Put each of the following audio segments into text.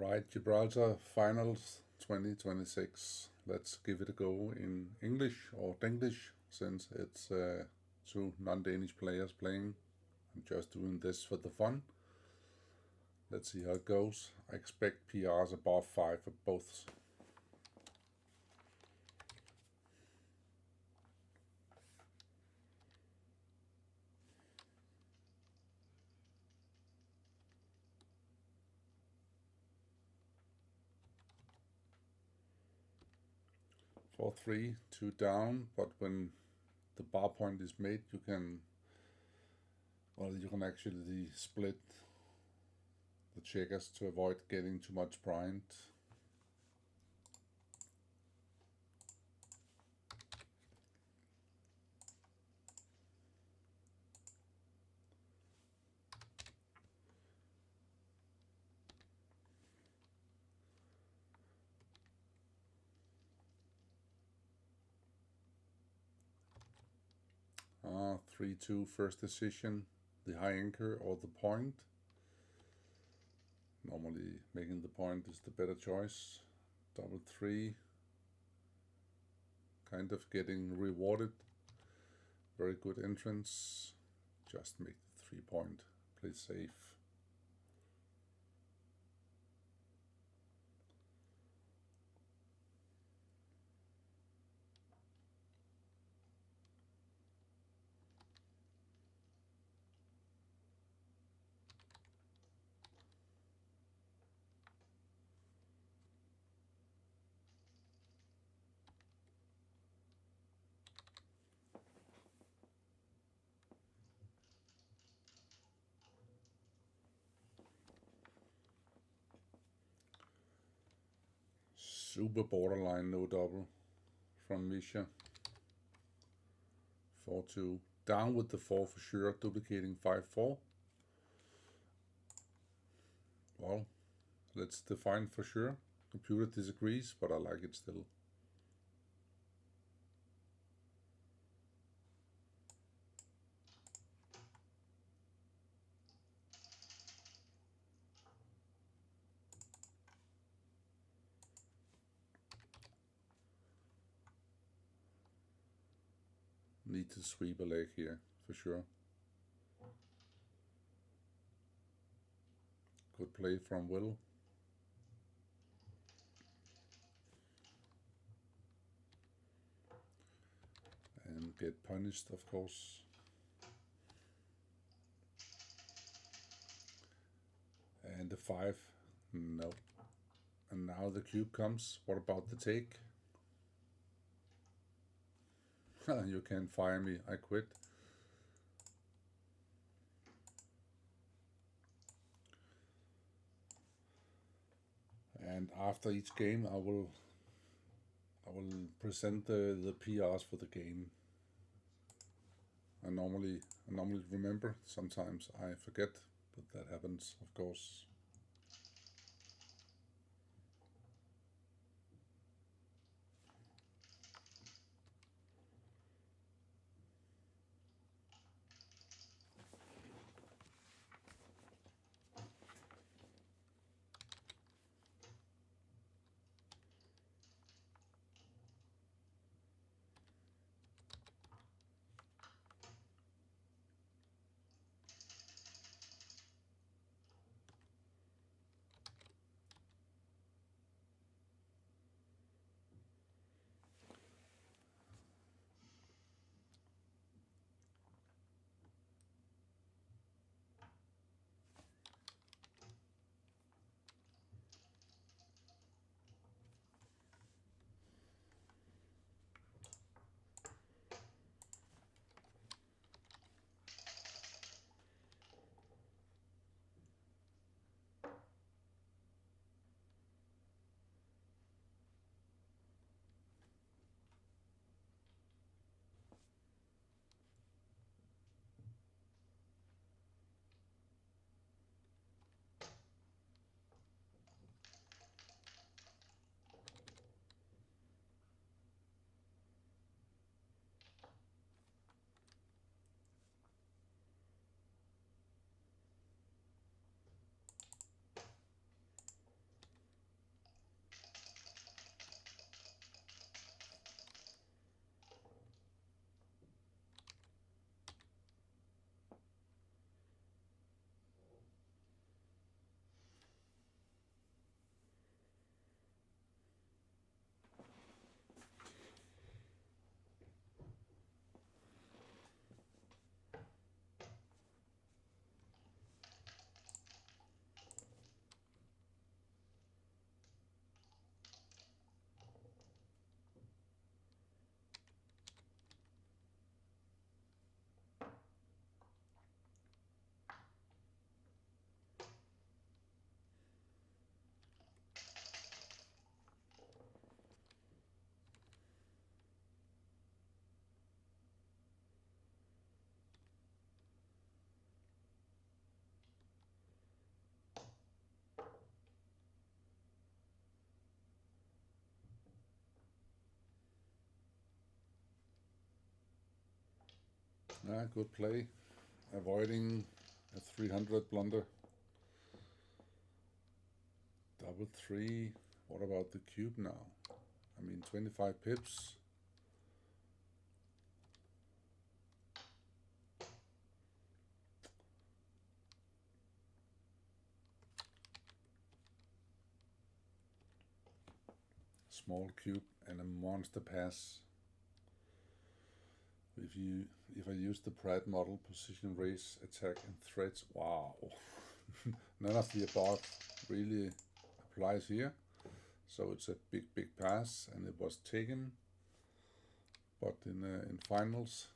Alright, Gibraltar Finals 2026. Let's give it a go in English or Denglish, since it's two non-Danish players playing. I'm just doing this for the fun. Let's see how it goes. I expect PRs above 5 for both. For 3, 2 down, but when the bar point is made, you can actually split the checkers to avoid getting too much blind. Ah, 3-2 first decision, the high anchor or the point. Normally making the point is the better choice. Double 3, kind of getting rewarded. Very good entrance. Just make the 3 point, play safe. Super borderline, no double from Misja. 4-2. Down with the 4 for sure, duplicating 5-4. Well, let's define for sure. Computer disagrees, but I like it still. Need to sweep a leg here, for sure. Good play from Will. And get punished, of course. And the 5, no. And now the cube comes. What about the take? You can't fire me, I quit. And after each game I will present the PRs for the game. I normally remember, sometimes I forget, but that happens, of course. Ah, good play. Avoiding a 300 blunder. Double three. What about the cube now? I mean, 25 pips. Small cube and a monster pass. If I use the Pratt model, position, raise, attack, and threats, wow. None of the above really applies here. So it's a big pass, and it was taken. But in finals,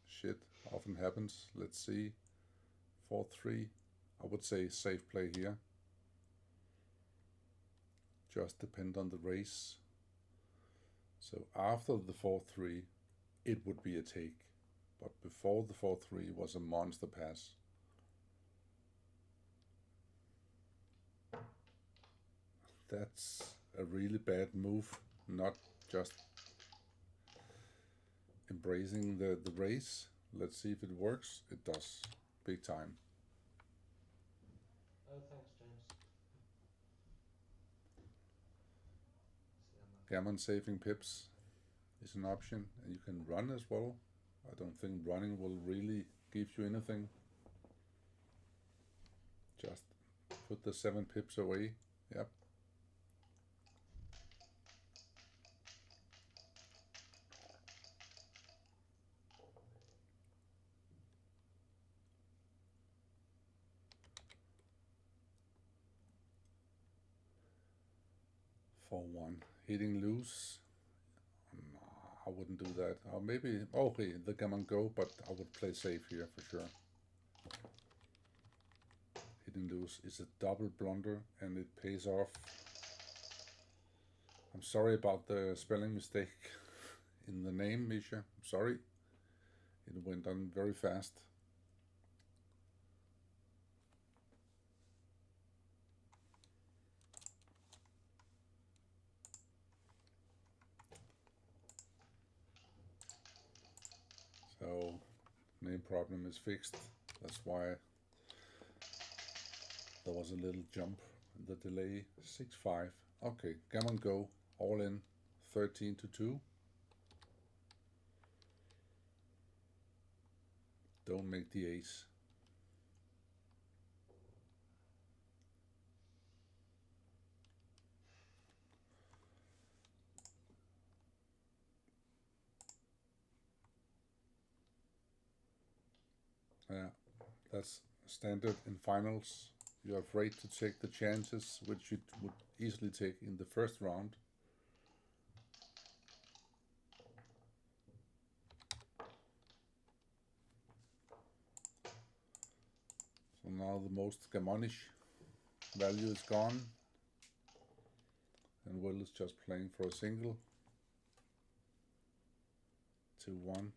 shit often happens. Let's see, 4-3. I would say safe play here. Just depend on the race. So after the 4-3, it would be a take. But before the 4-3 was a monster pass. That's a really bad move, not just embracing the race. Let's see if it works. It does, big time. Oh, thanks, James. Gammon saving pips is an option, and you can run as well. I don't think running will really give you anything. Just put the 7 pips away. Yep. For 1. Hitting loose. No, I wouldn't do that. Or maybe, okay, the gammon go, but I would play safe here for sure. Hitting loose is a double blunder, and it pays off. I'm sorry about the spelling mistake in the name, Misja. I'm sorry. It went on very fast. So, name problem is fixed. That's why there was a little jump in the delay. 6-5. Okay, gammon go. All in. 13-2. Don't make the ace. Yeah, that's standard in finals. You're afraid to take the chances which you would easily take in the first round. So now the most gammonish value is gone, and Will is just playing for a single. 2-1.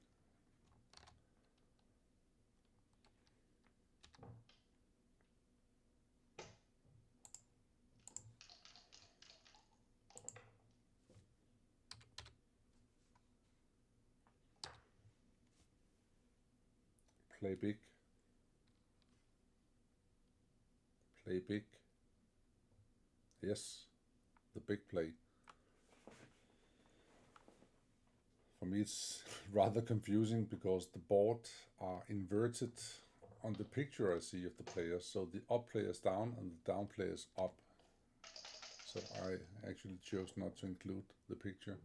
Play big. Play big. Yes, the big play. For me it's rather confusing because the board are inverted on the picture I see of the players. So the up player is down and the down player is up. So I actually chose not to include the picture.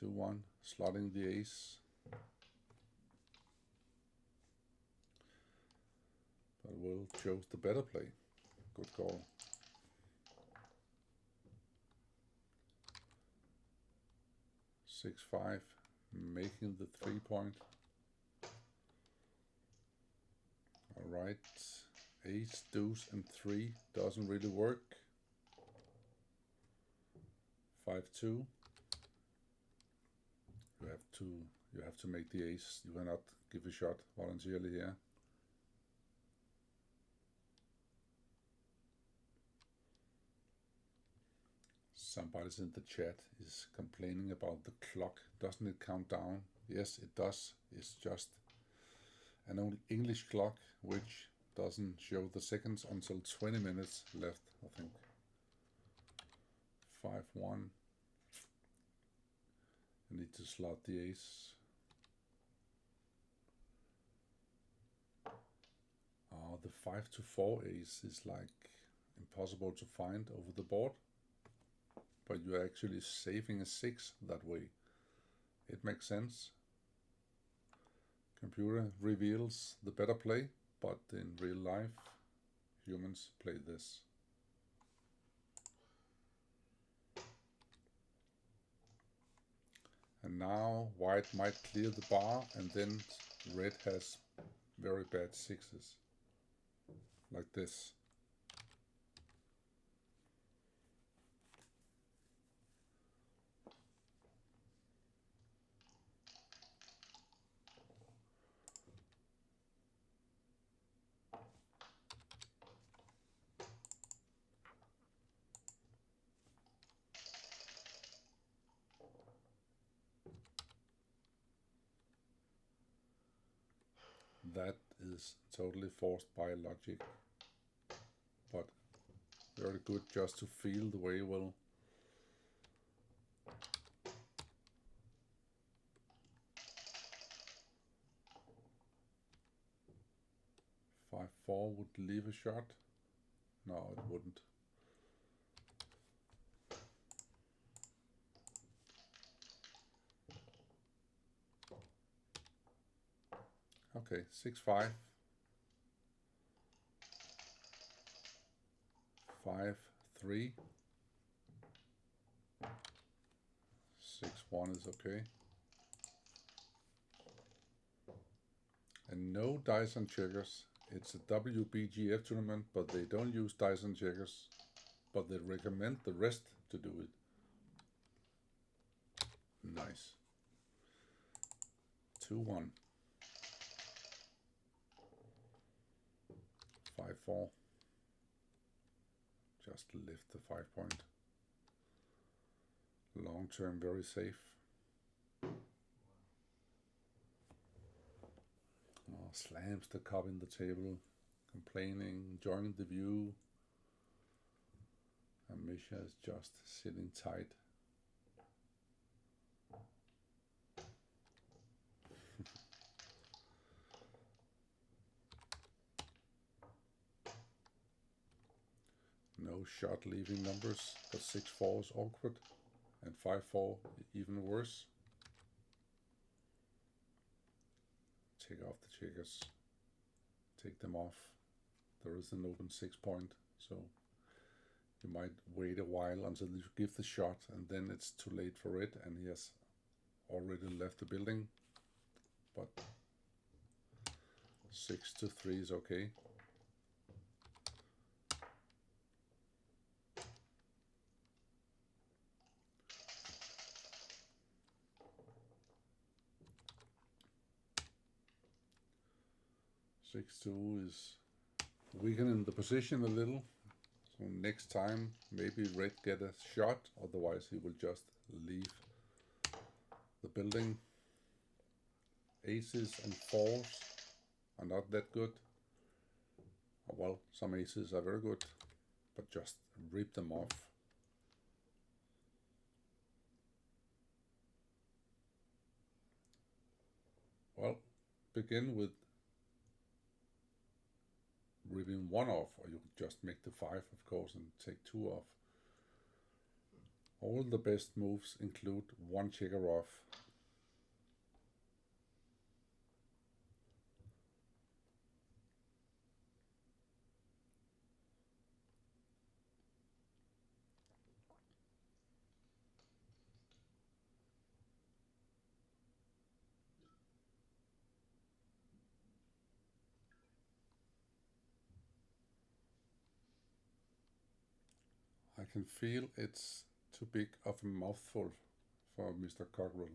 2-1, slotting the ace. But Will chose the better play. Good call. Six, 5, making the 3-point. Alright, ace, deuce, and 3 doesn't really work. 5-2. You have to make the ace. You cannot give a shot voluntarily here. Somebody's in the chat is complaining about the clock. Doesn't it count down? Yes, it does. It's just an old English clock which doesn't show the seconds until 20 minutes left, I think. 5-1. I need to slot the ace. The 5-4 ace is like impossible to find over the board, but you're actually saving a 6 that way. It makes sense. Computer reveals the better play, but in real life, humans play this. And now white might clear the bar, and then red has very bad 6s. Like this. That is totally forced by logic, but very good just to feel the way well. Five four would leave a shot. No, it wouldn't. Okay, 6-5. 5-3. 6-1 is okay. And no dice and checkers. It's a WBGF tournament, but they don't use dice and checkers, but they recommend the rest to do it. Nice. 2-1. 5-4. Just lift the 5 point. Long term, very safe. Oh, slams the cup in the table, complaining, enjoying the view. And Misja is just sitting tight. No shot leaving numbers, but 6-4 is awkward, and 5-4 even worse. Take off the checkers, take them off. There is an open 6 point, so you might wait a while until you give the shot, and then it's too late for it, and he has already left the building. But 6-3 is okay. Six-two is weakening the position a little. So next time, maybe red get a shot, otherwise he will just leave the building. Aces and 4s are not that good. Well, some aces are very good, but just rip them off. Well, begin with ripping 1 off, or you could just make the 5, of course, and take 2 off. All the best moves include 1 checker off. I can feel it's too big of a mouthful for Mr. Cockerell,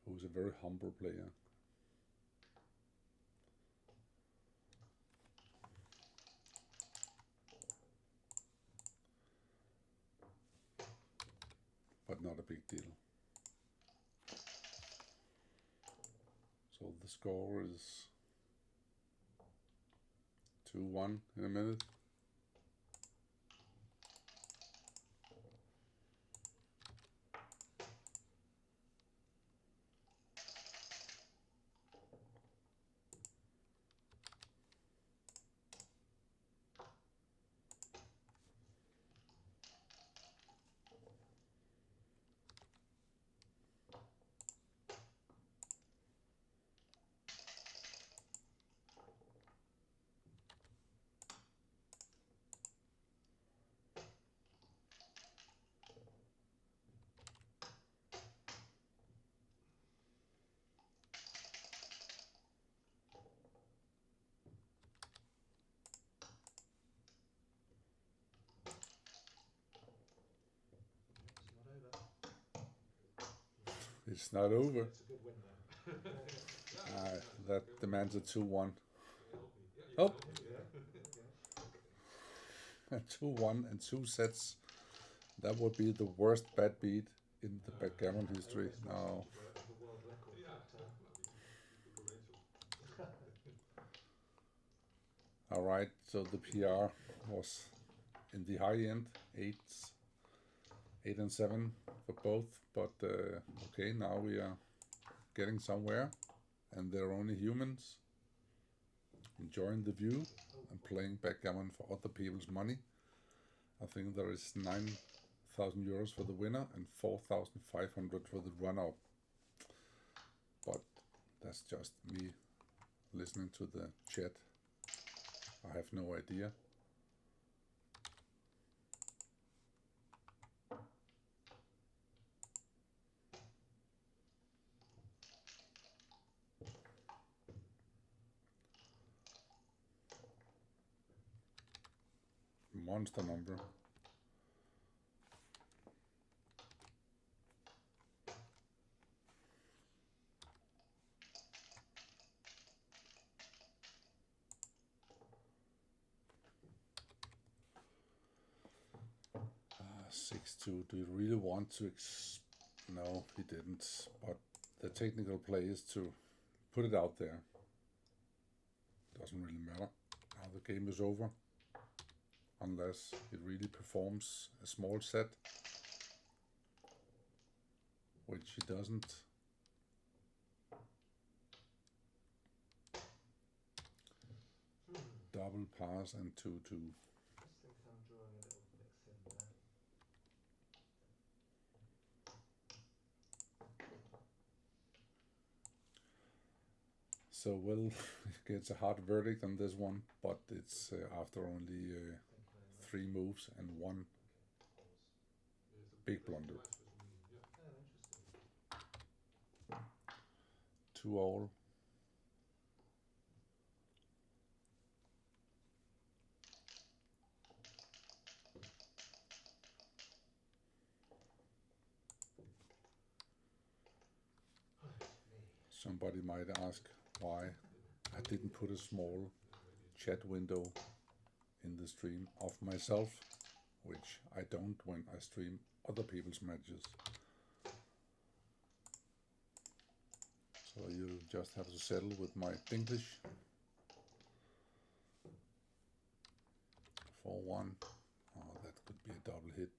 who's a very humble player. but not a big deal. So the score is 2-1 in a minute. It's not over. It's a good win then. That demands a 2-1. Oh! 2-1 and 2 sets. That would be the worst bad beat in the backgammon history. No. The world record. Alright, so the PR was in the high end, 8 and 7 for both, but okay, now we are getting somewhere, and they're only humans enjoying the view and playing backgammon for other people's money. I think there is 9,000 euros for the winner and 4,500 for the runner-up. But that's just me listening to the chat. I have no idea. Monster number. Do you really want to no, he didn't, but the technical play is to put it out there. Doesn't really matter how the game is over, unless it really performs a small set, which he doesn't. Double pass and 2-2. I just think I'm drawing a little bit thin there. So Will gets a hard verdict on this one, but it's after only 3 moves and 1 big blunder. 2-all. Somebody might ask why I didn't put a small chat window in the stream of myself, which I don't when I stream other people's matches. So you just have to settle with my DEnglish. 4-1. Oh, that could be a double hit.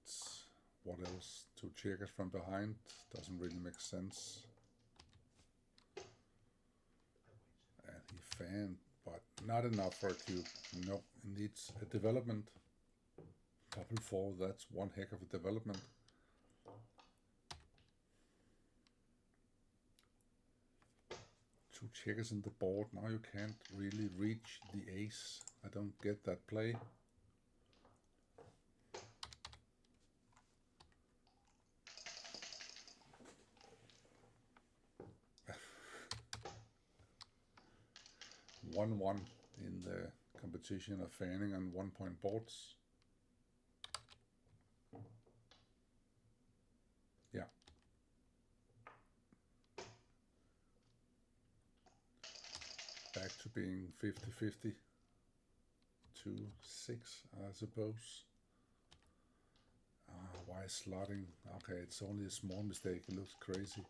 What else? 2 checkers from behind. Doesn't really make sense. And he fanned, but not enough for a cube. No, it needs a development. Double 4, that's one heck of a development. Two checkers in the board. Now you can't really reach the ace. I don't get that play. One in the competition of fanning on 1-point boards. Yeah. Back to being 50-50. 2-6, I suppose. Why slotting? Okay, it's only a small mistake. It looks crazy.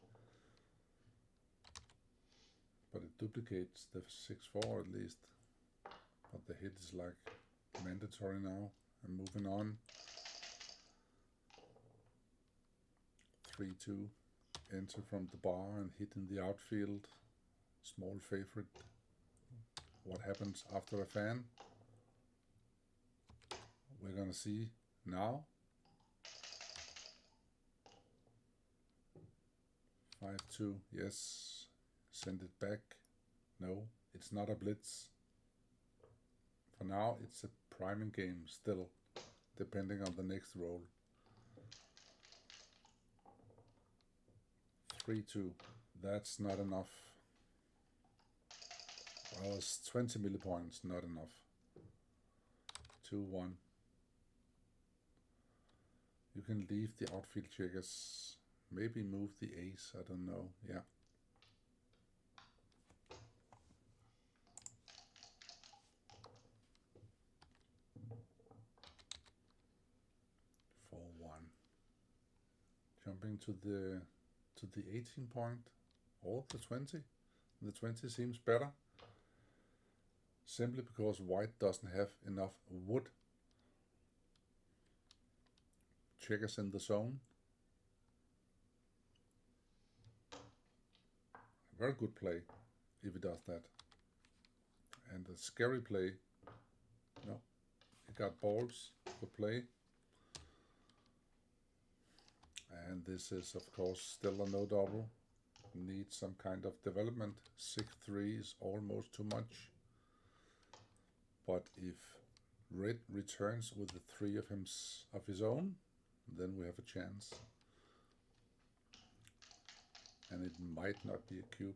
But it duplicates the 6-4 at least. But the hit is like mandatory now. And moving on. 3-2. Enter from the bar and hit in the outfield. Small favorite. What happens after a fan? We're gonna see now. 5-2, yes. Send it back. No, it's not a blitz. For now, it's a priming game still, depending on the next roll. 3-2, that's not enough. Well, it's 20 millipoints, not enough. 2-1. You can leave the outfield checkers. Maybe move the ace, I don't know. Yeah. Jumping to the 18 point or the 20. The 20 seems better. Simply because white doesn't have enough wood. Checkers in the zone. Very good play if he does that. And a scary play. No, he got balls. Good play. And this is of course still a no double. Needs some kind of development. 6-3 is almost too much. But if red returns with the 3 of his own, then we have a chance. And it might not be a cube.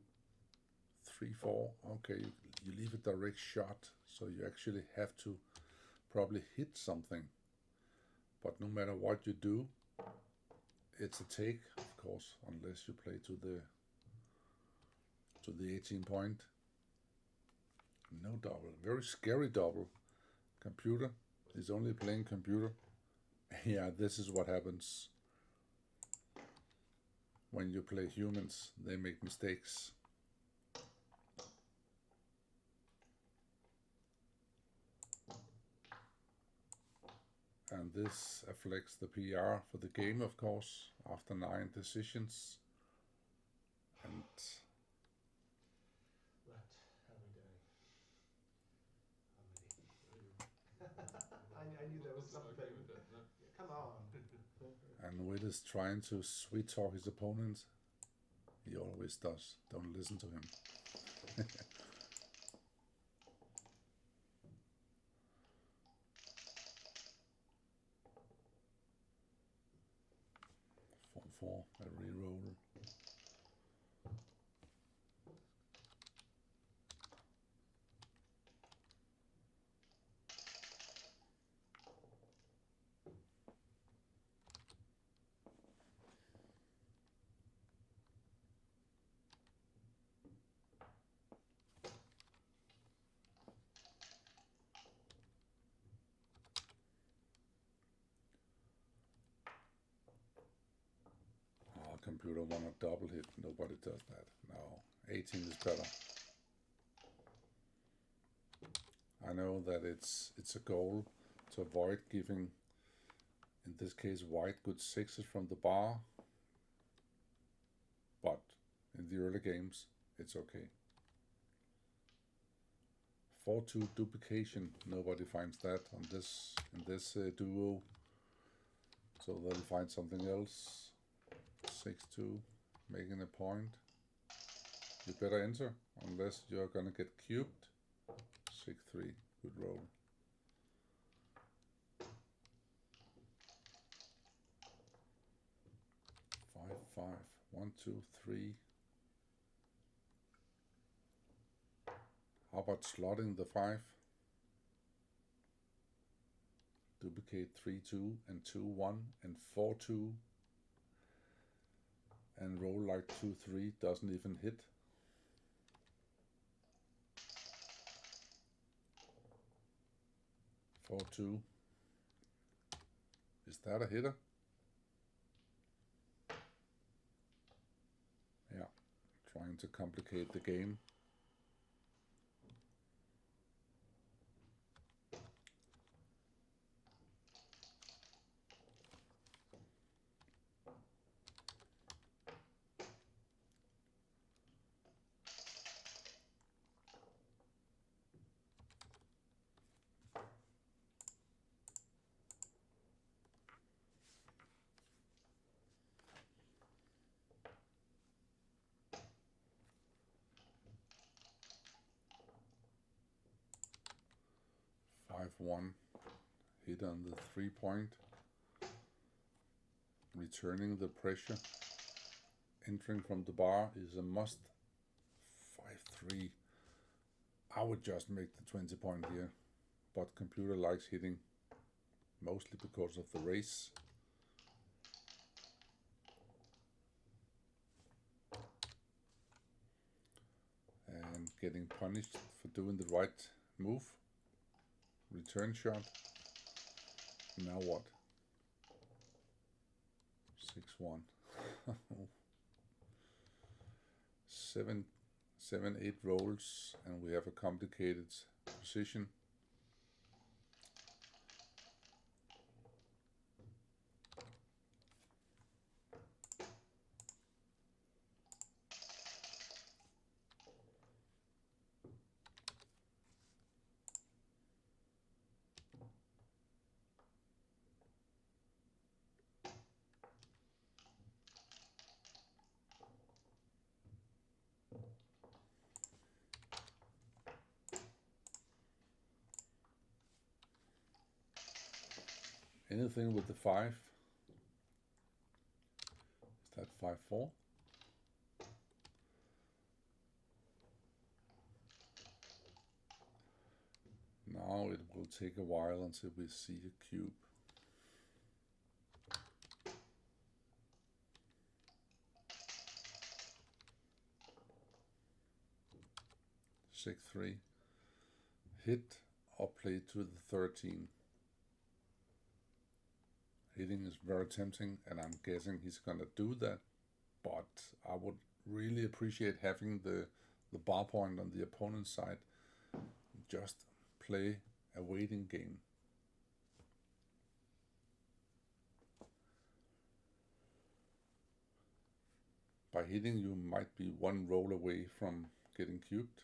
3-4, okay, you leave a direct shot, so you actually have to probably hit something. But no matter what you do, it's a take, of course, unless you play to the 18 point. No double, very scary double. Computer is only playing computer. Yeah, this is what happens when you play humans. They make mistakes. And this affects the PR for the game, of course, after 9 decisions. And Right, how are we doing? I'm ready. I knew there was something. Come on. And Will is trying to sweet talk his opponent. He always does. Don't listen to him. 4-4, a reroll. Computer want a double hit. Nobody does that. No, 18 is better. I know that it's a goal to avoid giving, in this case, white good 6s from the bar. But in the early games, it's okay. 4-2 duplication. Nobody finds that on this in this duo. So they'll find something else. 6-2, making a point. You better enter, unless you're gonna get cubed. 6-3, good roll. Five. 1, 2, 3. How about slotting the 5? Duplicate 3-2 and 2-1 and 4-2. And roll like 2-3, doesn't even hit. 4-2. Is that a hitter? trying to complicate the game. One hit on the 3-point, returning the pressure, entering from the bar is a must. 5-3. I would just make the 20-point here, but computer likes hitting, mostly because of the race. And getting punished for doing the right move. Return shot. Now what? 6-1. 7-8 rolls, and we have a complicated position. Anything with the 5? Is that 5-4? Now it will take a while until we see a cube. Six 3. Hit or play to the 13. Hitting is very tempting, and I'm guessing he's gonna do that. But I would really appreciate having the bar point on the opponent's side. Just play a waiting game. By hitting, you might be one roll away from getting cubed.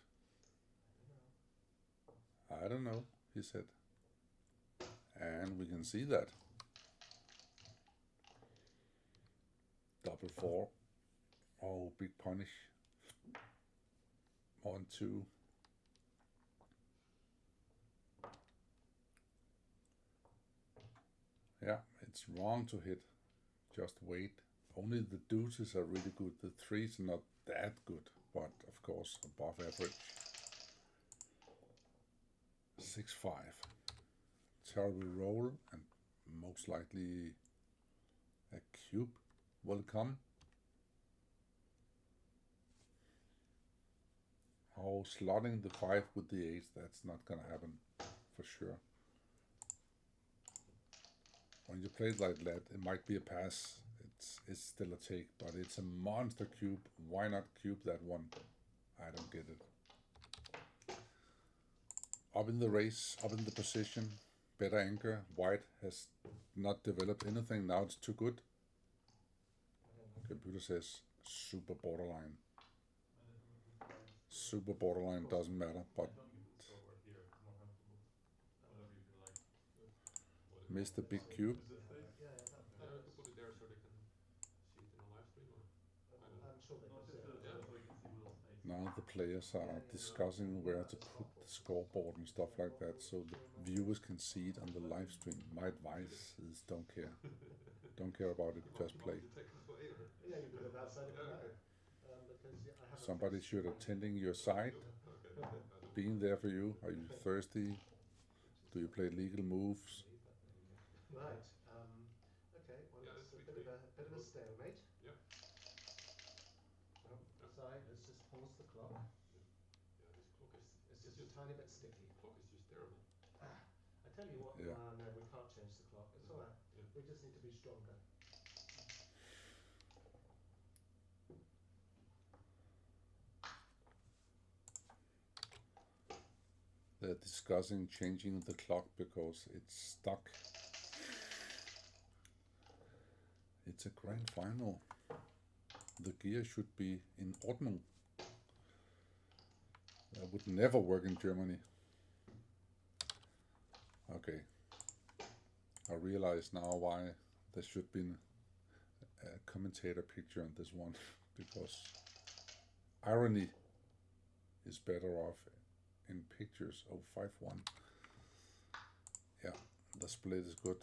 I don't know, he said. And we can see that. Double 4. Oh, big punish. 1-2. Yeah, it's wrong to hit. Just wait. Only the deuces are really good. The 3s are not that good, but of course above average. 6-5. Terrible roll, and most likely a cube will come. Oh, slotting the 5 with the 8, that's not gonna happen for sure. When you play it like that, it might be a pass. It's still a take, but it's a monster cube. Why not cube that one? I don't get it. Up in the race, up in the position, better anchor. White has not developed anything. Now it's too good. Computer says super borderline. Super borderline doesn't matter, but missed the big cube. Yeah, that I works. could put it there so they can see it in a live stream, or I'm sure they can see it. Yeah. so we can see Will's face. Now the players are discussing where to put the scoreboard and stuff like that, so the viewers can see it on the live stream. My advice is don't care. Don't care about it, just play. to take a play, or? Yeah, you can look outside of Yeah, now. okay. Because I have Somebody should attending your side, being there for you. Are you thirsty? Do you play legal moves? Right. Okay. Well, Yeah, it's a that's bit of a stalemate. Yeah. Oh, sorry. Let's just pause the clock. Yeah, this clock is. It's just a tiny bit sticky. Clock is just terrible. I tell you what. Yeah. No, we can't change the clock. It's all right. Yeah. We just need to be stronger. discussing changing the clock because it's stuck. It's a grand final. The gear should be in Ordnung. That would never work in Germany. Okay. I realize now why there should be a commentator picture on this one, because irony is better off in pictures. Oh, 5-1. Yeah, the split is good.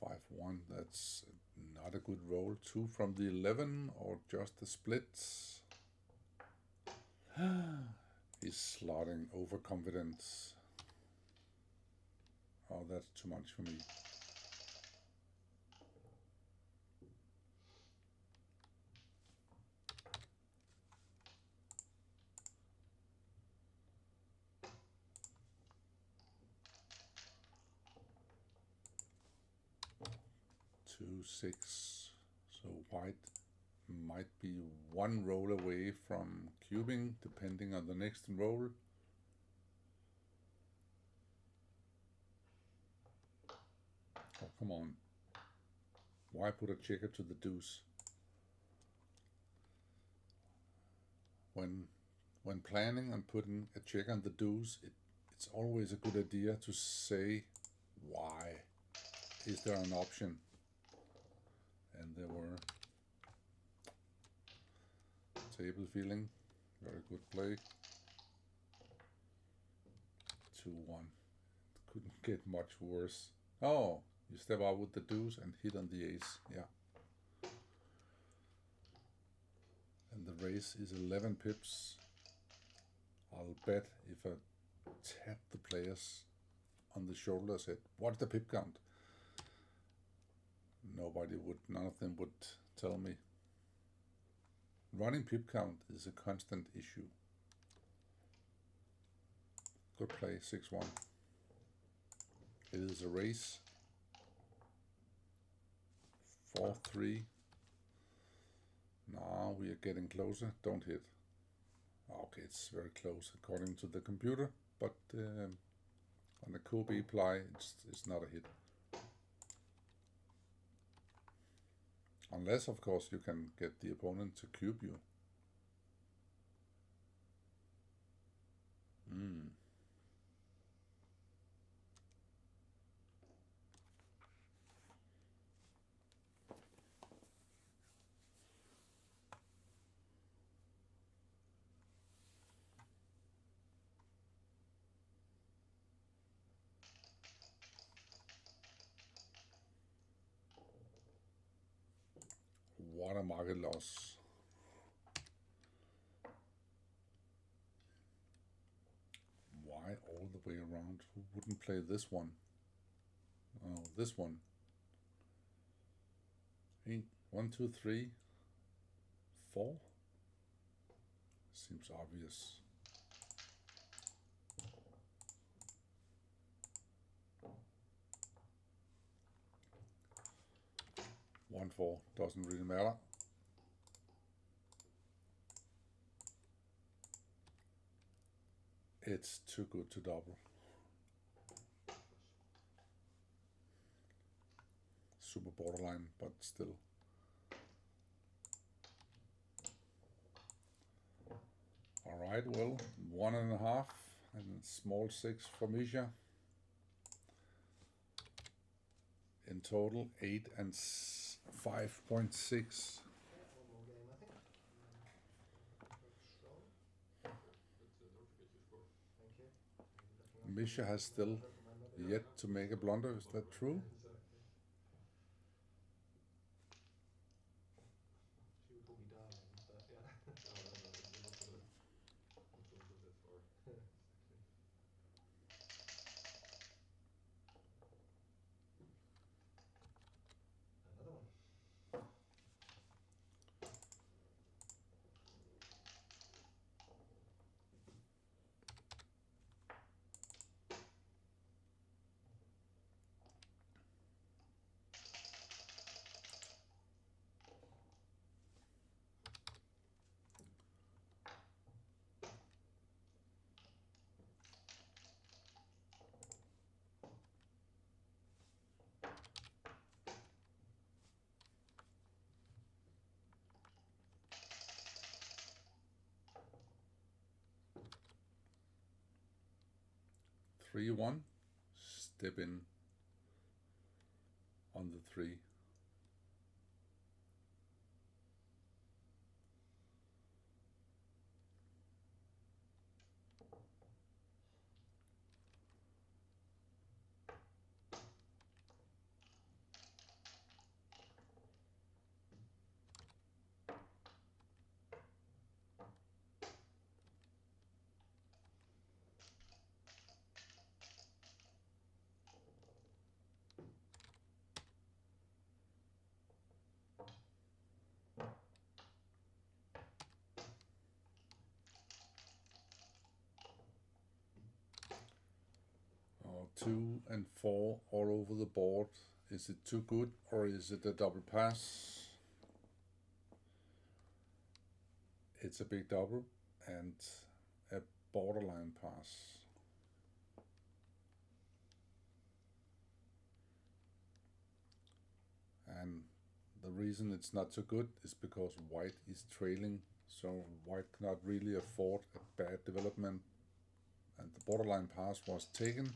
5-1, that's not a good roll. 2 from the 11 or just a split. He's slotting overconfidence. Oh, that's too much for me. Two, 6. So white might be one roll away from cubing, depending on the next roll. Oh, come on. Why put a checker to the deuce? When planning on putting a check on the deuce, it's always a good idea to say why. Is there an option? And there were. Table feeling, very good play. 2-1. Couldn't get much worse. Oh, you step out with the deuce and hit on the ace. Yeah. And the race is 11 pips. I'll bet if I tap the players on the shoulder and said, what's the pip count? None of them would tell me. Running pip count is a constant issue. Good play, 6-1. It is a race. 4-3. Now we are getting closer. Don't hit. Okay, it's very close according to the computer, but on the Kobe ply, it's not a hit. Unless, of course, you can get the opponent to cube you. What a market loss. Why all the way around? Who wouldn't play this one? Oh, this one. 1, 2, 3, 4. Seems obvious. One, 4 doesn't really matter. It's too good to double. Super borderline, but still. Alright, well, 1.5 and small 6 for Misja. In total, 8 and 5.6. One more game, I think. Strong. But don't forget your score. Thank you. Looking up Misja has still look at my mother. yet to make a blunder, is that true? Exactly. She would call me darling, but yeah. No, we're not gonna go that far. Exactly. Another one. 3-1. Step in on the 3. Oh, 2 and 4 all over the board. Is it too good or is it a double pass? It's a big double and a borderline pass. And the reason it's not so good is because white is trailing, so white cannot really afford a bad development. And the borderline pass was taken.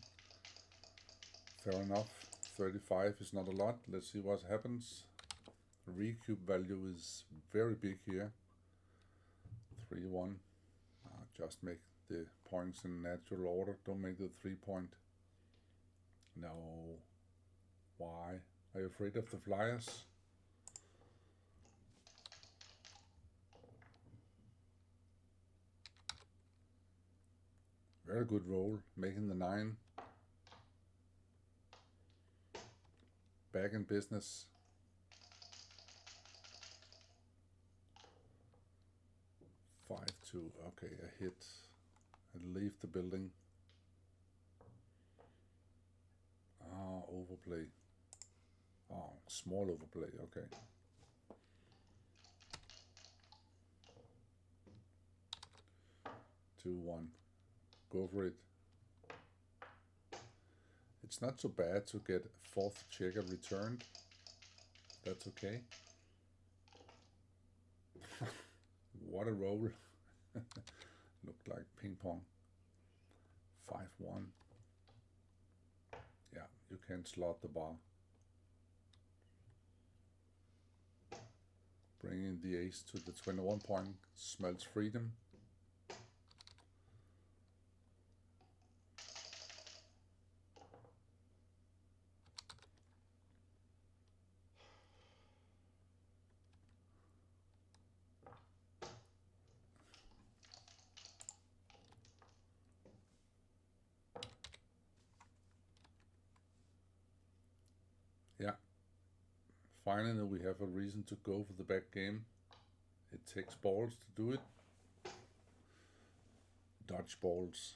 Fair enough. 35 is not a lot. Let's see what happens. The recube value is very big here. 3-1. Just make the points in natural order. Don't make the 3 point. No. Why? Are you afraid of the flyers? Very good roll, making the 9. Back in business. 5-2. Okay, a hit. And leave the building. Overplay. Small overplay, okay. 2-1. Go for it. It's not so bad to get 4th checker returned. That's okay. What a roll. Looked like ping pong. 5-1. Yeah, you can slot the bar. Bringing the ace to the 21 point. Smells freedom. Yeah. Finally, we have a reason to go for the backgammon. It takes balls to do it. Dodge balls.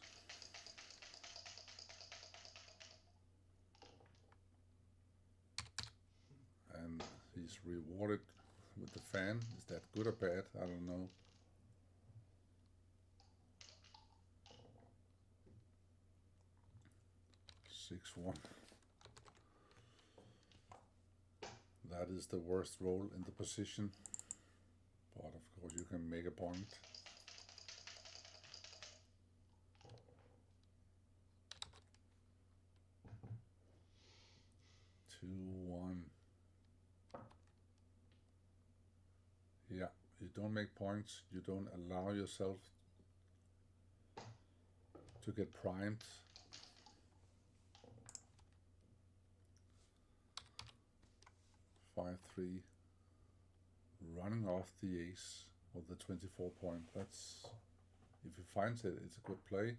And he's rewarded with the fan. Is that good or bad? I don't know. Six one. That is the worst roll in the position. But of course you can make a point. Two, one. Yeah, you don't make points. You don't allow yourself to get primed. 5-3. Running off the ace or the 24 point. That's, if he finds it, it's a good play.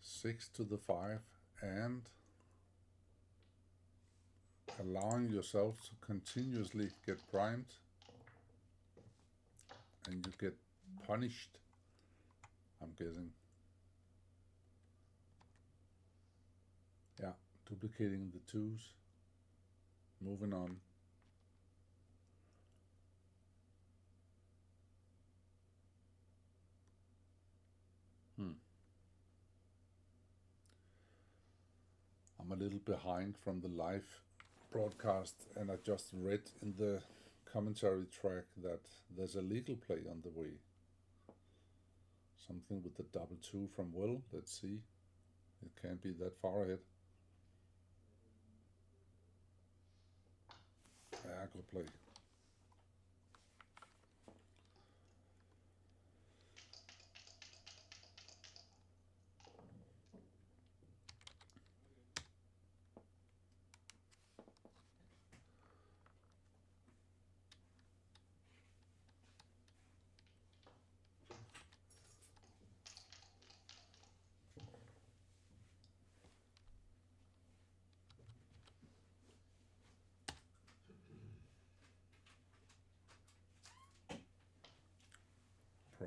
Six to the 5 and allowing yourself to continuously get primed, and you get punished, I'm guessing. Yeah, duplicating the 2s. Moving on. I'm a little behind from the live broadcast, and I just read in the commentary track that there's a legal play on the way. Something with the double two from Will. Let's see. It can't be that far ahead. Yeah, good play.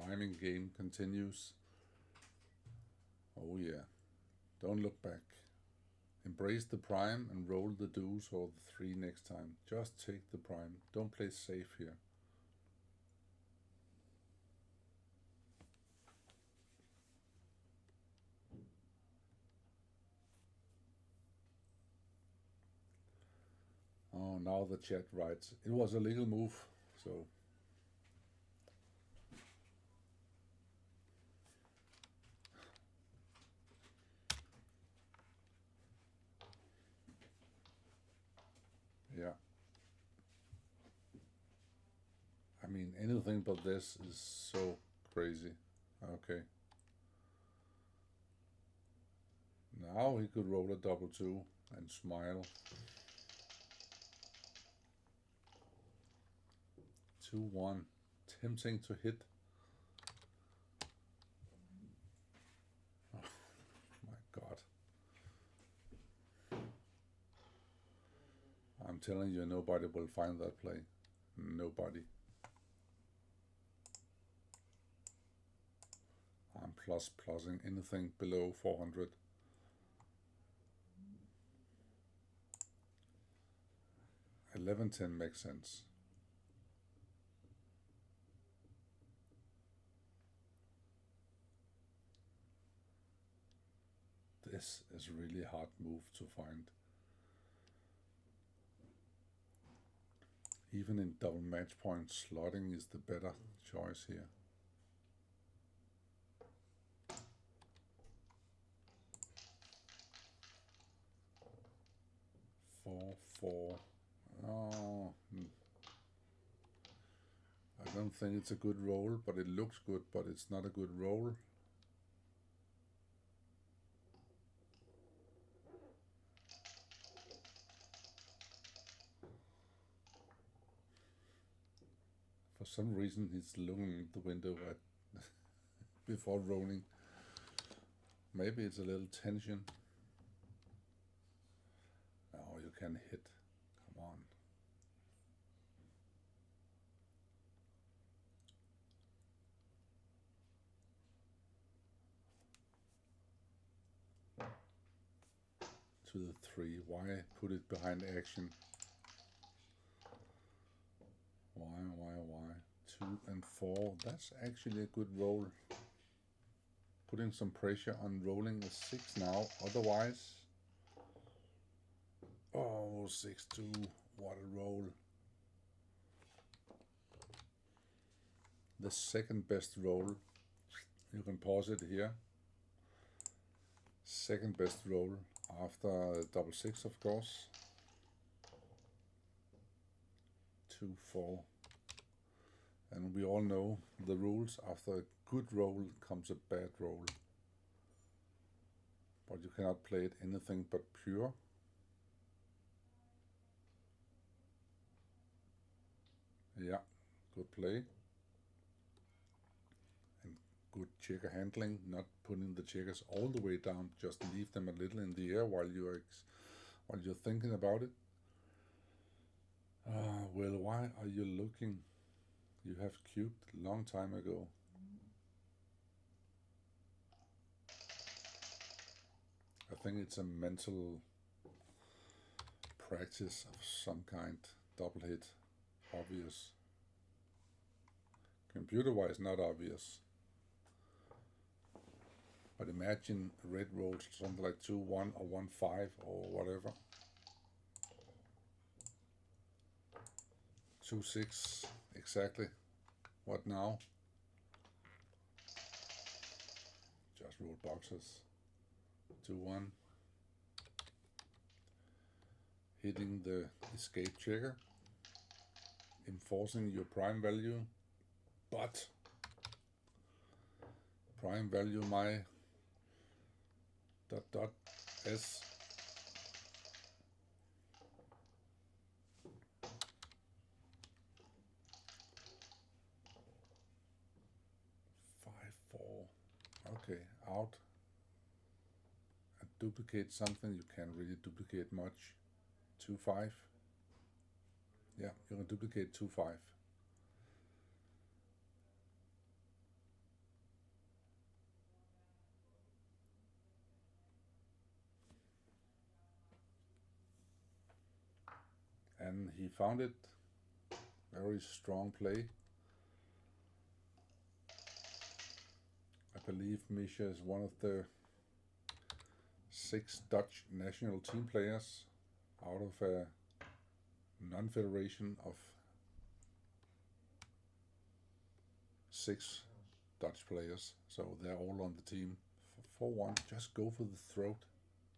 Priming game continues. Oh yeah. Don't look back. Embrace the prime and roll the deuce or the 3 next time. Just take the prime. Don't play safe here. Oh, now the chat writes, it was a legal move, so... Yeah. I mean, anything but this is so crazy. Okay. Now he could roll a double two and smile. 2-1. Tempting to hit. Oh my God. I'm telling you, nobody will find that play. Nobody. I'm plusing anything below 400. $11.10 makes sense. This is really hard move to find. Even in double match point, slotting is the better choice here. 4-4. Oh, I don't think it's a good roll, but it looks good, but it's not a good roll. For some reason, he's looking at the window at before rolling. Maybe it's a little tension. Oh, you can hit. Come on. To the 3. Why put it behind action? Why? 2 and 4. That's actually a good roll. Putting some pressure on rolling a 6 now. Otherwise, oh, 6-2. What a roll. The second best roll. You can pause it here. Second best roll after double 6, of course. 2-4. And we all know the rules. After a good roll comes a bad roll. But you cannot play it anything but pure. Yeah, good play. And good checker handling, not putting the checkers all the way down, just leave them a little in the air while you're thinking about it. Well, why are you looking? You have cubed a long time ago. I think it's a mental practice of some kind. Double hit, obvious. Computer-wise, not obvious. But imagine red rolls something like 2-1 or 1-5 or whatever. 2-6, exactly. What now? Just roll boxes. 2-1. Hitting the escape checker. Enforcing your prime value. But prime value my ... S. Five, 4. Okay, out. And duplicate something. You can't really duplicate much. 2-5. Yeah, you can duplicate 2-5. And he found it. Very strong play. I believe Misja is one of the 6 Dutch national team players out of a non-federation of 6 Dutch players. So they're all on the team. 4-1, just go for the throat.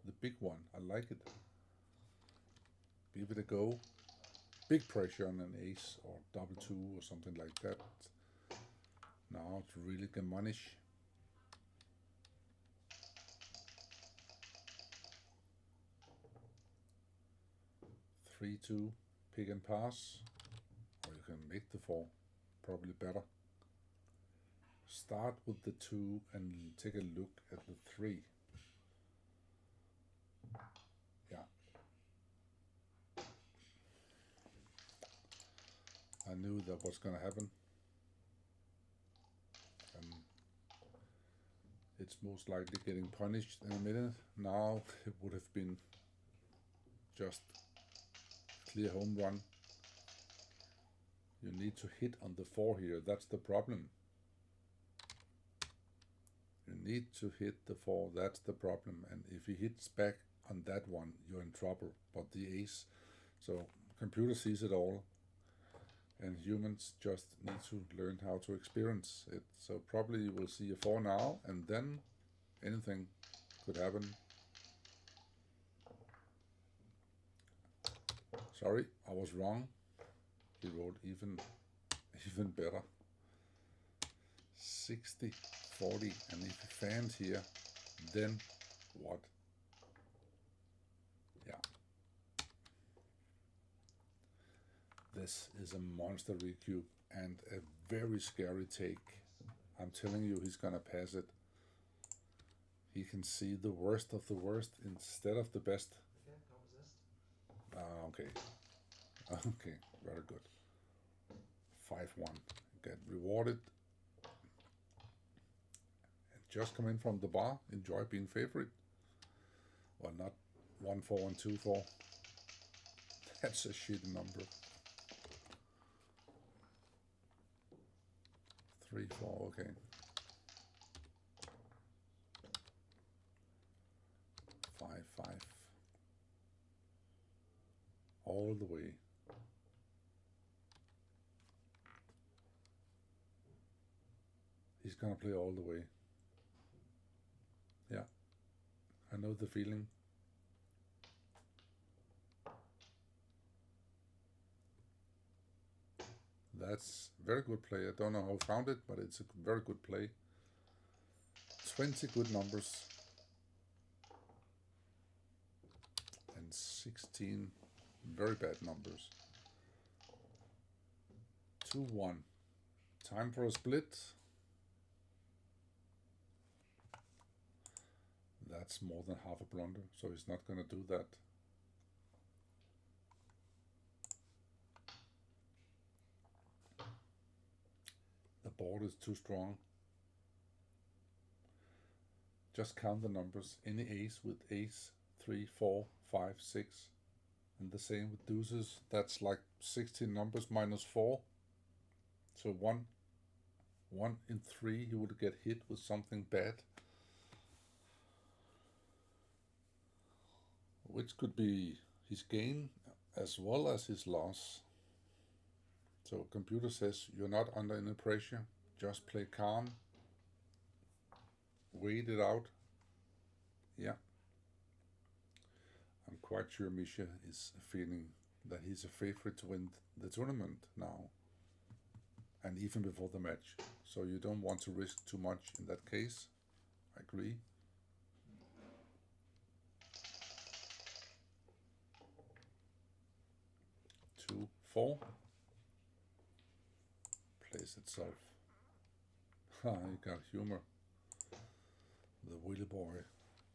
The big one, I like it. Give it a go. Big pressure on an ace or double 2 or something like that. Now it's really gammonish. 3-2, pick and pass. Or you can make the 4, probably better. Start with the 2 and take a look at the 3. Yeah. I knew that was gonna happen. It's most likely getting punished in a minute. Now it would have been just clear home run. You need to hit on the 4 here. That's the problem. You need to hit the 4. That's the problem. And if he hits back on that one, you're in trouble. But the ace, so computer sees it all, and humans just need to learn how to experience it. So probably you will see a 4 now, and then anything could happen. Sorry, I was wrong. He wrote even better. 60, 40, and if he fans here, then what? Yeah. This is a monster recube and a very scary take. I'm telling you, he's gonna pass it. He can see the worst of the worst instead of the best. Again, can't resist. Okay. Okay, very good. 5-1. Get rewarded. And just come in from the bar. Enjoy being favorite. Well, not 1-4 and 2-4. That's a shitty number. 3-4, okay. 5-5. All the way. He's gonna play all the way. Yeah, I know the feeling. That's very good play. I don't know how I found it, but it's a very good play. 20 good numbers. And 16 very bad numbers. 2-1. Time for a split. That's more than half a blunder, so he's not going to do that. The board is too strong. Just count the numbers. Any ace with ace, 3, 4, 5, 6. And the same with deuces. That's like 16 numbers minus 4. So 1 in 3 you would get hit with something bad. which could be his gain as well as his loss. So computer says you're not under any pressure, just play calm, wait it out. Yeah, I'm quite sure Misja is feeling that he's a favorite to win the tournament now, and even before the match. So you don't want to risk too much in that case. I agree. Two, four. Plays itself. You got humor. The Willy boy.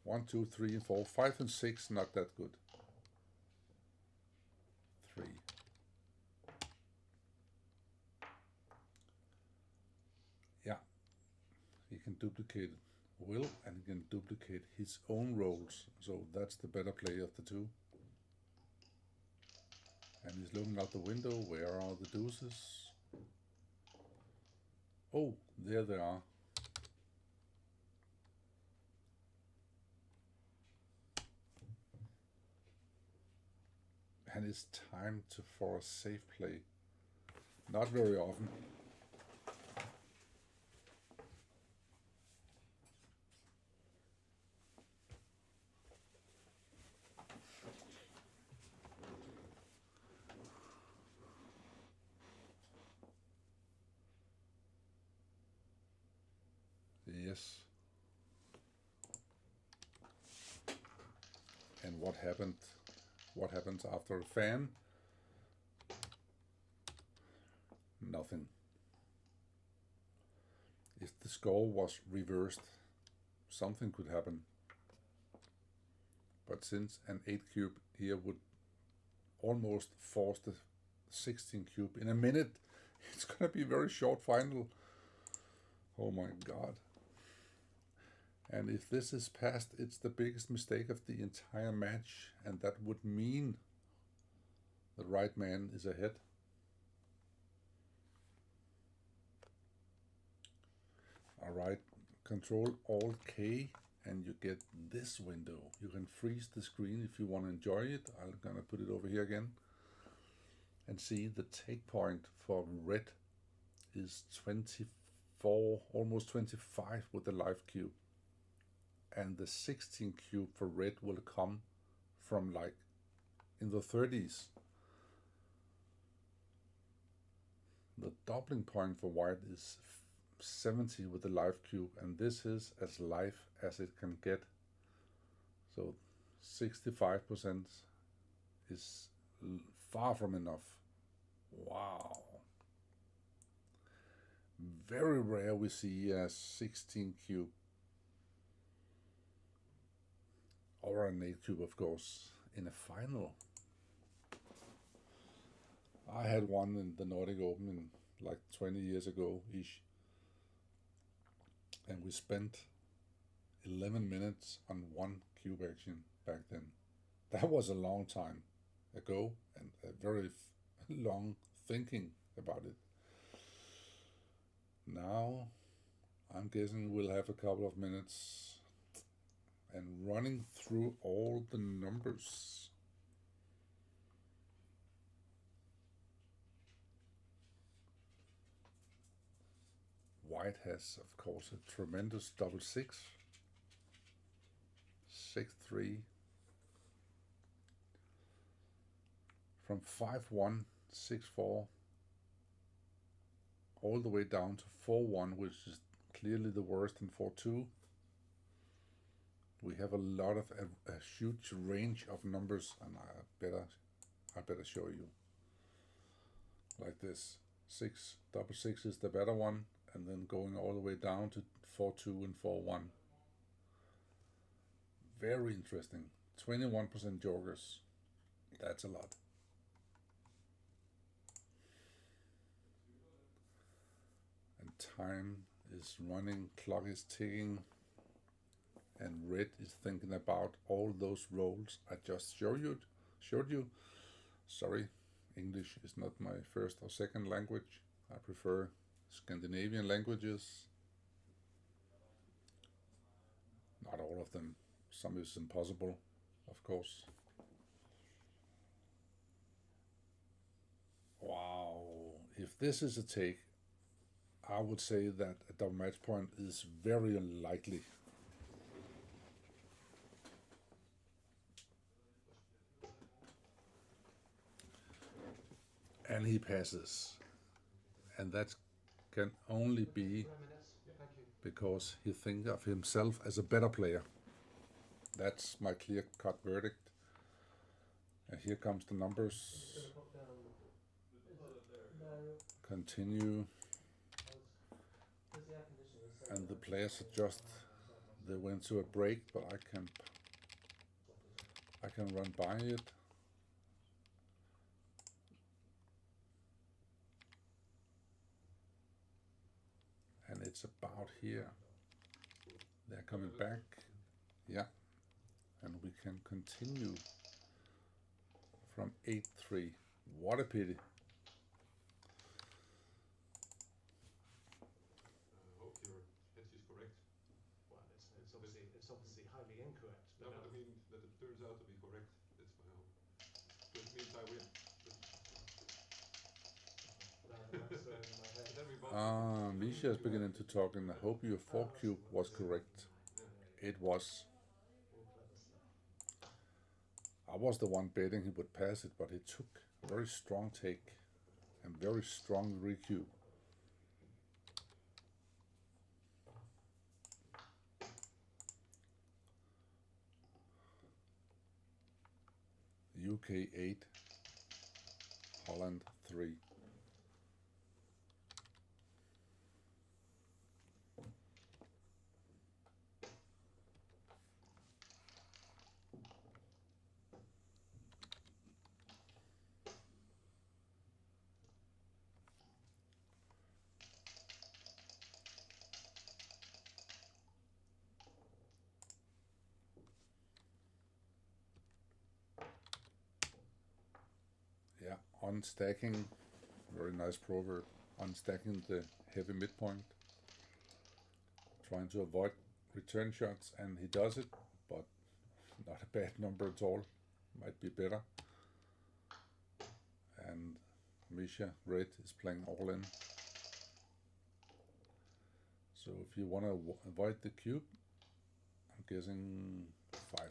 1, 2, 3, and 4. 5 and 6, not that good. 3. Yeah, he can duplicate Will and he can duplicate his own rolls. So that's the better play of the two. And he's looking out the window. Where are the deuces? Oh, there they are. And it's time for a safe play. Not very often. Yes. And what happened? What happens after a fan? Nothing. If the score was reversed, something could happen. But since an 8 cube here would almost force the 16 cube in a minute, it's gonna be a very short final. Oh my god. And if this is passed, it's the biggest mistake of the entire match, and that would mean the right man is ahead. Alright, Control Alt K and you get this window. You can freeze the screen if you want to enjoy it. I'm gonna put it over here again. And see the take point for red is 24, almost 25 with the live cube. And the 16 cube for red will come from like in the 30s. The doubling point for white is 70 with the live cube, and this is as live as it can get. So 65% is far from enough. Wow. Very rare we see a 16 cube. Or an 8 cube, of course, in a final. I had one in the Nordic Open in like 20 years ago-ish. And we spent 11 minutes on one cube action back then. That was a long time ago and a very long thinking about it. Now, I'm guessing we'll have a couple of minutes and running through all the numbers. White has, of course, a tremendous double 6, 6-3, from 5-1, 6-4, all the way down to 4-1, which is clearly the worst in 4-2. We have a lot of a huge range of numbers, and I better show you. Like this, double 6 is the better one, and then going all the way down to 4-2 and 4-1. Very interesting. 21% jokers. That's a lot. And time is running, clock is ticking, and red is thinking about all those rolls I just showed you. Sorry, English is not my first or second language. I prefer Scandinavian languages. Not all of them. Some is impossible, of course. this is a take, I would say that a double match point is very unlikely. And he passes. And that can only be 3 minutes. Thank you. because he thinks of himself as a better player. That's my clear-cut verdict. And here comes the numbers. Continue. And the players adjust. They went to a break, but I can run by it. And it's about here. They're coming back. Yeah. And we can continue from 8-3. What a pity. I hope your hedge is correct. Well, it's obviously highly incorrect. No, but I mean that it turns out to be correct. That's my hope. Which means I win. But then we both Misja is beginning to talk, and I hope your 4 cube was correct. It was. I was the one betting he would pass it, but he took a very strong take and very strong recue. UK 8, Holland 3. Yeah, unstacking, very nice proverb. Unstacking the heavy midpoint, trying to avoid return shots, and he does it, but not a bad number at all. Might be better. And Misja, red, is playing all in. So if you want to avoid the cube, I'm guessing 5-1.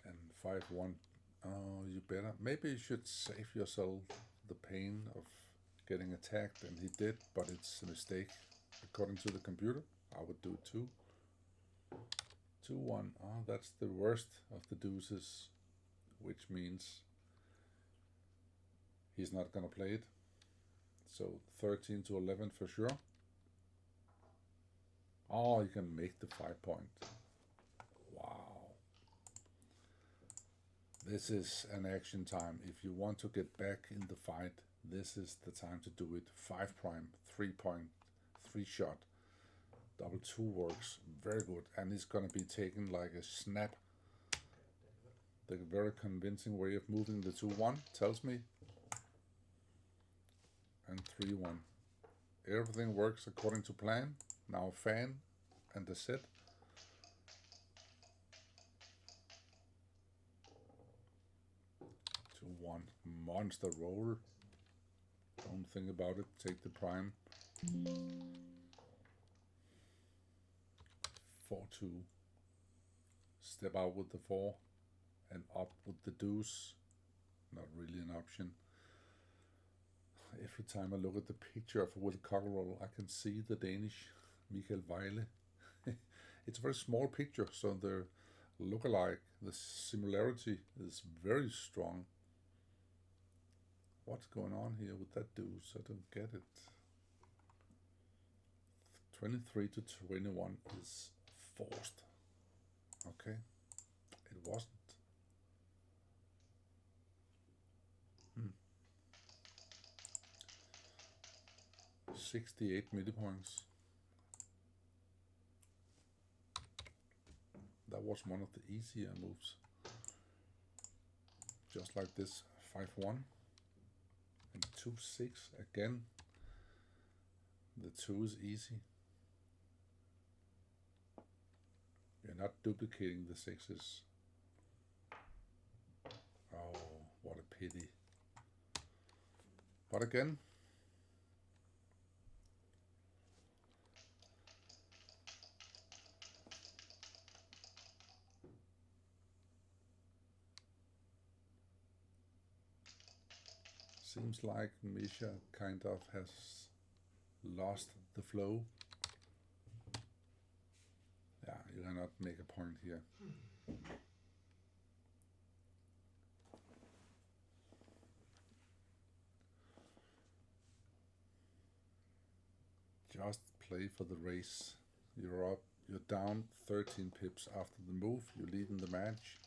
And 5-1. Oh, you better. Maybe you should save yourself the pain of getting attacked, and he did, but it's a mistake. According to the computer, I would do 2. 2-1. Oh, that's the worst of the deuces, which means he's not gonna play it. So 13-11 for sure. Oh, you can make the 5 point. Wow. This is an action time. If you want to get back in the fight, this is the time to do it. 5 prime, 3 point, 3 shot. Double 2 works very good, and it's gonna be taken like a snap. The very convincing way of moving the 2-1 tells me. And 3-1. Everything works according to plan. Now fan and the set. 2-1. Monster roll. Don't think about it. Take the prime. 4-2. Step out with the 4 and up with the deuce. Not really an option. Every time I look at the picture of Will Cockerell, I can see the Danish Michael Weile. It's a very small picture, so the lookalike, the similarity is very strong. What's going on here with that deuce? I don't get it. 23-21 is forced. Okay, it wasn't. 68 millipoints. That was one of the easier moves. Just like this 5-1 and 2-6 again. The 2 is easy. You're not duplicating the 6s. Oh, what a pity. But again, seems like Misja kind of has lost the flow. Yeah, you cannot make a point here. Just play for the race. You're down 13 pips after the move. You lead in the match.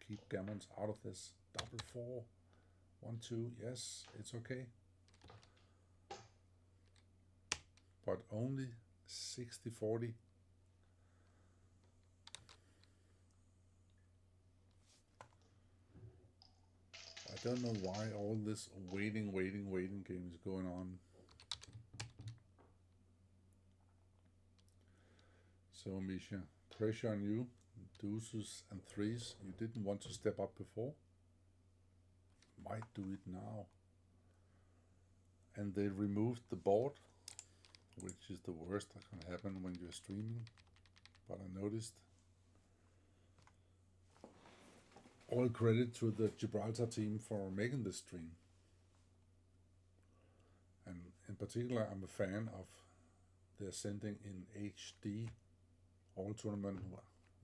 Keep gammons out of this. Double 4. 1, 2. Yes, it's okay. But only 60-40. I don't know why all this waiting game is going on. So Misja, pressure on you. Deuces and threes. You didn't want to step up before. Might do it now. And they removed the board, which is the worst that can happen when you're streaming. But I noticed. All credit to the Gibraltar team for making this stream. And in particular, I'm a fan of their sending in HD. All tournament,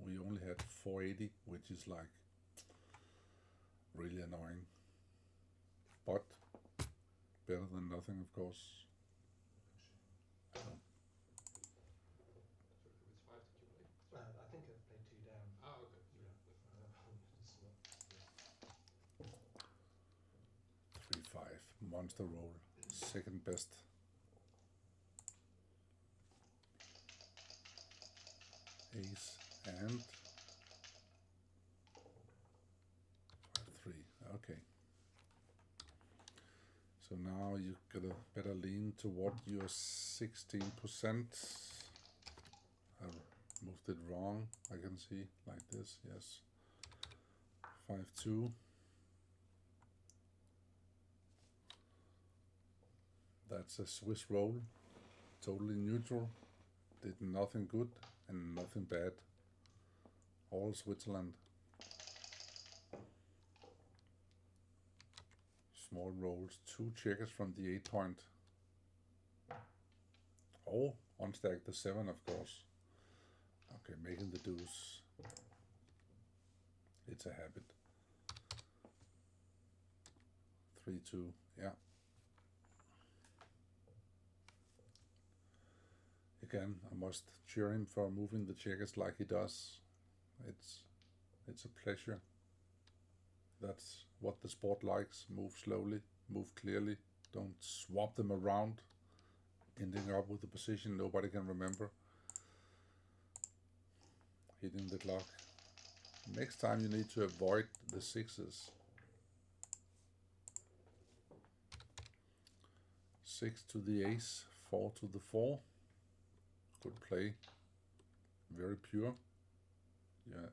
we only had 480, which is like really annoying. But better than nothing, of course. So it's 5 that you play? I think I've played 2 down. Ah, okay. Just what? 3-5, monster roll, second best. Ace and 5-3, okay. So now you gotta better lean toward your 16%. I moved it wrong, I can see, like this, yes. 5-2. That's a Swiss roll, totally neutral, did nothing good and nothing bad. All Switzerland. Small rolls, 2 checkers from the 8 point. Oh, unstack the 7, of course. Okay, making the deuce. It's a habit. 3-2, yeah. Again, I must cheer him for moving the checkers like he does. It's a pleasure. That's what the sport likes. Move slowly, move clearly. Don't swap them around, ending up with a position nobody can remember. Hitting the clock. Next time you need to avoid the 6s. 6 to the ace, 4 to the 4. Good play. Very pure. Yeah,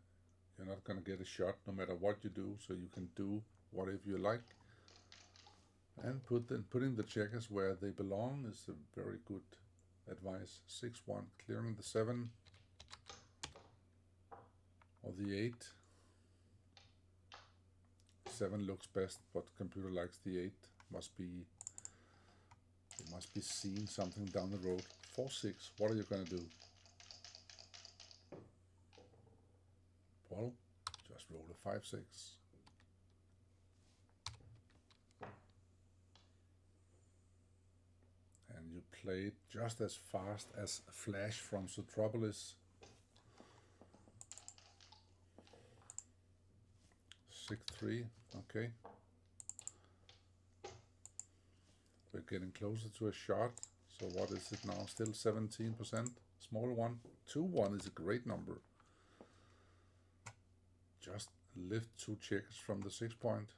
you're not gonna get a shot no matter what you do, so you can do whatever you like. And putting the checkers where they belong is a very good advice. 6-1, clearing the 7 or the 8. 7 looks best, but computer likes the 8. It must be seeing something down the road. 4-6, what are you gonna do? Well, just roll a 5-6. And you play it just as fast as Flash from Zootropolis. 6-3, okay. We're getting closer to a shot. So what is it now? Still 17%. Small one. 2-1 is a great number. Just lift 2 checkers from the 6 point.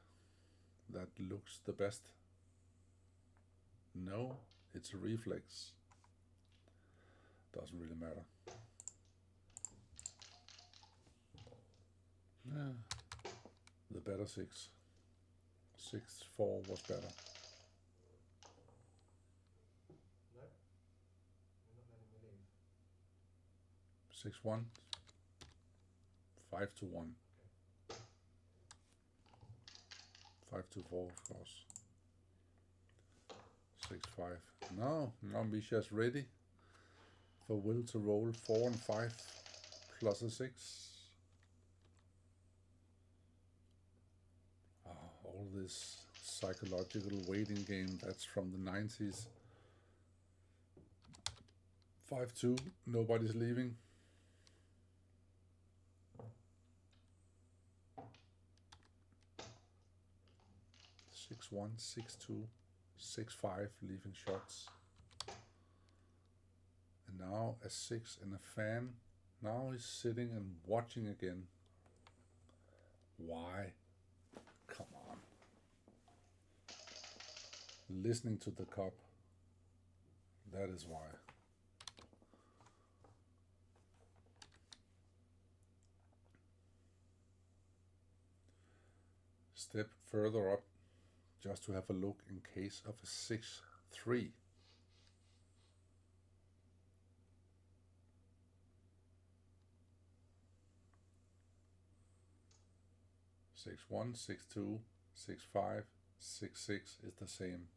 That looks the best. No, it's a reflex. Doesn't really matter. The better 6. 6-4 was better. No? You're not letting me leave. 6-1. 5-1. 5-4, of course. 6-5. Now Misja's ready for Will to roll 4 and 5 plus a 6. All this psychological waiting game, that's from the 90s. 5-2, nobody's leaving. Six 1, 6-2, 6-5, leaving shots. And now a 6 and a fan. Now he's sitting and watching again. Why? Come on. Listening to the cup. That is why. Step further up just to have a look in case of a 6-3. Six 1, 6-2, 6-5, 6-6 is the same.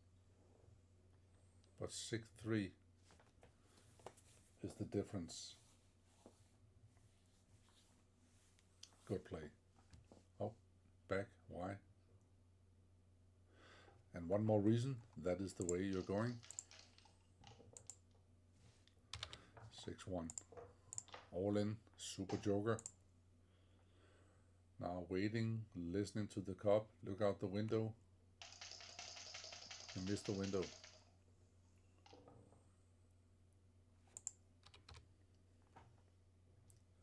But 6-3 is the difference. Good play. Oh, back, why? And one more reason, that is the way you're going. 6-1. All in, super joker. Now waiting, listening to the cup, look out the window. You missed the window.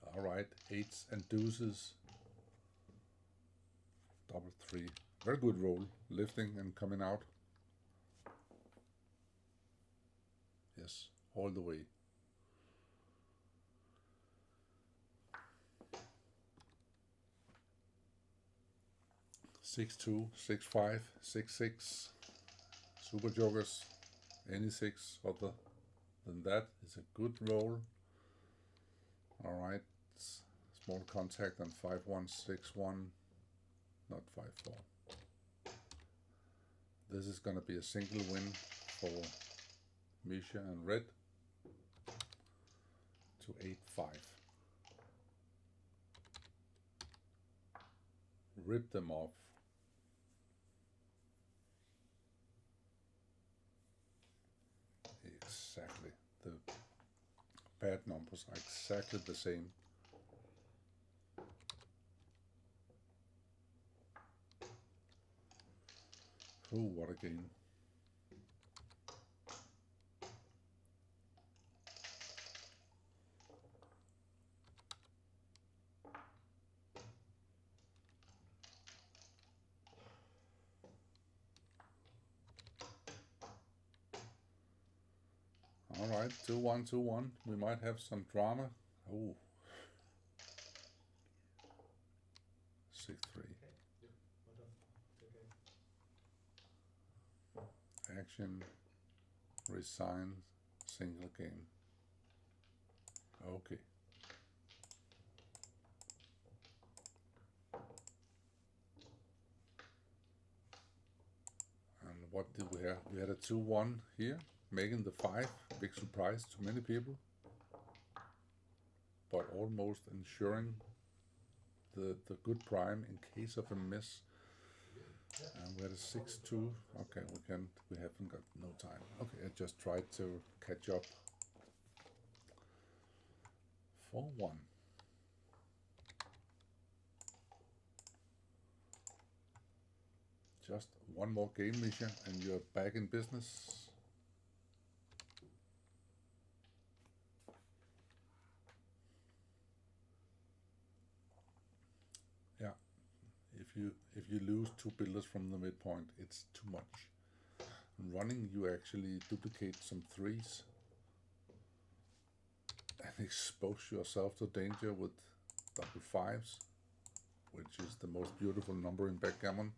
Alright, 8s and deuces. Double 3. Very good roll, lifting and coming out. Yes, all the way. Six 2, 6-5, 6-6. Super jokers. Any 6 other than that is a good roll. Alright, small contact on 5-1, 6-1, not 5-4. This is gonna be a single win for Misja and Red to 8-5. Rip them off. Exactly. The bad numbers are exactly the same. Oh, what a game. Alright, 2-1, 2-1. We might have some drama. Oh. 6-3. Okay. Yep. Well done. Good game. Action. Resign. Single game. Okay. And what did we have? We had a 2-1 here, making the 5. Big surprise to many people. But almost ensuring the good prime in case of a miss. And we had a 6-2. Okay, we haven't got no time. Okay, I just tried to catch up. 4-1. Just one more game, Misja, and you're back in business. Yeah, if you lose 2 builders from the midpoint, it's too much. In running, you actually duplicate some 3s and expose yourself to danger with double 5s, which is the most beautiful number in backgammon.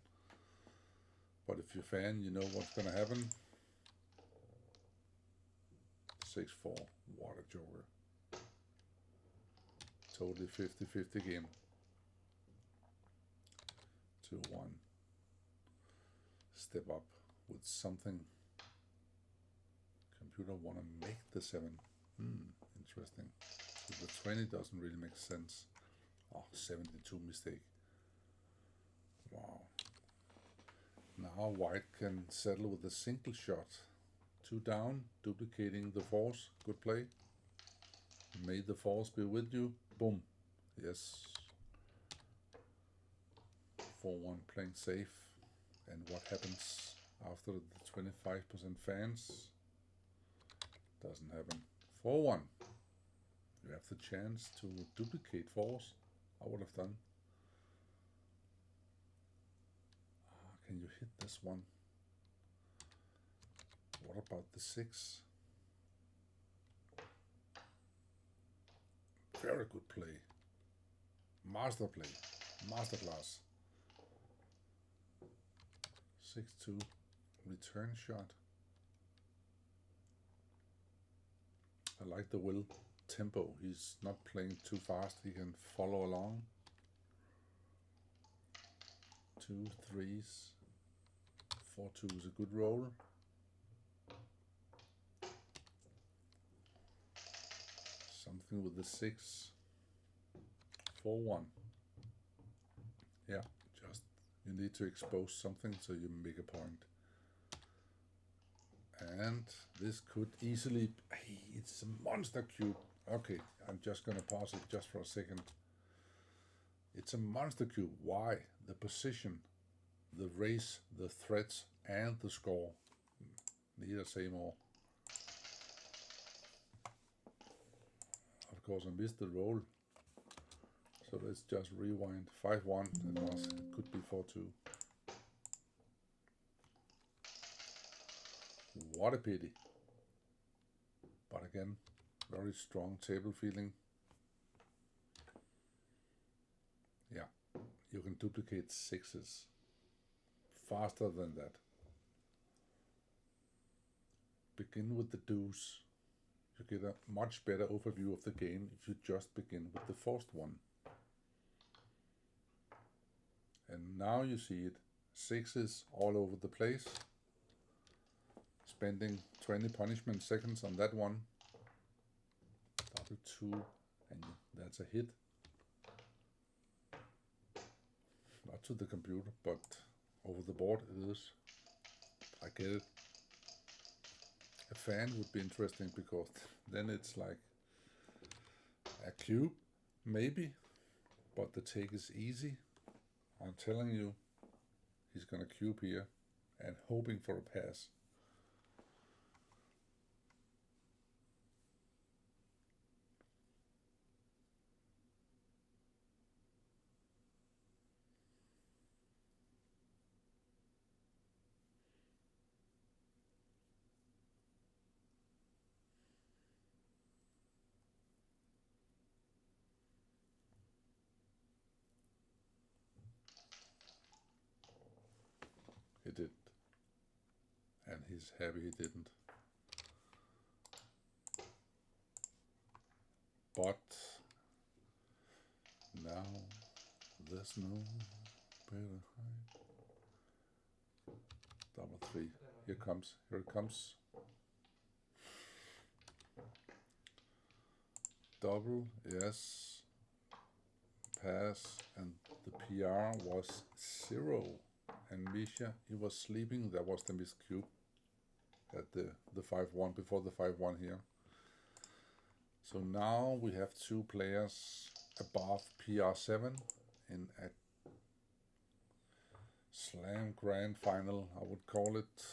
But if you're a fan, you know what's gonna happen. 6-4. What a joker. Totally 50-50 game. 2-1. Step up with something. Computer wanna make the 7. Interesting. So the 20 doesn't really make sense. Oh, 72 mistake. Wow. Now white can settle with a single shot. 2 down, duplicating the force. Good play. May the force be with you. Boom. Yes. 4-1 playing safe. And what happens after the 25% fans? Doesn't happen. 4-1. You have the chance to duplicate force. I would have done. Can you hit this one? What about the 6? Very good play. Master play. Masterclass. 6-2. Return shot. I like the will tempo. He's not playing too fast. He can follow along. 2 3s. 4-2 is a good roll. Something with the 6. 4-1. Yeah, just you need to expose something so you make a point. And this could easily... Hey, it's a monster cube. Okay, I'm just gonna pause it just for a second. It's a monster cube. Why? The position, the race, the threats, and the score. Need I say more? Of course, I missed the roll. So let's just rewind. 5-1. It could be 4-2. What a pity. But again, very strong table feeling. Yeah, you can duplicate 6s faster than that. Begin with the deuce. You get a much better overview of the game if you just begin with the first one. And now you see it. 6s all over the place. Spending 20 punishment seconds on that one. Double 2, and that's a hit. Not to the computer, but over the board it is. I get it. A fan would be interesting because then it's like a cube, maybe, but the take is easy. I'm telling you, he's gonna cube here and hoping for a pass. He did. And he's happy he didn't. But now there's no better height. Double 3. Here it comes. Double, yes. Pass, and the PR was 0. And Misja, he was sleeping. That was the missed cube at the 5-1 before the 5-1 here. So now we have 2 players above PR7 in a slam grand final, I would call it.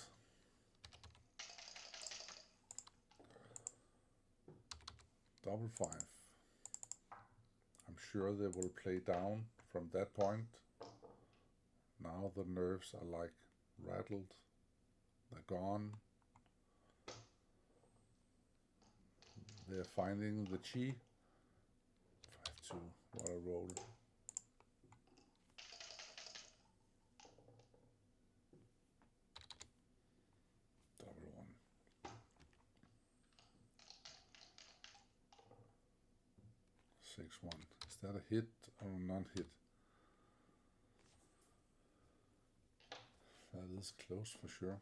Double 5. I'm sure they will play down from that point. Now the nerves are like rattled. They're gone. They're finding the chi. 5-2. What a roll. 6-1. Is that a hit or a non-hit? That is close for sure.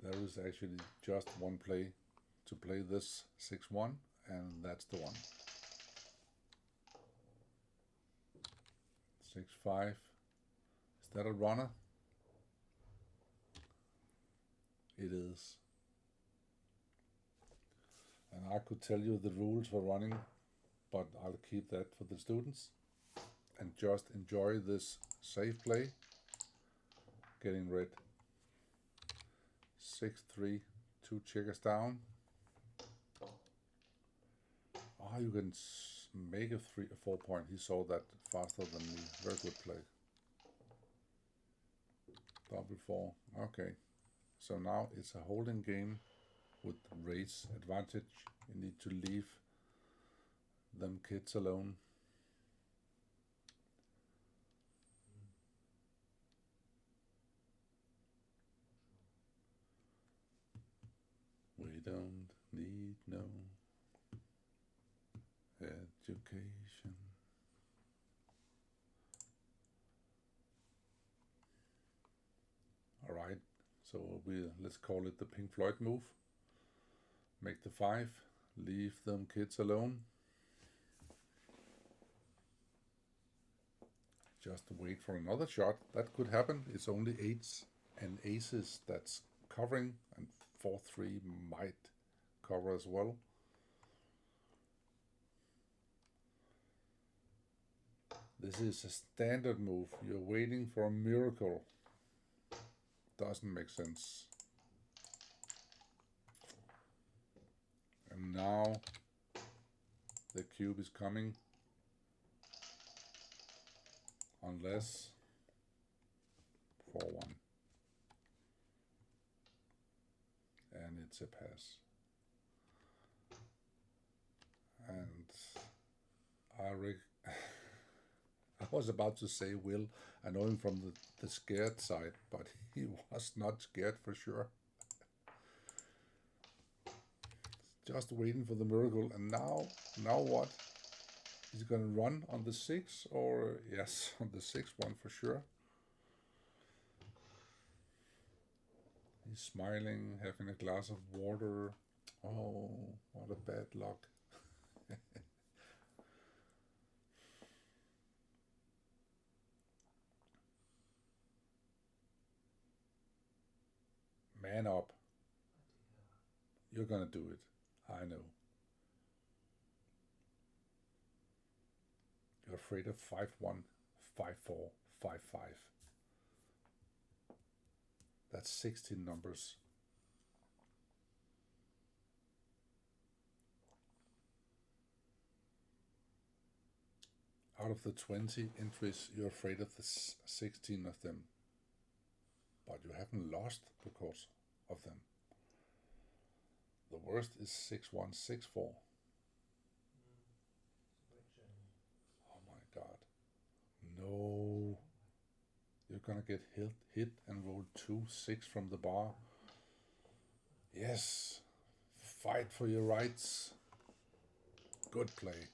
There is actually just one play to play this 6-1, and that's the one. 6-5. Is that a runner? It is. And I could tell you the rules for running, but I'll keep that for the students and just enjoy this safe play. Getting red. 6-3, 2 checkers down. Ah, you can make a 4 point. He saw that faster than me. Very good play. Double 4. Okay. So now it's a holding game with race advantage. You need to leave them kids alone. We don't need no education. All right, so let's call it the Pink Floyd move. Make the 5, leave them kids alone. Just wait for another shot. That could happen. It's only 8s and aces that's covering, and 4-3 might cover as well. This is a standard move. You're waiting for a miracle. Doesn't make sense. And now the cube is coming. Unless 4-1. And it's a pass. And I was about to say Will. I know him from the scared side, but he was not scared for sure. Just waiting for the miracle. And now what? Is he going to run on the 6 or yes, on the 6-1 for sure? He's smiling, having a glass of water. Oh, what a bad luck. Man up. You're going to do it. I know. You're afraid of 5-1, 5-4, 5-5. That's 16 numbers. Out of the 20 entries, you're afraid of the 16 of them. But you haven't lost because of them. The worst is 6-1, 6-4. Oh my God. No. You're gonna get hit and roll 2-6 from the bar. Yes. Fight for your rights. Good play.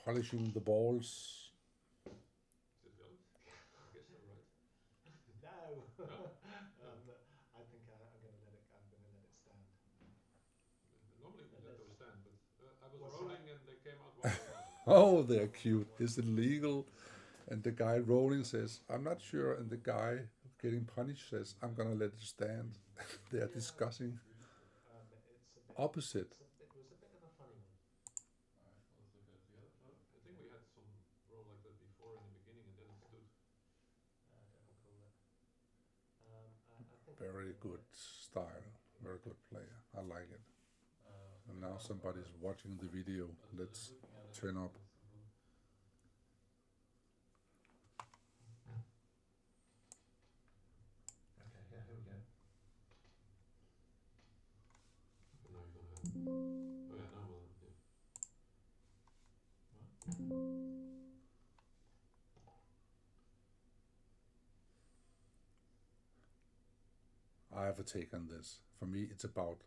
Polishing the balls. Is it valid? I guess I'm right. No. No? I think I'm going to let it. I'm going to let it stand. Normally we let those stand, but I was What's rolling that? and they came out 1-1. Oh, they're cute. Is it legal? And the guy rolling says, I'm not sure. And the guy getting punished says, I'm gonna let it stand. They are discussing It's a bit opposite. It was a bit of a funny one. Alright, well, let's look at the other photo. I think we had some roll like that before in the beginning and then it stood. I don't recall it. I think Very good style. Very good player. I like it. And now somebody's watching the video. Let's turn up. I have a take on this. For me, it's about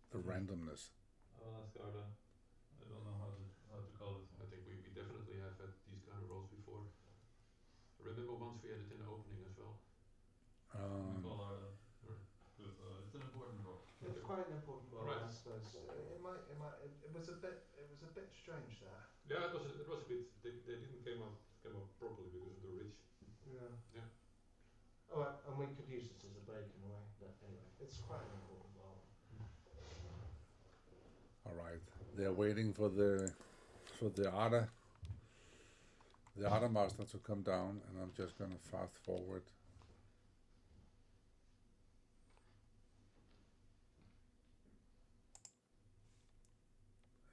the randomness. I don't know how to call this I one. think we definitely have had these kind of rolls before. I remember once we had it in the opening as well. We Um, call our that. Right. It's an important role. It's quite an important role, Right. I suppose. It was a bit strange that. Yeah, it was a bit. They didn't came out properly because of the ridge. Yeah. Yeah. Oh, and we could use this as a break in a way, but anyway, it's quite an important role. all right, they're waiting for the other master to come down, and I'm just gonna fast forward.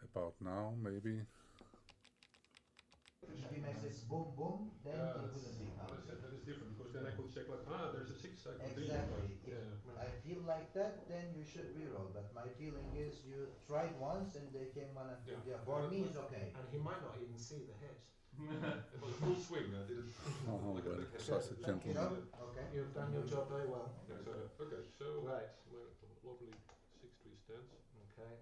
About now, maybe. If he makes this boom boom, then Yeah, he that's, wouldn't be that counted. is different because then I could check like, there's a 6 I could Exactly. If Yeah. I feel like that, then you should reroll. But my feeling is you tried once and they came one and two. Yeah. Yeah, for me it's okay. And he might not even see the hit. It was a full swing. I did it Oh, like well, a such a You gentleman. know? Okay. You've done your job very well. Yeah, so, okay, so Right. my lovely 6-3 stance. Okay.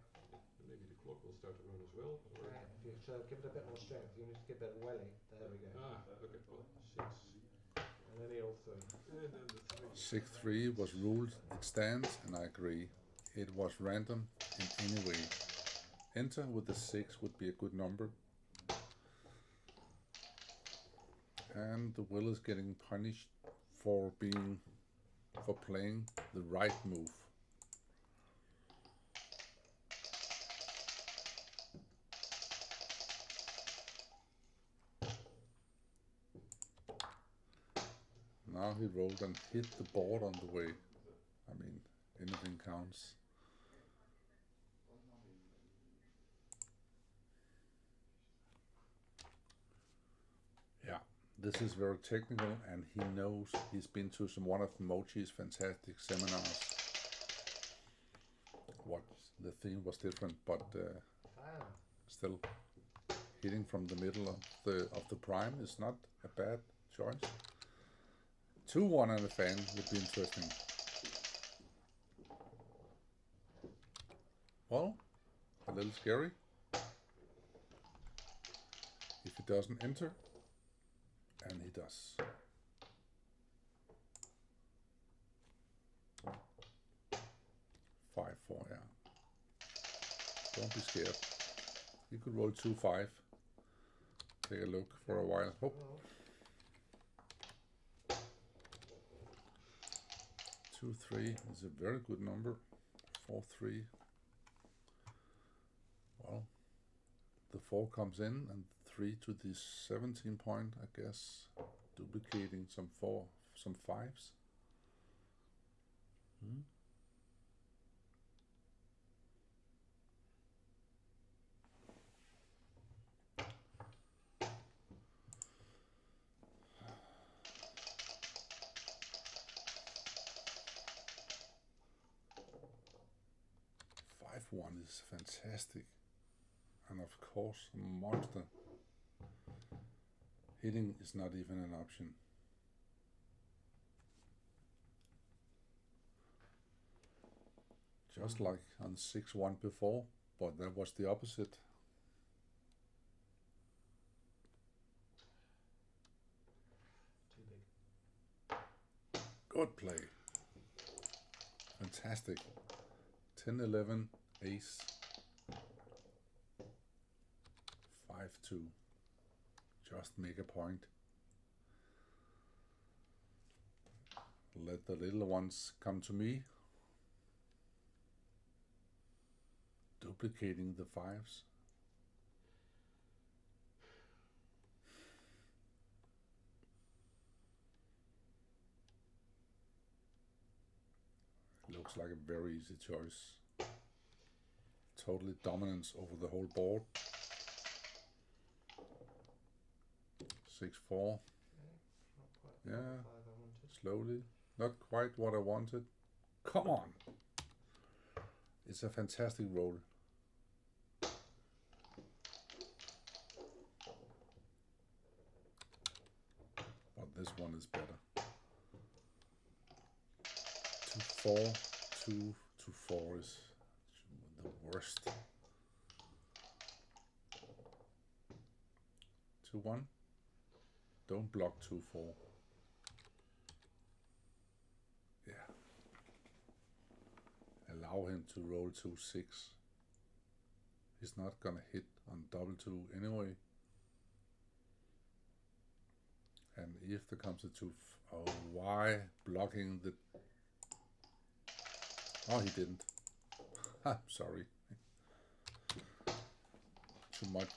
Maybe the clock will start to run as well. Or, Okay. If you give it a bit more strength, you need to give it a welly. There we go. okay, well, 6. And then he'll 3. And then the 3. 6-3 was ruled. It stands, and I agree. It was random in any way. Enter with the 6 would be a good number. And the will is getting punished for playing the right move. Now he rolled and hit the board on the way. I mean, anything counts. Yeah, this is very technical, and he knows. He's been to one of Mochi's fantastic seminars. What the theme was different, but still hitting from the middle of the prime is not a bad choice. 2-1 and a fan would be interesting. Well, a little scary. If he doesn't enter, and he does. Five, 4, yeah. Don't be scared. You could roll 2-5. Take a look for a while. Hope. 2-3 is a very good number. 4-3. Well, the 4 comes in, and 3 to the 17 point, I guess, duplicating some 5s. Hmm? One is fantastic, and of course a monster. Hitting is not even an option. Just like on 6-1 before, but that was the opposite. Too big. Good play. Fantastic. 10-11, ace. 5-2. Just make a point. Let the little ones come to me. Duplicating the 5s. Looks like a very easy choice. Totally dominance over the whole board. 6-4. Not quite Yeah. the 5 I wanted. Slowly. Not quite what I wanted. Come on. It's a fantastic roll. But this one is better. 4-2-4 is the worst. 2-1. Don't block 2-4. Yeah. Allow him to roll 2-6. He's not gonna hit on double 2 anyway. And if there comes a 2, oh, why blocking the? Oh, he didn't. I'm sorry. Too much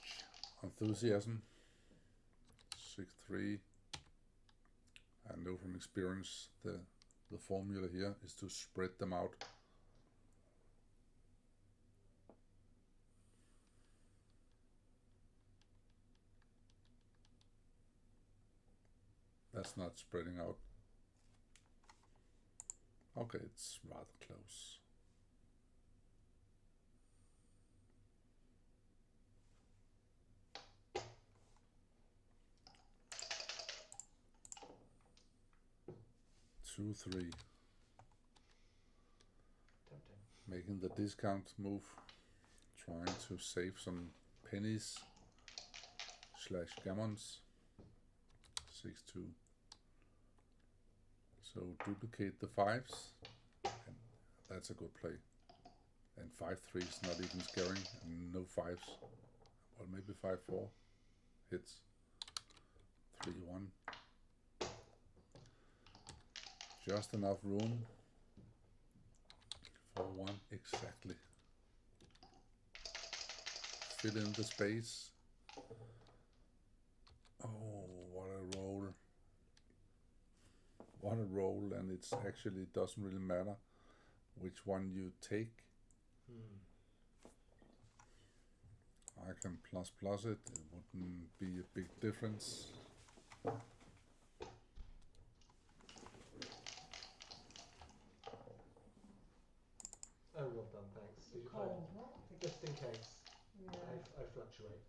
enthusiasm. 6-3. I know from experience the formula here is to spread them out. That's not spreading out. Okay, it's rather close. Two, 3. Tempting. Making the discount move. Trying to save some pennies / gammons. 6-2. So duplicate the 5s. And that's a good play. And 5-3 is not even scaring. And no 5s. Well, maybe 5-4 hits. 3-1. Just enough room. 4-1 exactly. Fill in the space. Oh, what a roll. What a roll, and it's actually doesn't really matter which one you take. I can plus it. It wouldn't be a big difference. Oh, well done, thanks. Did you find Cold, what? just in case? Yeah. I fluctuate.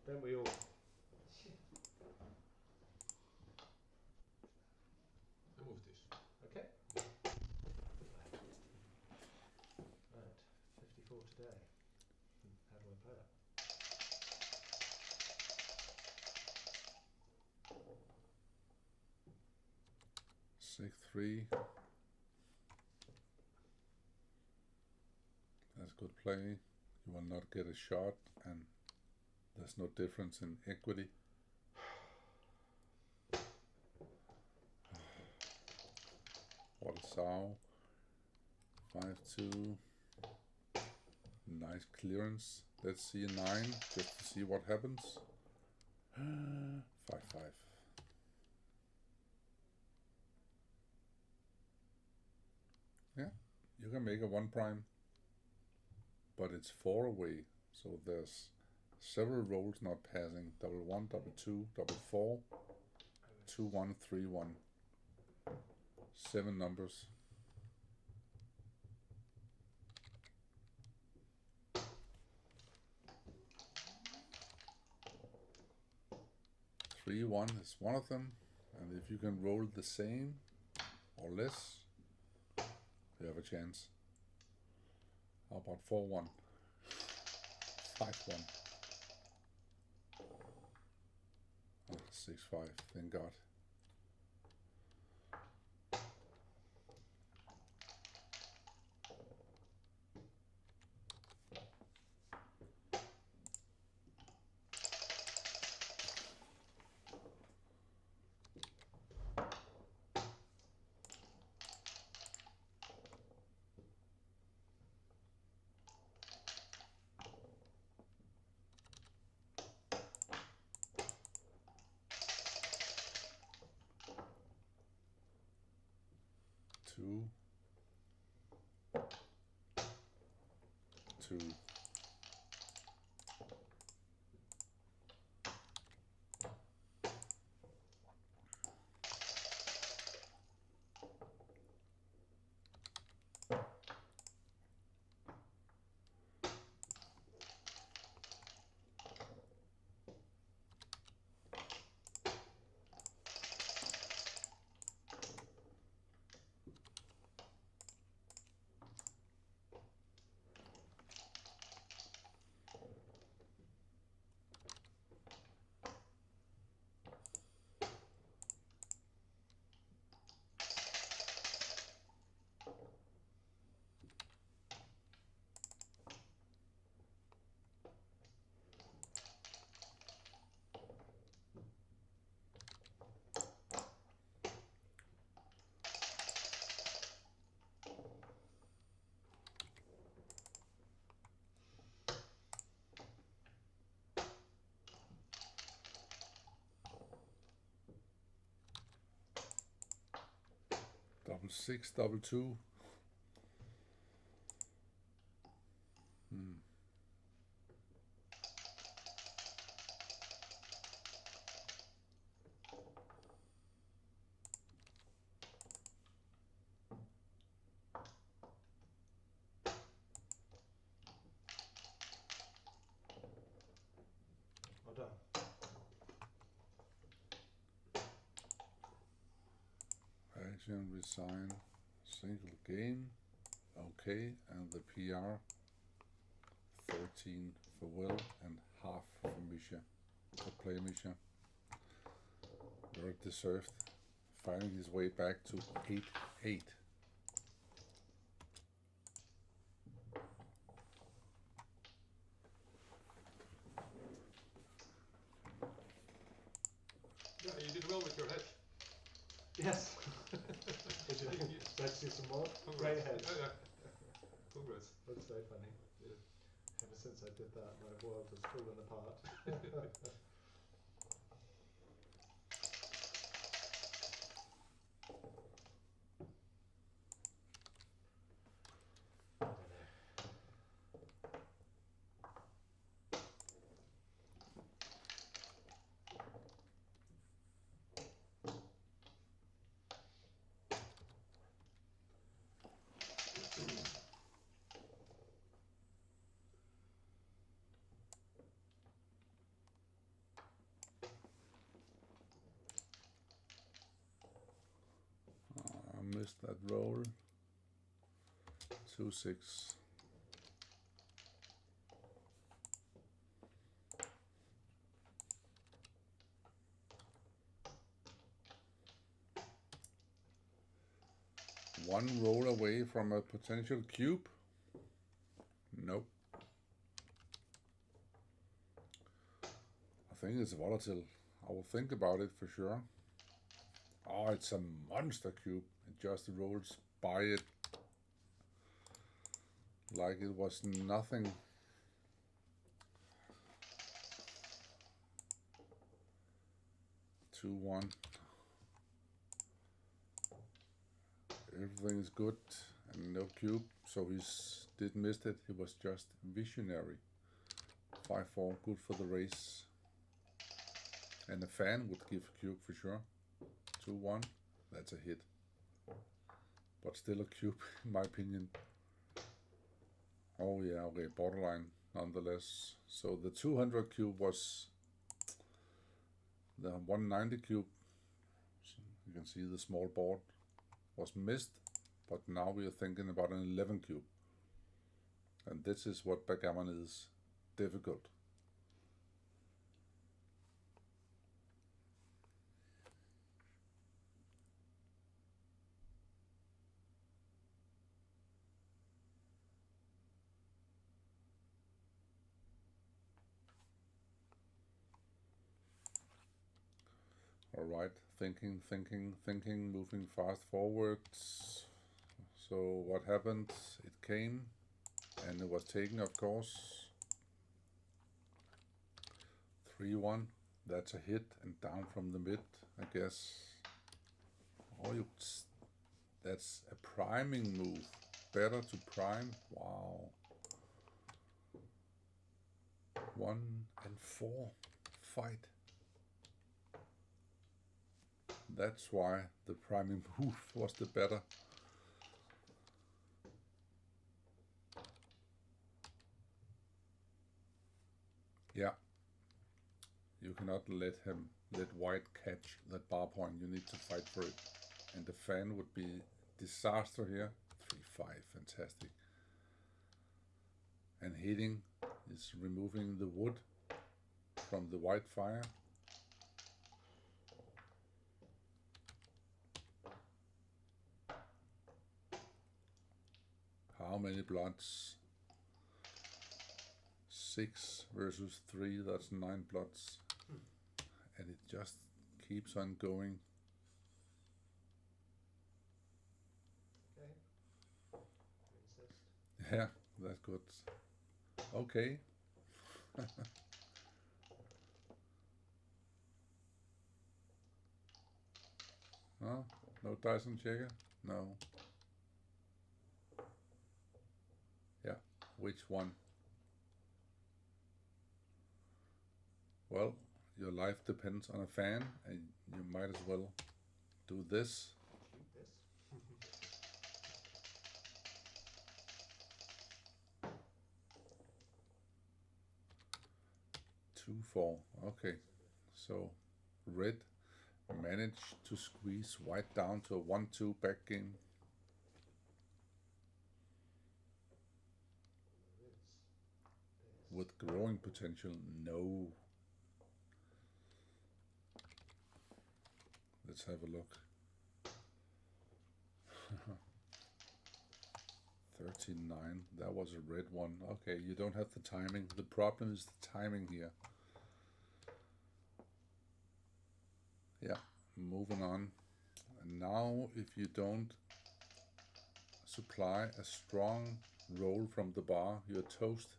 Don't we all? I move this. Okay. Right. 54 today. How do I play that? Six, 3. That's good play. You will not get a shot, and there's no difference in equity. What a sow. 5-2. Nice clearance. Let's see a 9 just to see what happens. 5-5. Yeah, you can make a 1 prime, but it's 4 away, so there's several rolls not passing. Double 1, double 2, double 4, 2-1, 3-1. 7 numbers. Three, 1 is one of them, and if you can roll the same or less, you have a chance. How about 4-1? 5-1. 6-5, thank God. Two. 2. 6, double 2. Well done. Action, resign, single game. Okay, and the PR 13 for Will and half for Misja. For player Misja. Very deserved. Finding his way back to 8-8. Yeah, you did well with your hedge. Yes. Would you like to see some more? Great heads. Yeah. Congrats. That's so funny. Yeah. Ever since I did that, my world has fallen apart. I don't know. I missed that roll. 2-6. One roll away from a potential cube. Nope. I think it's volatile. I will think about it for sure. Oh, it's a monster cube. It just rolls by it like it was nothing. Two, 1. Everything is good and no cube, so he didn't miss it. He was just visionary. 5-4, good for the race. And a fan would give a cube for sure. 2-1, that's a hit. But still a cube, in my opinion. Oh yeah, okay, borderline nonetheless. So the 200 cube was the 190 cube. So you can see the small board was missed, but now we are thinking about an 11 cube. And this is what backgammon is. Difficult. Alright, thinking, moving fast forwards. So what happened? It came and it was taken, of course. 3-1, that's a hit and down from the mid, I guess. Oh, that's a priming move. Better to prime. Wow. 1 and 4 fight. That's why the priming move was the better. Yeah. You cannot let white catch that bar point. You need to fight for it. And the fan would be disaster here. 3-5, fantastic. And hitting is removing the wood from the white fire. How many bloods? 6 versus 3, that's 9 bloods. And it just keeps on going. Okay. You insist. Yeah, that's good. Okay. No, no Dyson checker. No. Yeah, which one? Well, your life depends on a fan, and you might as well do this. Shoot this. 2-4. Okay, so red managed to squeeze white down to a 1-2 back game. There is this. With growing potential. No. Let's have a look. 39. That was a red one. Okay, you don't have the timing. The problem is the timing here. Yeah, moving on. And now, if you don't supply a strong roll from the bar, you're toast.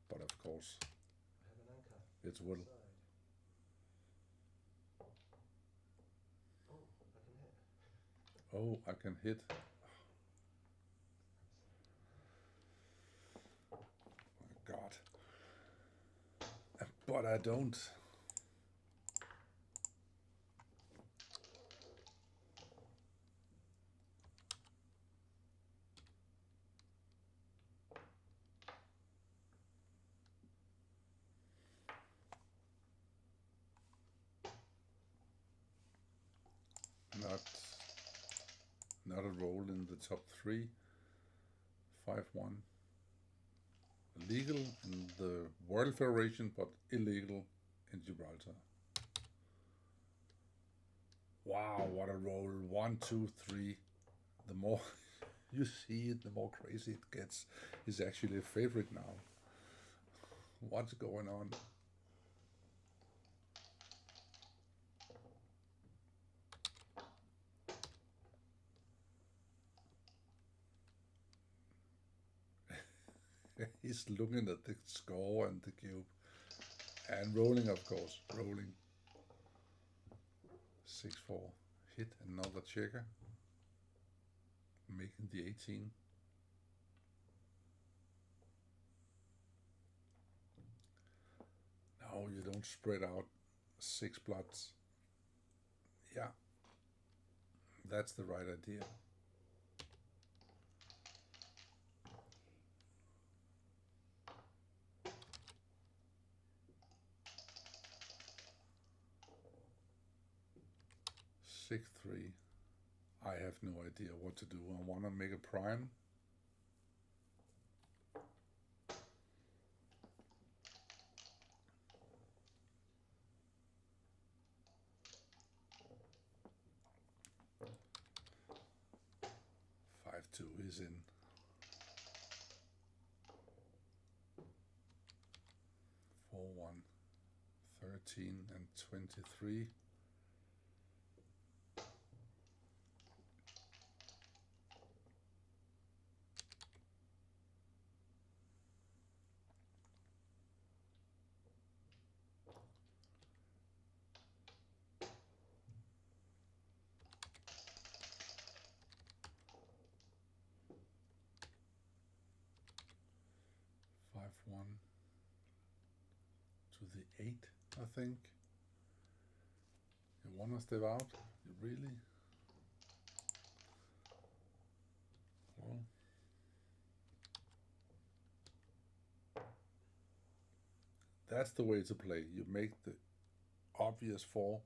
But of course, I have an anchor. it's will. Side. Oh, I can hit. Oh, I can hit. My God. But I don't. Not a roll in the top three. 5-1. Legal in the World Federation, but illegal in Gibraltar. Wow, what a roll. 1, 2, 3. The more you see it, the more crazy it gets. He's actually a favorite now. What's going on? He's looking at the score and the cube. And rolling, of course. Rolling. 6-4. Hit another checker. Making the 18. No, you don't spread out 6 blots. Yeah. That's the right idea. Six, 3. I have no idea what to do. I want to make a prime. Five, 2 is in. 4-1. 13 and 23. One to the 8, I think. You wanna step out? You really? Well, that's the way to play. You make the obvious 4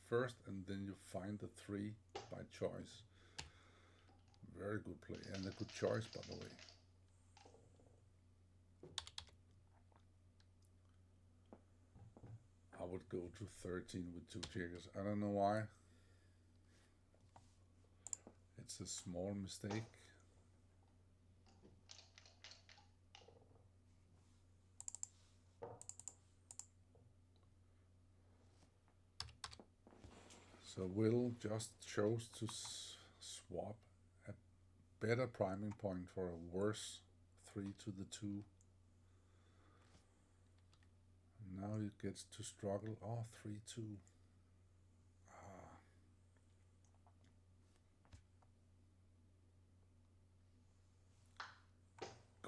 first, and then you find the 3 by choice. Very good play, and a good choice, by the way. I would go to 13 with 2 checkers. I don't know why. It's a small mistake. So Will just chose to swap a better priming point for a worse 3 to the 2. Now he gets to struggle. Oh, 3-2.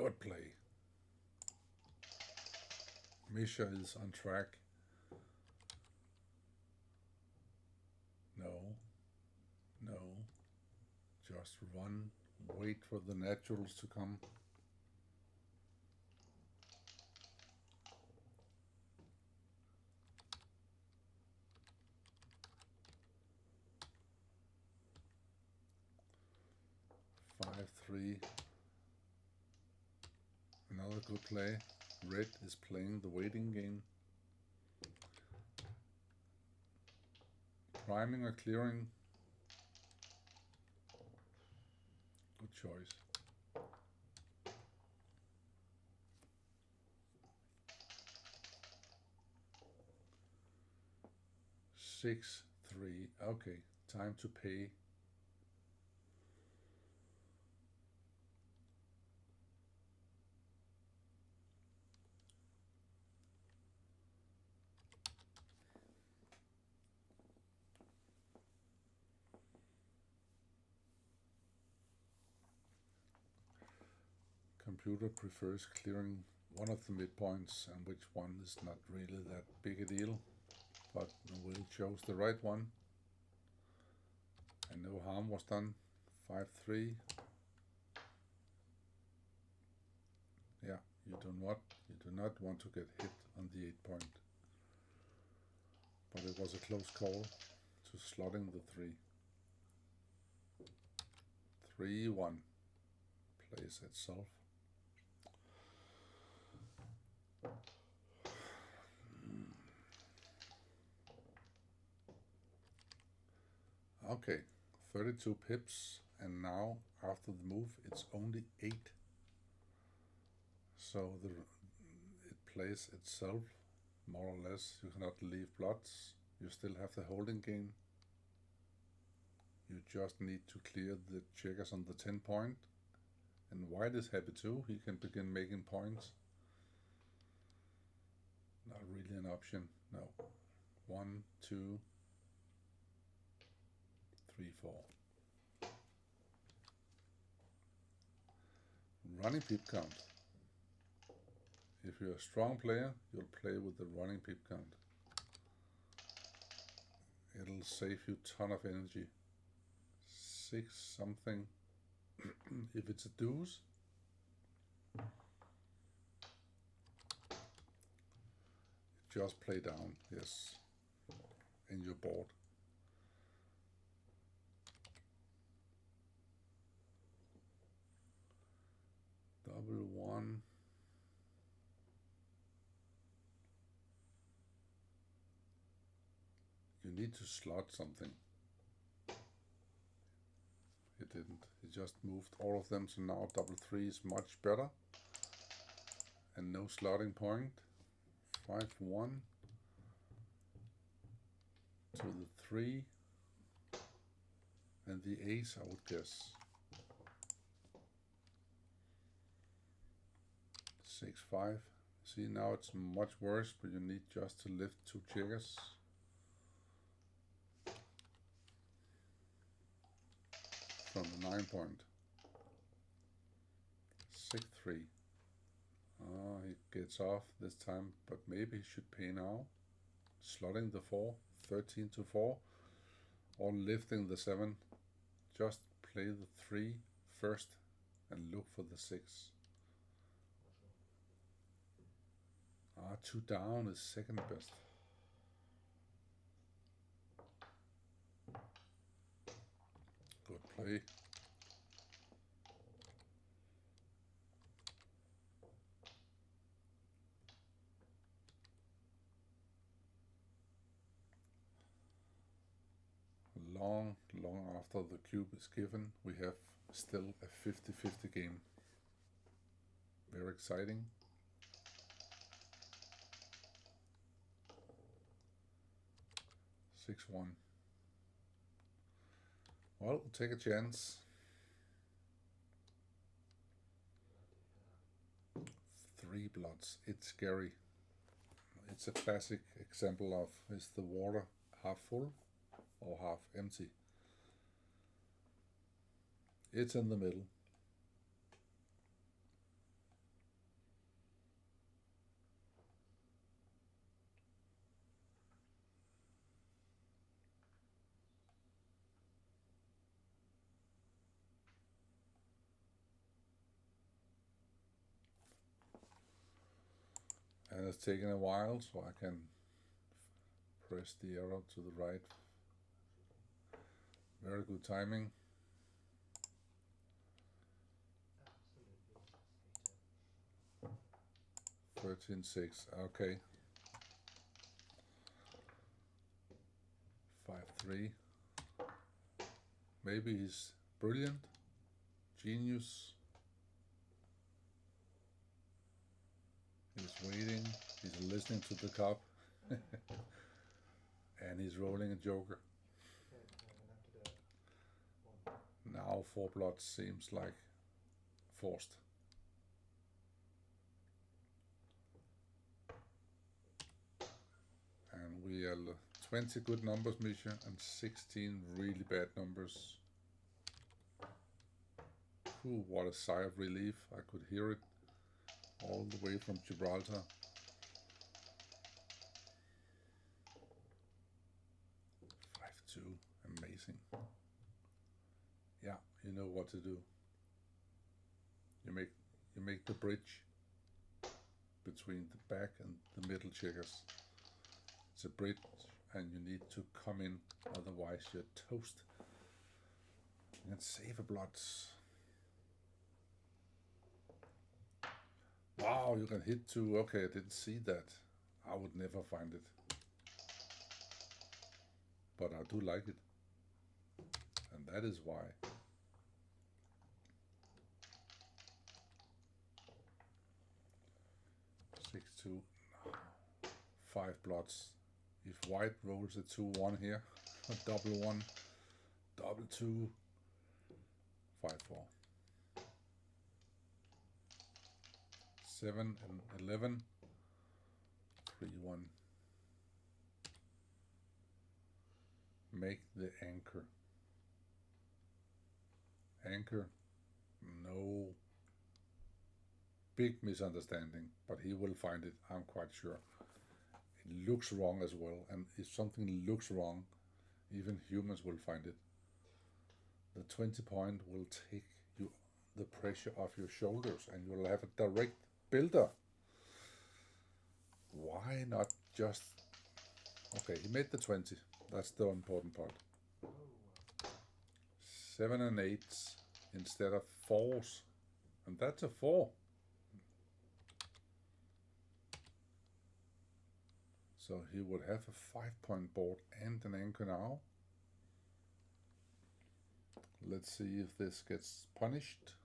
Good play. Misja is on track. No. Just run. Wait for the naturals to come. Five, 3. Another good play. Red is playing the waiting game. Priming or clearing? Good choice. Six, 3. Okay, time to pay. Computer prefers clearing one of the midpoints, and which one is not really that big a deal, but Will chose the right one, and no harm was done. 5, 3. Yeah, you do not want to get hit on the 8 point, but it was a close call to slotting the 3. 3, 1 plays itself. Okay, 32 pips, and now after the move it's only 8. So it plays itself, more or less. You cannot leave blots. You still have the holding game. You just need to clear the checkers on the 10 point. And white is happy too. He can begin making points. Not really an option, no. 1, 2, 3, 4. Running pip count. If you're a strong player, you'll play with the running pip count. It'll save you a ton of energy. 6 something. If it's a deuce, just play down, yes, and you're bored. Double 1. You need to slot something. It didn't. It just moved all of them, so now double 3 is much better. And no slotting point. 5, 1. To the 3. And the ace, I would guess. 6, 5. See, now it's much worse, but you need just to lift 2 checkers. From the 9 point. 6, 3. He gets off this time, but maybe he should pay now. Slotting the 4, 13 to 4, or lifting the 7. Just play the 3 first and look for the 6. 2 down is second best. Good play. Long after the cube is given, we have still a 50-50 game. Very exciting. Six, 1. Well, take a chance. 3 blots. It's scary. It's a classic example of, is the water half full or half empty? It's in the middle. has taken a while, so I can press the arrow to the right. Very good timing. Absolutely. 13-6. Okay. 5-3. Maybe he's brilliant, genius. He's waiting. He's listening to the cup, and he's rolling a joker. Okay, I'm gonna have to do it. One. Now 4 blood seems like forced. And we are 20 good numbers, Misja, and 16 really bad numbers. Ooh, what a sigh of relief. I could hear it all the way from Gibraltar. 5-2, amazing. Yeah, you know what to do. You make the bridge between the back and the middle checkers. It's a bridge, and you need to come in, otherwise you're toast. And save a blood. Wow, you can hit 2. Okay, I didn't see that. I would never find it. But I do like it. And that is why. Six, 2. 5 blots. If white rolls a 2-1 here, a double 1, double 2, 5-4. 7 and 11, 3-1. Make the anchor. Anchor, no big misunderstanding, but he will find it, I'm quite sure. It looks wrong as well, and if something looks wrong, even humans will find it. The 20 point will take you the pressure off your shoulders, and you will have a direct builder. Why not just... Okay, he made the 20. That's the important part. 7 and 8s instead of 4s, and that's a 4. So he would have a 5-point board and an anchor now. Let's see if this gets punished.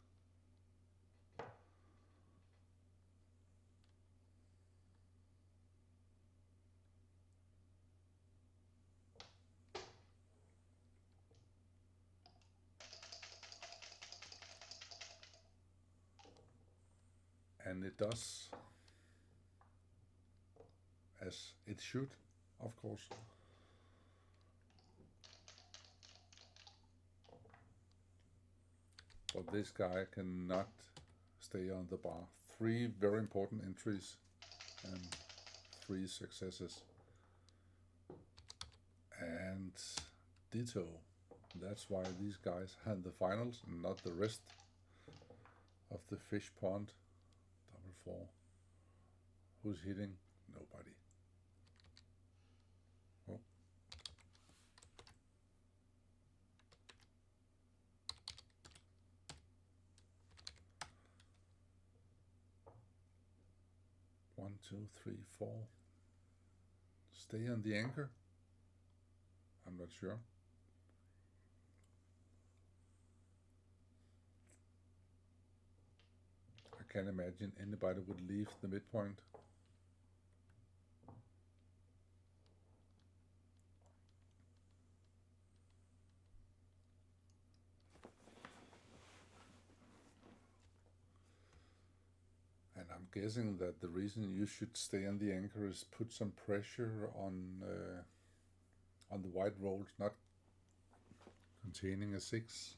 And it does, as it should, of course. But this guy cannot stay on the bar. 3 very important entries and 3 successes. And ditto. That's why these guys had the finals and not the rest of the fish pond. 4. Who's hitting? Nobody. Oh. One, 2, 3, 4. Stay on the anchor? I'm not sure. I can't imagine anybody would leave the midpoint. And I'm guessing that the reason you should stay on the anchor is put some pressure on the white rolls not containing a 6.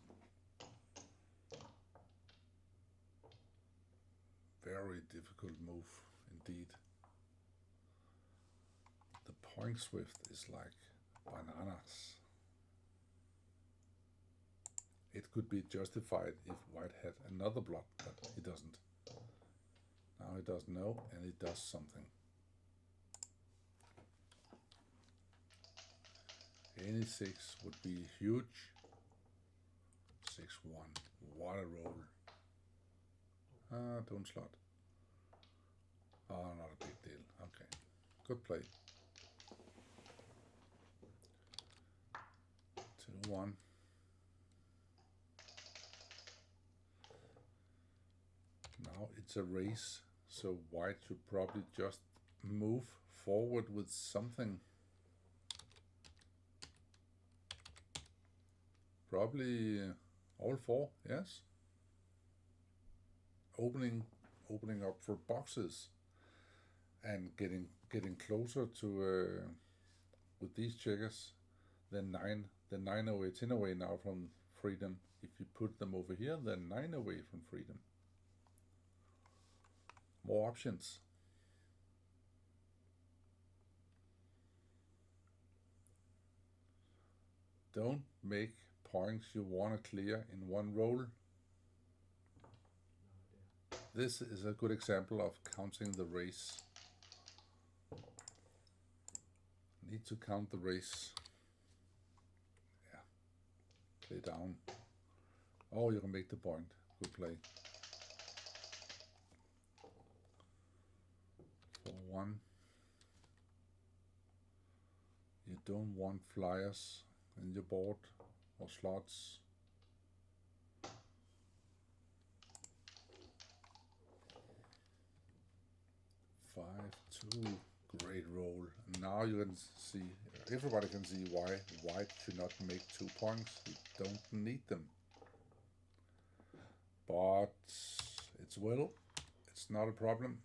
Very difficult move indeed. The point swift is like bananas. It could be justified if white had another block, but he doesn't. Now he doesn't know, and he does something. Any 6 would be huge. 6-1. What a roll. Don't slot. Oh, not a big deal. Okay. Good play. 2-1. Now it's a race, so white should probably just move forward with something. Probably all 4, yes. Opening up for boxes and getting closer to with these checkers. Then 9 away, 10 away now from freedom. If you put them over here, then 9 away from freedom. More options. Don't make points you want to clear in one roll. This is a good example of counting the race. Need to count the race. Yeah. Play down. Oh, you can make the point. Good play. 4-1. You don't want flyers in your board or slots. 5-2. Great roll. Now you can see, everybody can see why white should not make 2 points. You don't need them. But it's it's not a problem.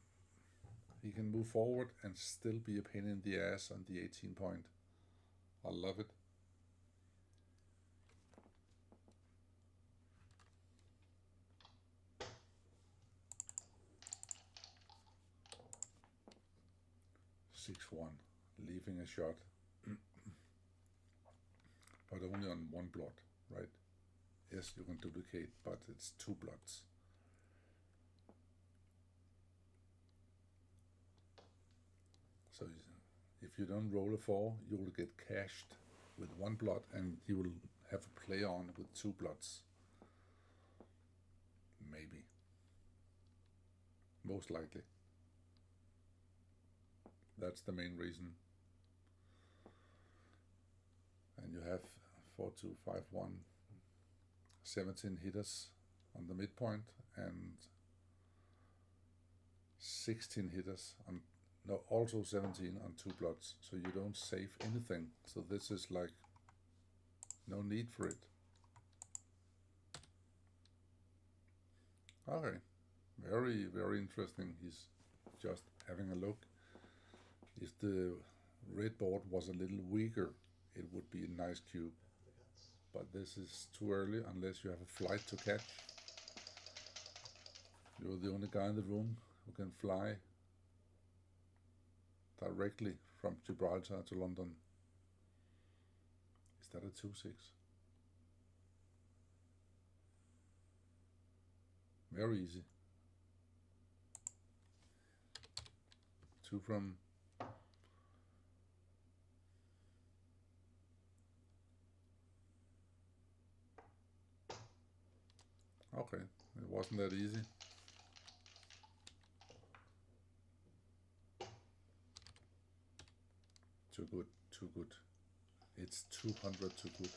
He can move forward and still be a pain in the ass on the 18 point. I love it. (6-1), leaving a shot, but only on 1 blot, right? Yes, you can duplicate, but it's 2 blots. So if you don't roll a 4, you will get cashed with 1 blot, and you will have a play on with 2 blots. Maybe. Most likely. That's the main reason. And you have 4-2, 5-1, 17 hitters on the midpoint and 16 hitters on, no, also 17 on 2 blots. So you don't save anything. So this is like no need for it. Okay, very, very interesting. He's just having a look. If the red board was a little weaker, it would be a nice cube. But this is too early unless you have a flight to catch. You're the only guy in the room who can fly directly from Gibraltar to London. Is that a 2-6? Very easy. 2 from okay, it wasn't that easy. Too good, too good. It's 200 too good.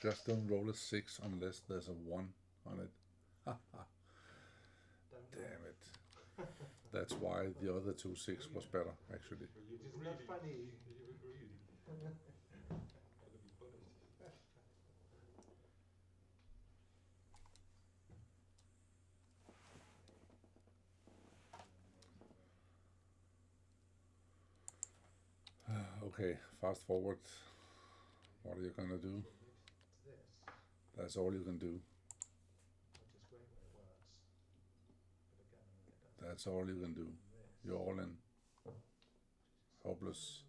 Just don't roll a 6 unless there's a 1 on it. Damn it. That's why the other 2-6 was better, actually. You It is were not greedy. funny. You were greedy. Gonna be punished. Okay, fast forward. What are you gonna do? This, That's all you can do. which is great when it works. But again, when it doesn't, That's all you can do. this, You're all in. Hopeless.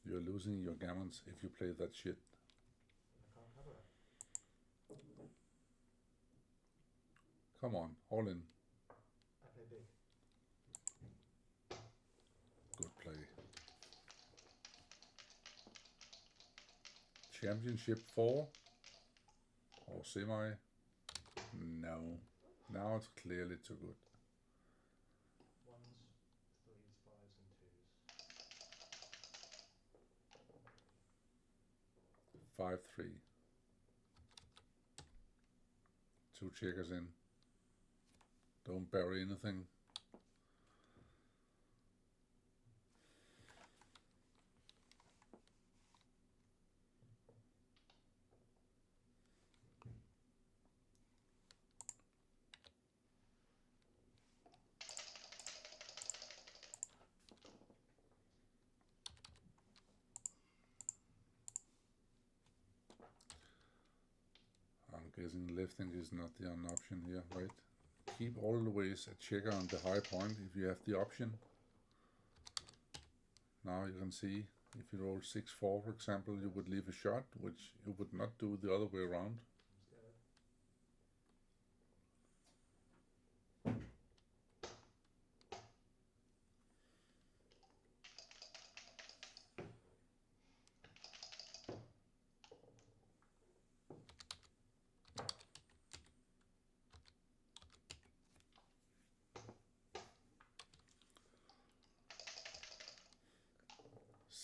You're losing your gammons if you play that shit. I can't cover it. Come on, all in. I play big. Good play. Championship 4 or semi? No. Now it's clearly too good. Ones, threes, fives, and twos. 5-3. 2 checkers in. Don't bury anything. I'm guessing lifting is not the an option here, right? Keep always a checker on the high point if you have the option. Now you can see if you roll 6-4, for example, you would leave a shot, which you would not do the other way around. Scared.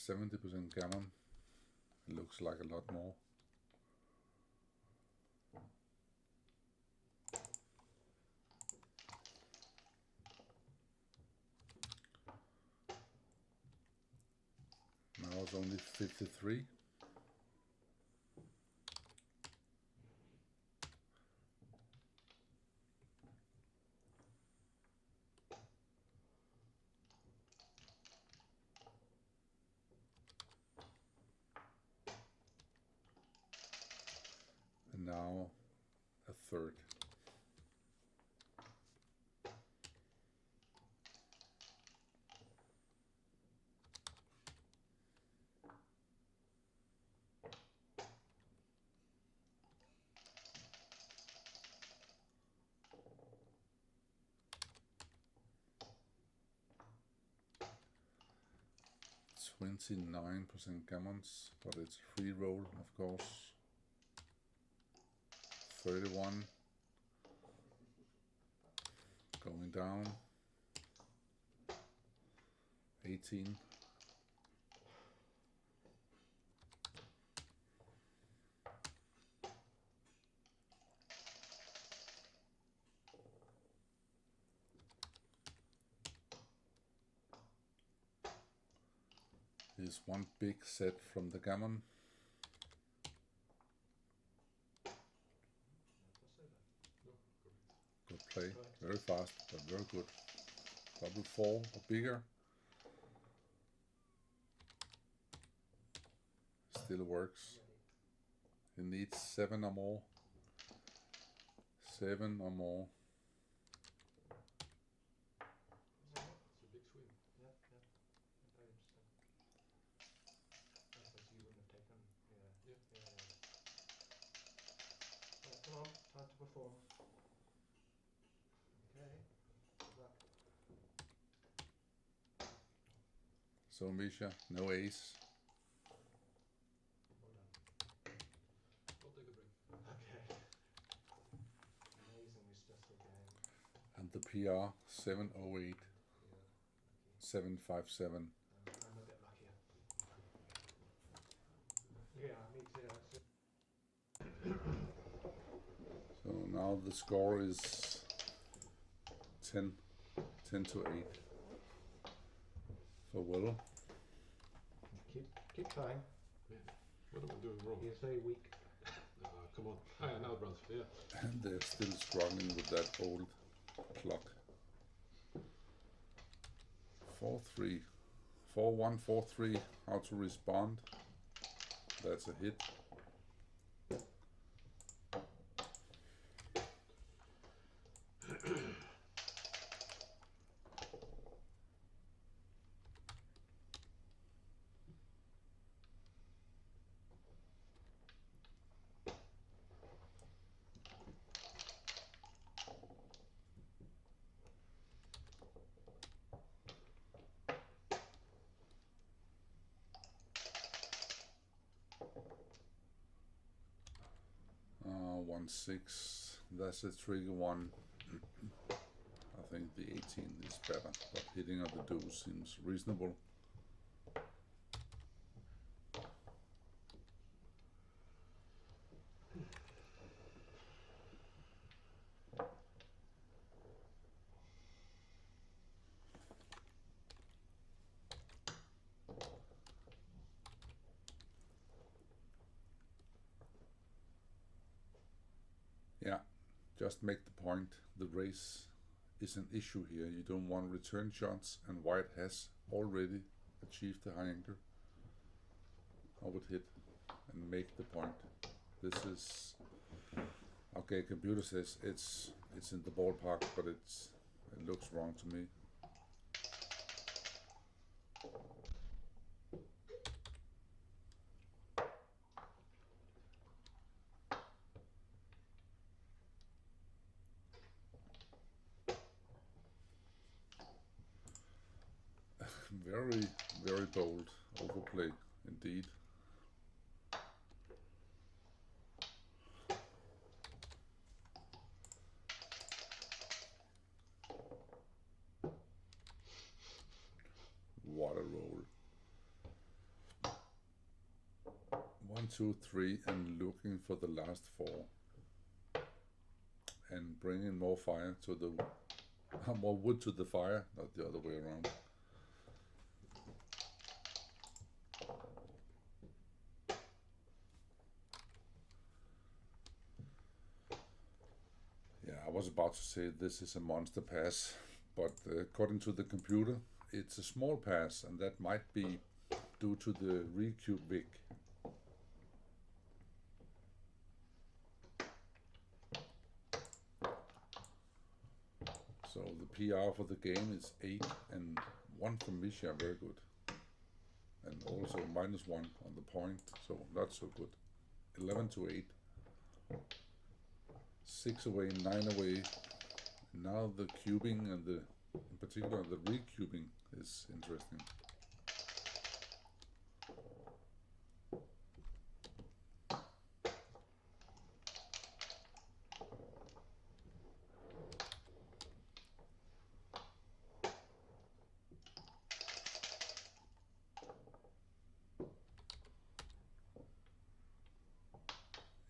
70% gammon. It looks like a lot more. Now it's only 53. And now a third. %29% gammons, but it's free roll, of course. 31. Going down. 18. Here's one big set from the gammon. Good play, very fast, but very good. Double 4 or bigger. Still works. He needs 7 or more. 7 or more. It's a big swing. Yeah, yeah. Very interesting. Otherwise you wouldn't have taken. Yeah. Yeah. Yeah. Right, come on, time to perform. Okay. Good luck. So Misja, no ace. Well done. I'll take a break. Okay. Amazing is just a game. And the PR 708 Yeah. 757. I'm a bit luckier. Yeah, me too actually. So now the score is 10 to 8 for Will. Keep trying. Yeah. What am I doing wrong? He is very weak. Come on. Now it runs. Yeah. And they're still struggling with that old clock. 4-3. 4-1, 4-3. How to respond? That's a hit. 1-6. That's a tricky one. I think the 18 is better, but hitting on the deuce seems reasonable. Yeah, just make the point. The race is an issue here. You don't want return shots, and white has already achieved the high anchor. I would hit and make the point. This is okay. Computer says it's in the ballpark, but it looks wrong to me. Very, very bold overplay indeed. What a roll. 1, 2, 3, and looking for the last 4. And bringing more fire to the more wood to the fire, not the other way around. Yeah, I was about to say this is a monster pass, but according to the computer, it's a small pass, and that might be due to the recube Vic. So the PR for the game is 8 and 1 from Misja, very good. And also -1 on the point, so not so good. 11-8. 6 away, 9 away. Now the cubing and in particular the recubing is interesting.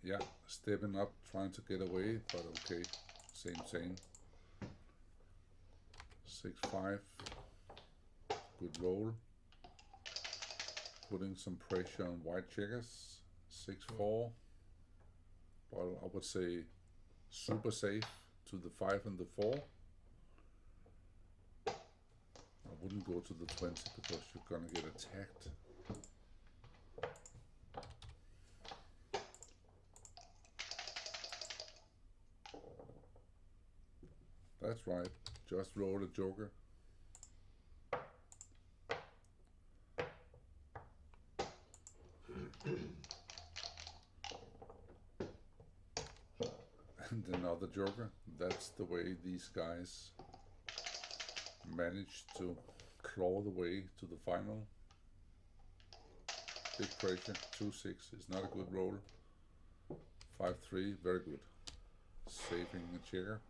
Yeah, stepping up, trying to get away, but okay, same. 6-5, good roll. Putting some pressure on white checkers. 6-4, well, I would say super safe to the 5 and the 4. I wouldn't go to the 20 because you're gonna get attacked. That's right, just roll a joker. And another joker. That's the way these guys managed to claw the way to the final. Big pressure. 2-6 is not a good roll. 5-3, very good. Saving a checker.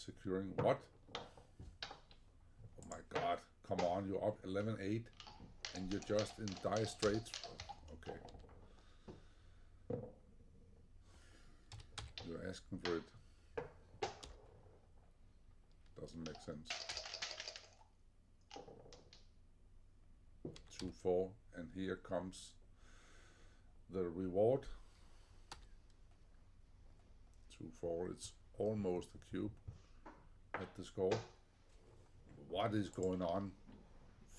Securing what? Oh my god, come on, you're up 11-8 and you're just in dire straits. Okay. You're asking for it. Doesn't make sense. 2-4, and here comes the reward. 2-4, it's almost a cube at the score. What is going on?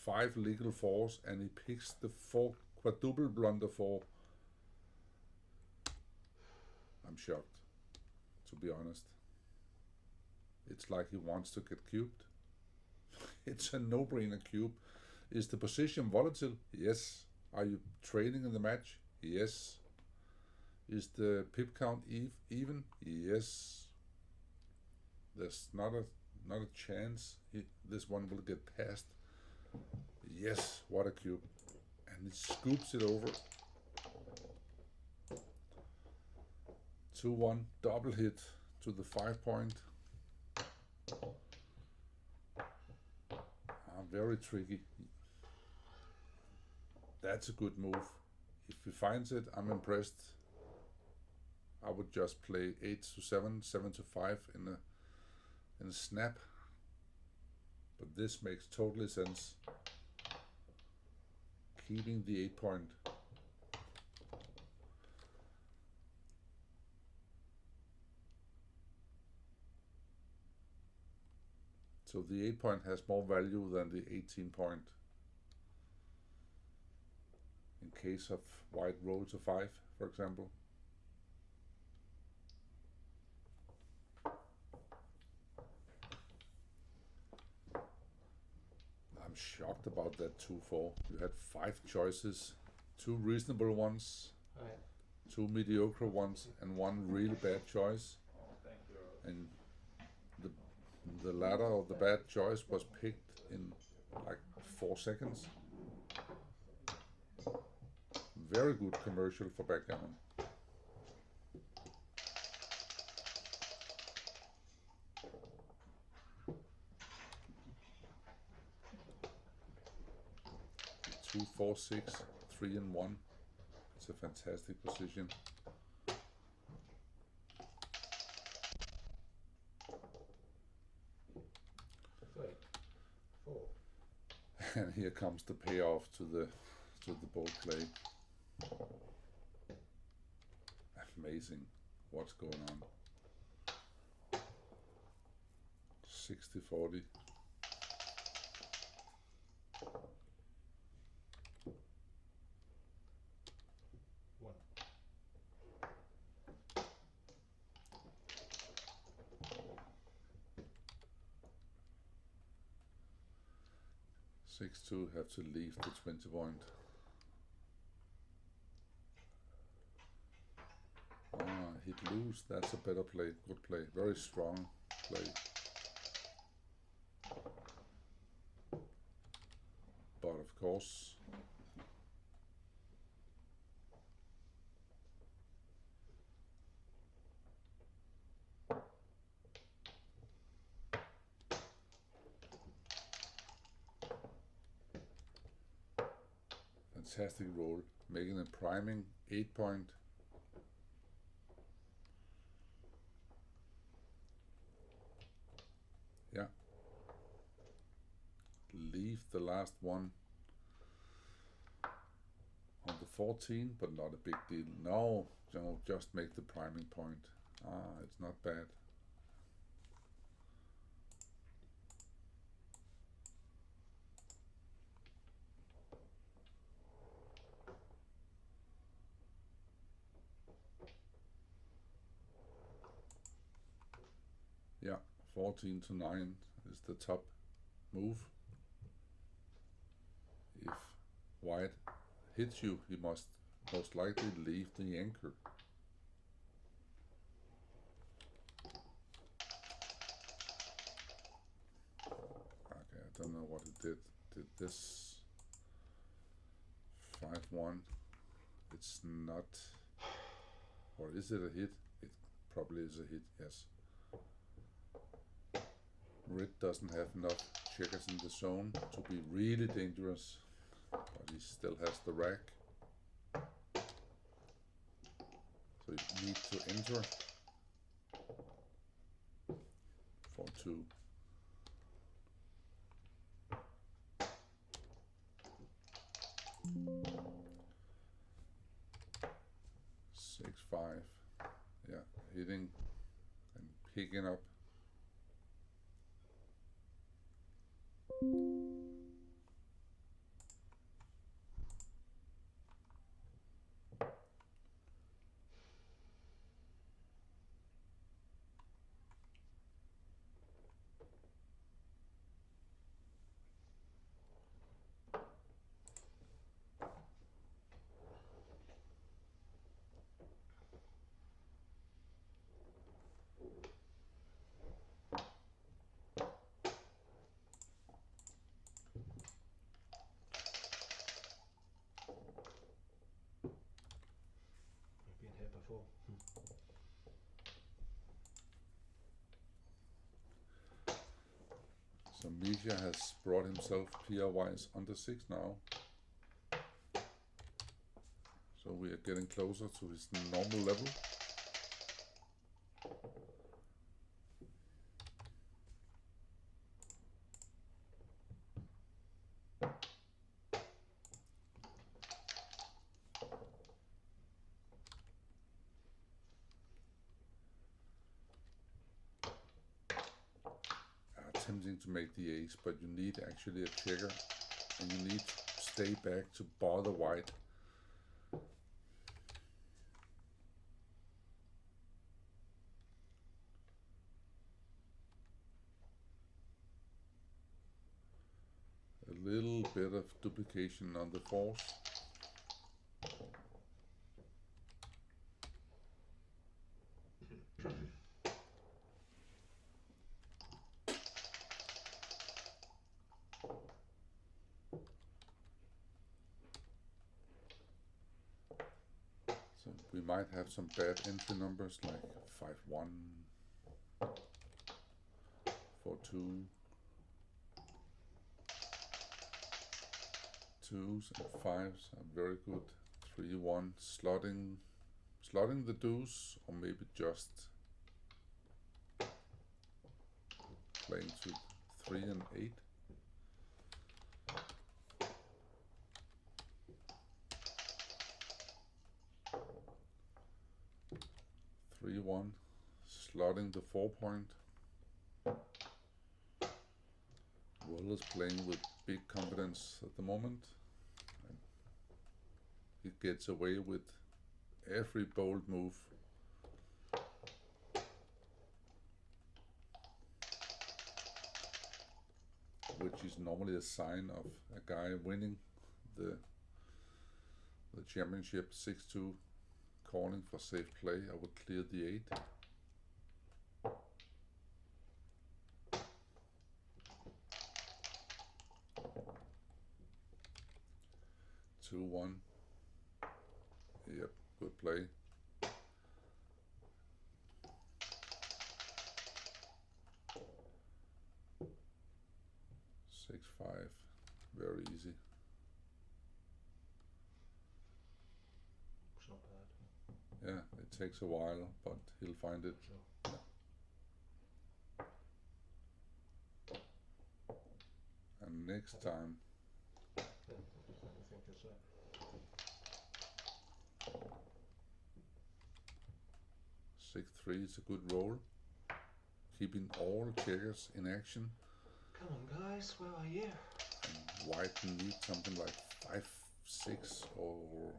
5 legal 4s, and he picks the 4 quadruple blunder 4. I'm shocked, to be honest. It's like he wants to get cubed. It's a no-brainer cube. Is the position volatile? Yes. Are you trading in the match? Yes. Is the pip count even? Yes. There's not a chance this one will get past. Yes, what a cube. And it scoops it over. 2-1 double hit to the 5 point. Very tricky. That's a good move. If he finds it, I'm impressed. I would just play 8-7, 7-5 in a snap. But this makes totally sense. Keeping the 8 point. So the 8 point has more value than the 18 point. In case of white rolls a 5, for example. I'm shocked about that 2-4. You had 5 choices, 2 reasonable ones, Alright. 2 mediocre ones, and 1 really bad choice. Thank you. And the latter of the bad choice was picked in like 4 seconds. Very good commercial for Backgammon. Two, 4, 6, 3 and 1. It's a fantastic position. Three. 4. And here comes the payoff to the bold play. Amazing what's going on. 60-40. One. Six two have to leave the 20 point. Hit loose, that's a better play, good play, very strong play. But of course, fantastic roll, making a priming 8 point. Yeah. Leave the last one on the 14, but not a big deal. No, just make the priming point. It's not bad. Yeah, 14-9 is the top move. If white hits you, he must most likely leave the anchor. Okay, I don't know what it did. Did this 5-1? It's not, or is it a hit? It probably is a hit, yes. Red doesn't have enough checkers in the zone to be really dangerous, but he still has the rack. So you need to enter. 4-2. Six, 5. Yeah, hitting and picking up. You've been here before. Misja has brought himself PR-wise under 6 now. So we are getting closer to his normal level. Tempting to make the ace, but you need actually a checker, and you need to stay back to bother white. A little bit of duplication on the force. So we might have some bad entry numbers like 5-1, 4-2, 2s and 5s are very good. 3-1, slotting the deuce, or maybe just playing to 3 and 8. Slotting the 4-point. Will is playing with big confidence at the moment. And he gets away with every bold move. Which is normally a sign of a guy winning the championship. 6-2. Calling for safe play. I would clear the 8. Two, 1. Yep, good play. 6-5, very easy. It's not bad. Yeah, it takes a while, but he'll find it. Sure. And next time, Yeah, I think it's it. six three is a good roll. Keeping all checkers in action. Come on, guys, where are you? And white needs something like 5-6 or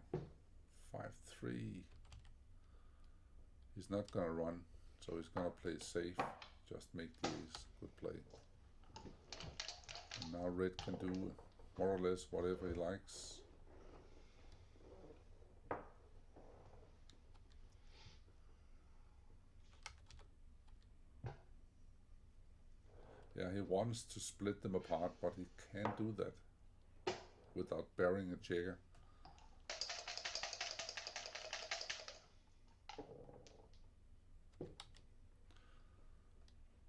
5-3. He's not gonna run, so he's gonna play safe. Just make the ace. Good play. And now red can do more or less whatever he likes. Yeah, he wants to split them apart, but he can't do that without burying a checker.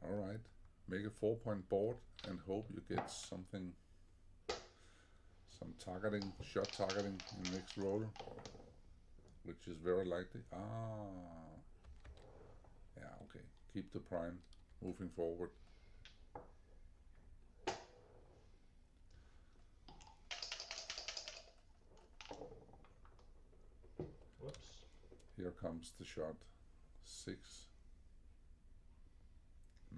Alright, make a 4-point board and hope you get something, some targeting, shot targeting in the next roll, which is very likely. Yeah, okay, keep the prime moving forward. Whoops. Here comes the shot. 6.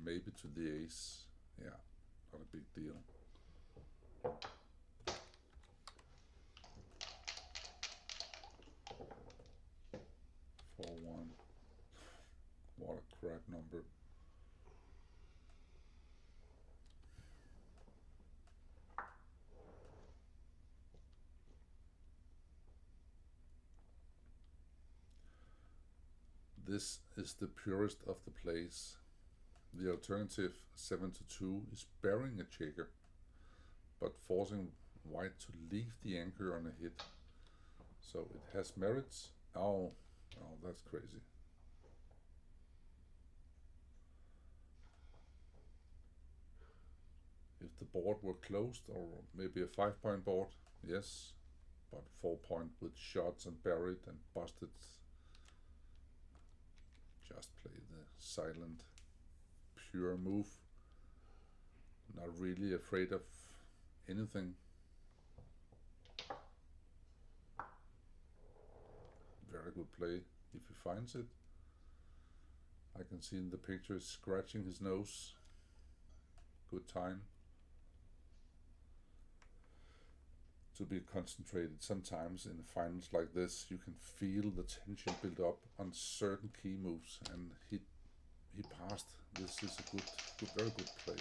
Maybe to the ace. Yeah, not a big deal. One. What a crap number. This is the purest of the plays. The alternative 7-2 is burying a checker, but forcing white to leave the anchor on a hit. So it has merits. Oh, that's crazy. If the board were closed, or maybe a 5-point board, yes, but 4-point with shots and buried and busted. Just play the silent, pure move. Not really afraid of anything. Very good play if he finds it. I can see in the picture he's scratching his nose. Good time to be concentrated. Sometimes in finals like this you can feel the tension build up on certain key moves, and he passed. This is a good, very good play.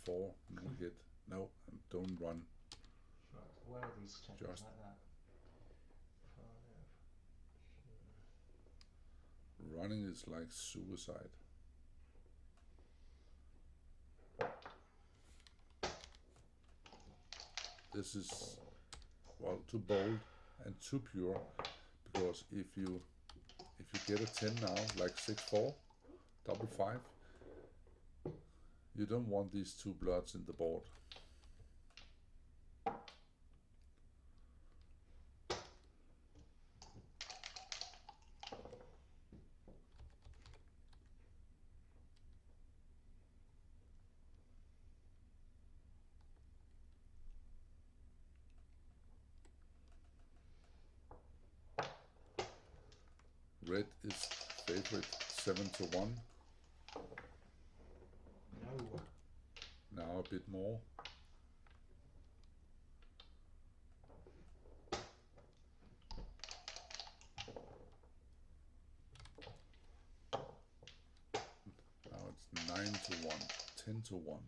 5-4, no hit. No, and don't run. Right, where are these checkers Just- like that? 5. Running is like suicide. This is, well, too bold and too pure, because if you get a 10 now, like 6-4, double 5, you don't want these two bloods in the board. Red is favorite 7-1. No. Now a bit more. Now it's 9-1, 10-1.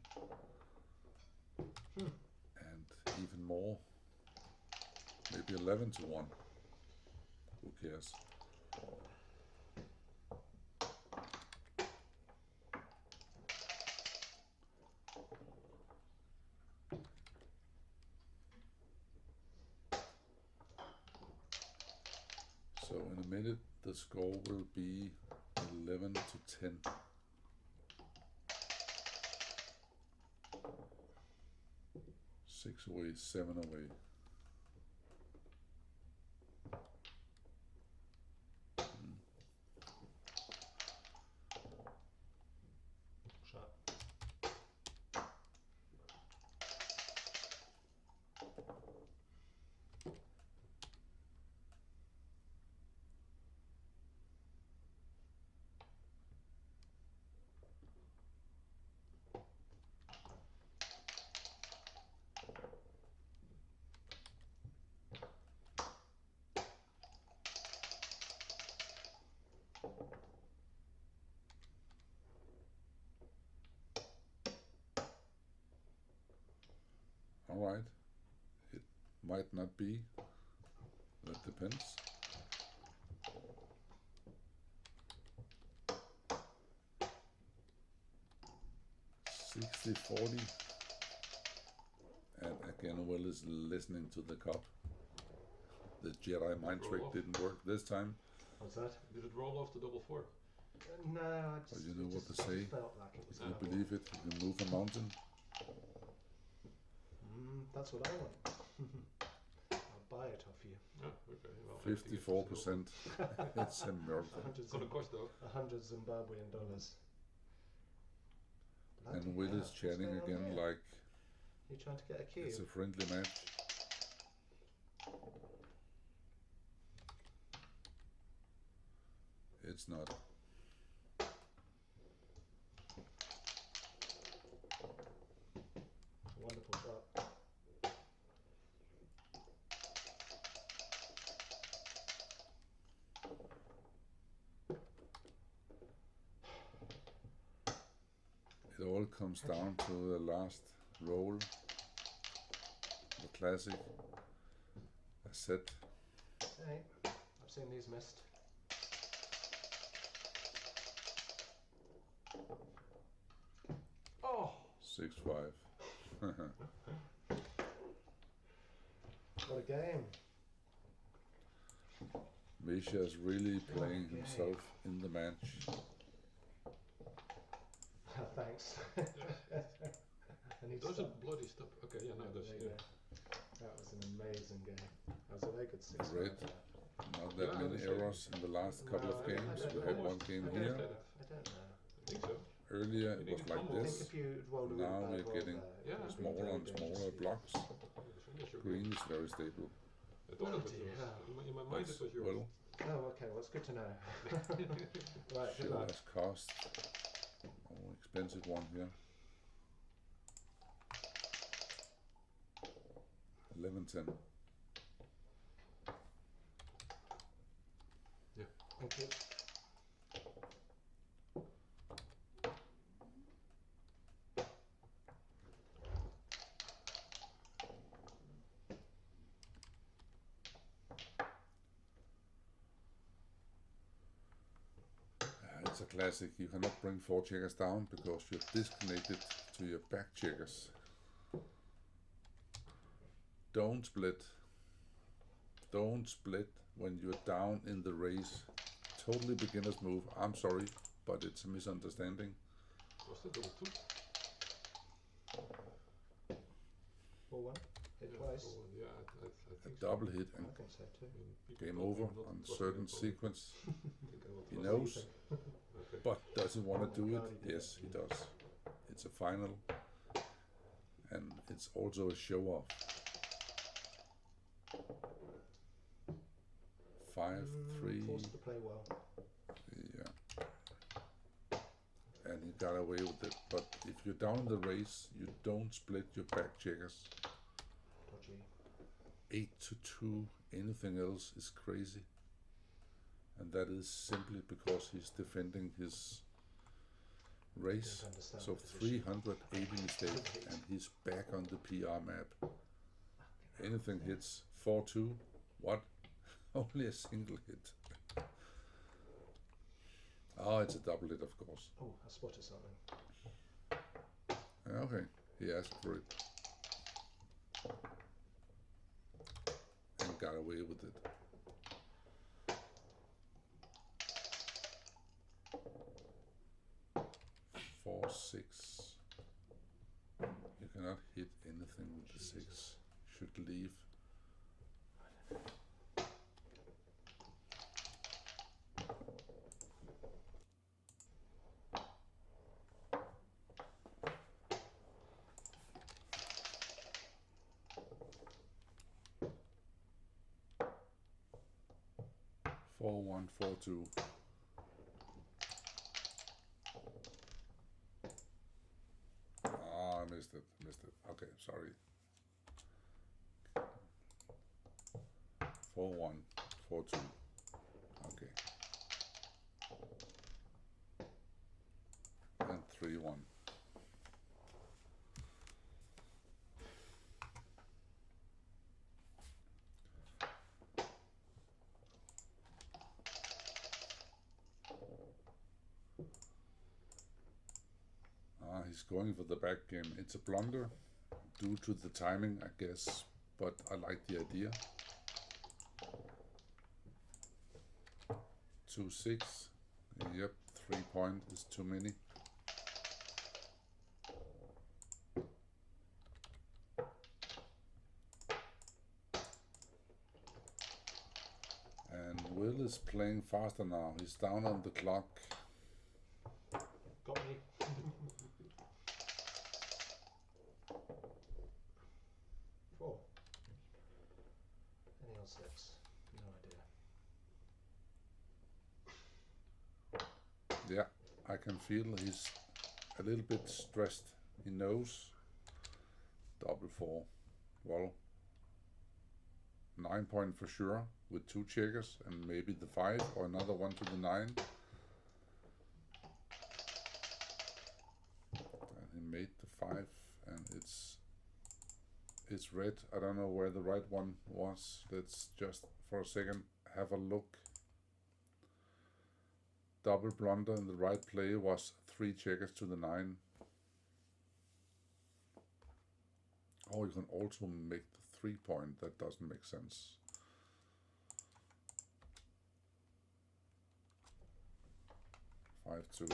And even more. Maybe 11-1. Who cares? So in a minute the score will be 11-10. Six away, 7 away. Shot. All right. It might not be. That depends. $60-40. And again, Will is listening to the cup. The Jedi mind trick didn't work this time. What's that? Did it roll off the double 4? No, I just, But you know it what just to say. felt like it was You double. believe it? You can move a mountain. That's what I want. I'll buy it off you. Yeah, okay. Well, I think it's 54%. It's a miracle. It's gonna cost though. 100 Zimbabwean dollars. And Will is chatting again like You're trying to get a cube? it's a friendly match. It's not. Wonderful shot. It all comes down to the last roll. The classic. A set. Hey, I've seen these missed. Oh! 6-5. What a game. Misja is really playing himself in the match. thanks. I need to Doesn't stop. bloody stop. Okay, yeah, no, that's There you yeah. go. That was an amazing game. That was a very good 6 Great. Not that Yeah, many that's it. errors in the last couple of No, I games. don't We know. had one game Almost here. get it. I don't know. I think so. Earlier it You was need like almost. I think this. if you rolled a really Now bad we're roll getting there, it Yeah. would have been smaller very and dangerous smaller for you. blocks. As soon as you're Green is very stable. I thought it was Bloody yours. hell. In my mind, That's it was yours. well, Oh, okay. Well, it's good to know. Right, good show luck. us cost. Oh, expensive one here. 11-10. Thank you. It's a classic. You cannot bring 4 checkers down because you're disconnected to your back checkers. Don't split. Don't split when you're down in the race. Totally beginner's move. I'm sorry, but it's a misunderstanding. Was that double two? 4-1. Hit Yeah, twice. so, yeah, I A think so. double hit I and think so too. I mean, people game told me over not on to trust certain me, probably. sequence. Think I will He trust knows, Okay. but does he want Oh to my do God, it? he did Yes, it. he does. It's a final, and it's also a show off. 5-3. Forced to play well. Yeah. And he got away with it. But if you're down in the race, you don't split your back checkers. Dodgy. 8-2. Anything else is crazy. And that is simply because he's defending his race. Don't understand So the position. 380 mistake, and he's back on the PR map. Anything hits 4-2. What? Only a single hit. Oh, it's a double hit, of course. Oh, I spotted something. Okay, he asked for it. And got away with it. Four, 6. You cannot hit anything with the 6. Should leave. Four, 1, 4-2. Ah, I missed it. Okay, sorry. 4-1, 4-2. Okay. And 3-1. He's going for the backgammon. It's a blunder due to the timing, I guess, but I like the idea. 2-6. Yep, 3 point is too many. And Will is playing faster now. He's down on the clock. Got me. Four. Any on 6? No idea. Yeah, I can feel he's a little bit stressed. He knows. Double 4. Well, 9 point for sure with 2 checkers and maybe the 5 or another one to the 9. And he made the 5 and it's red. I don't know where the right one was. Let's just for a second have a look. Double blunder in the right play was 3 checkers to the 9. Oh, you can also make the 3 point. That doesn't make sense. Five, 2.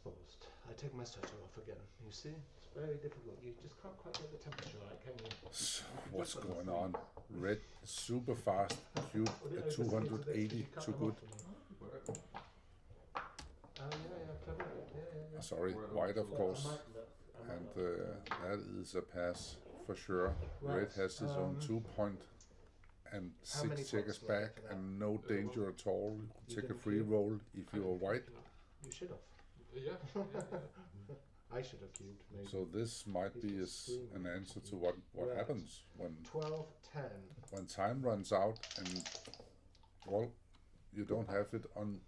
exposed. I take my sweater off again. You see, it's very difficult. You just can't quite get the temperature right, can you? So what's going on? Red super fast, cube at 280, too good. Clever. Yeah. Sorry, white of course. And that is a pass for sure. Red has his own 2 point and How many 6 checkers points were there back for that? and no danger at all. You You take a didn't free cube? roll if you are white. You should have. Yeah. I should have cubed, maybe. So this might He's be just an screaming. answer to what Right. happens 12, 10. when time runs out and well, you don't have it on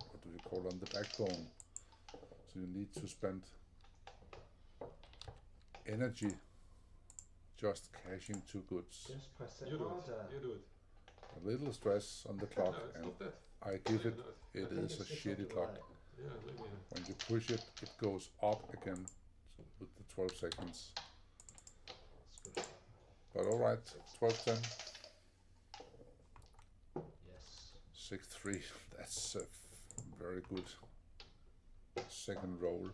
what do you call on the backbone. So you need to spend energy just cashing 2 goods. Just press it You do harder. it. You do it. A little stress on the clock, No, it's and not that. I give it. No, It I think is a it's just shitty not clock. right. yeah, maybe. When you push it, it goes up again with the 12 seconds. It's good. But all right, 12-10, Yes. 6-3. That's a very good second roll.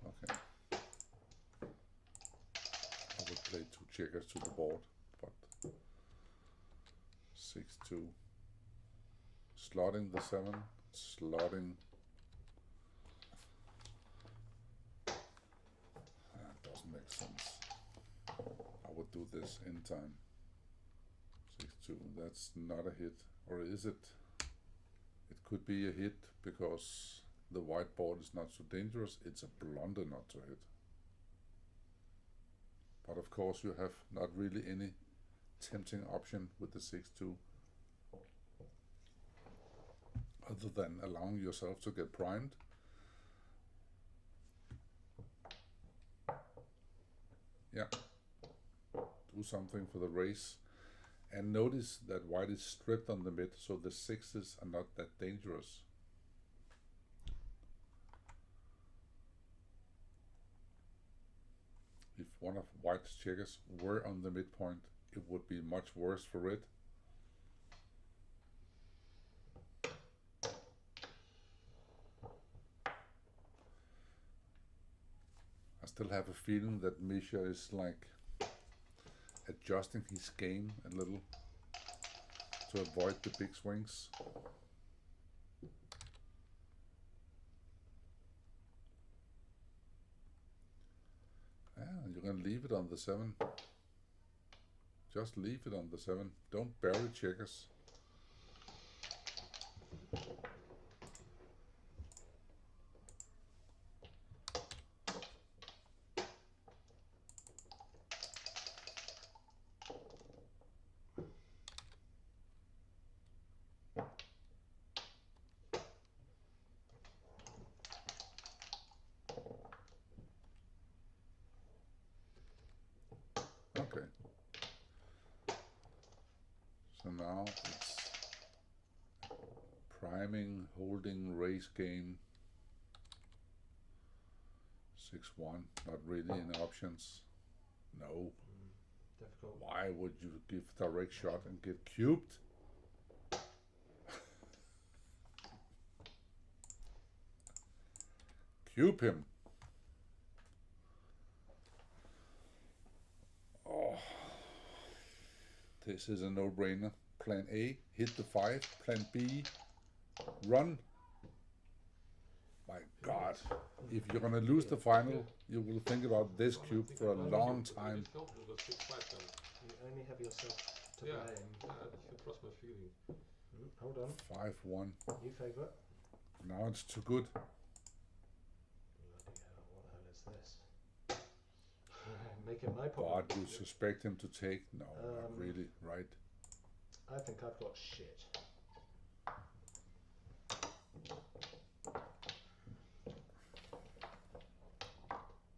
Okay. I would play 2 checkers to the board, but 6-2. Slotting the 7, slotting. That doesn't make sense. I would do this in time. 6-2. That's not a hit, or is it? It could be a hit because the white board is not so dangerous. It's a blunder not to hit. But of course you have not really any tempting option with the 6-2 other than allowing yourself to get primed. Yeah, do something for the race. And notice that white is stripped on the mid, so the 6s are not that dangerous. If one of white's checkers were on the midpoint, it would be much worse for red. I still have a feeling that Misja is like adjusting his game a little to avoid the big swings. You can leave it on the 7. Just leave it on the 7. Don't bury checkers. Okay. So now it's priming, holding, race game. 6-1, not really any options. No. Difficult. Why would you give direct shot and get cubed? Cube him. Oh, this is a no-brainer. Plan A, hit the 5. Plan B, run. My God, if you're gonna lose the final, you will think about this cube for a long time. It helped with the 6-5 then. You only have yourself to Yeah. blame. You trust my feeling. Hold on. 5-1. You favourite? Now it's too good. Bloody hell, what the hell is this? Make it my problem. But you suspect him to take? No, not really, right? I think I've got shit.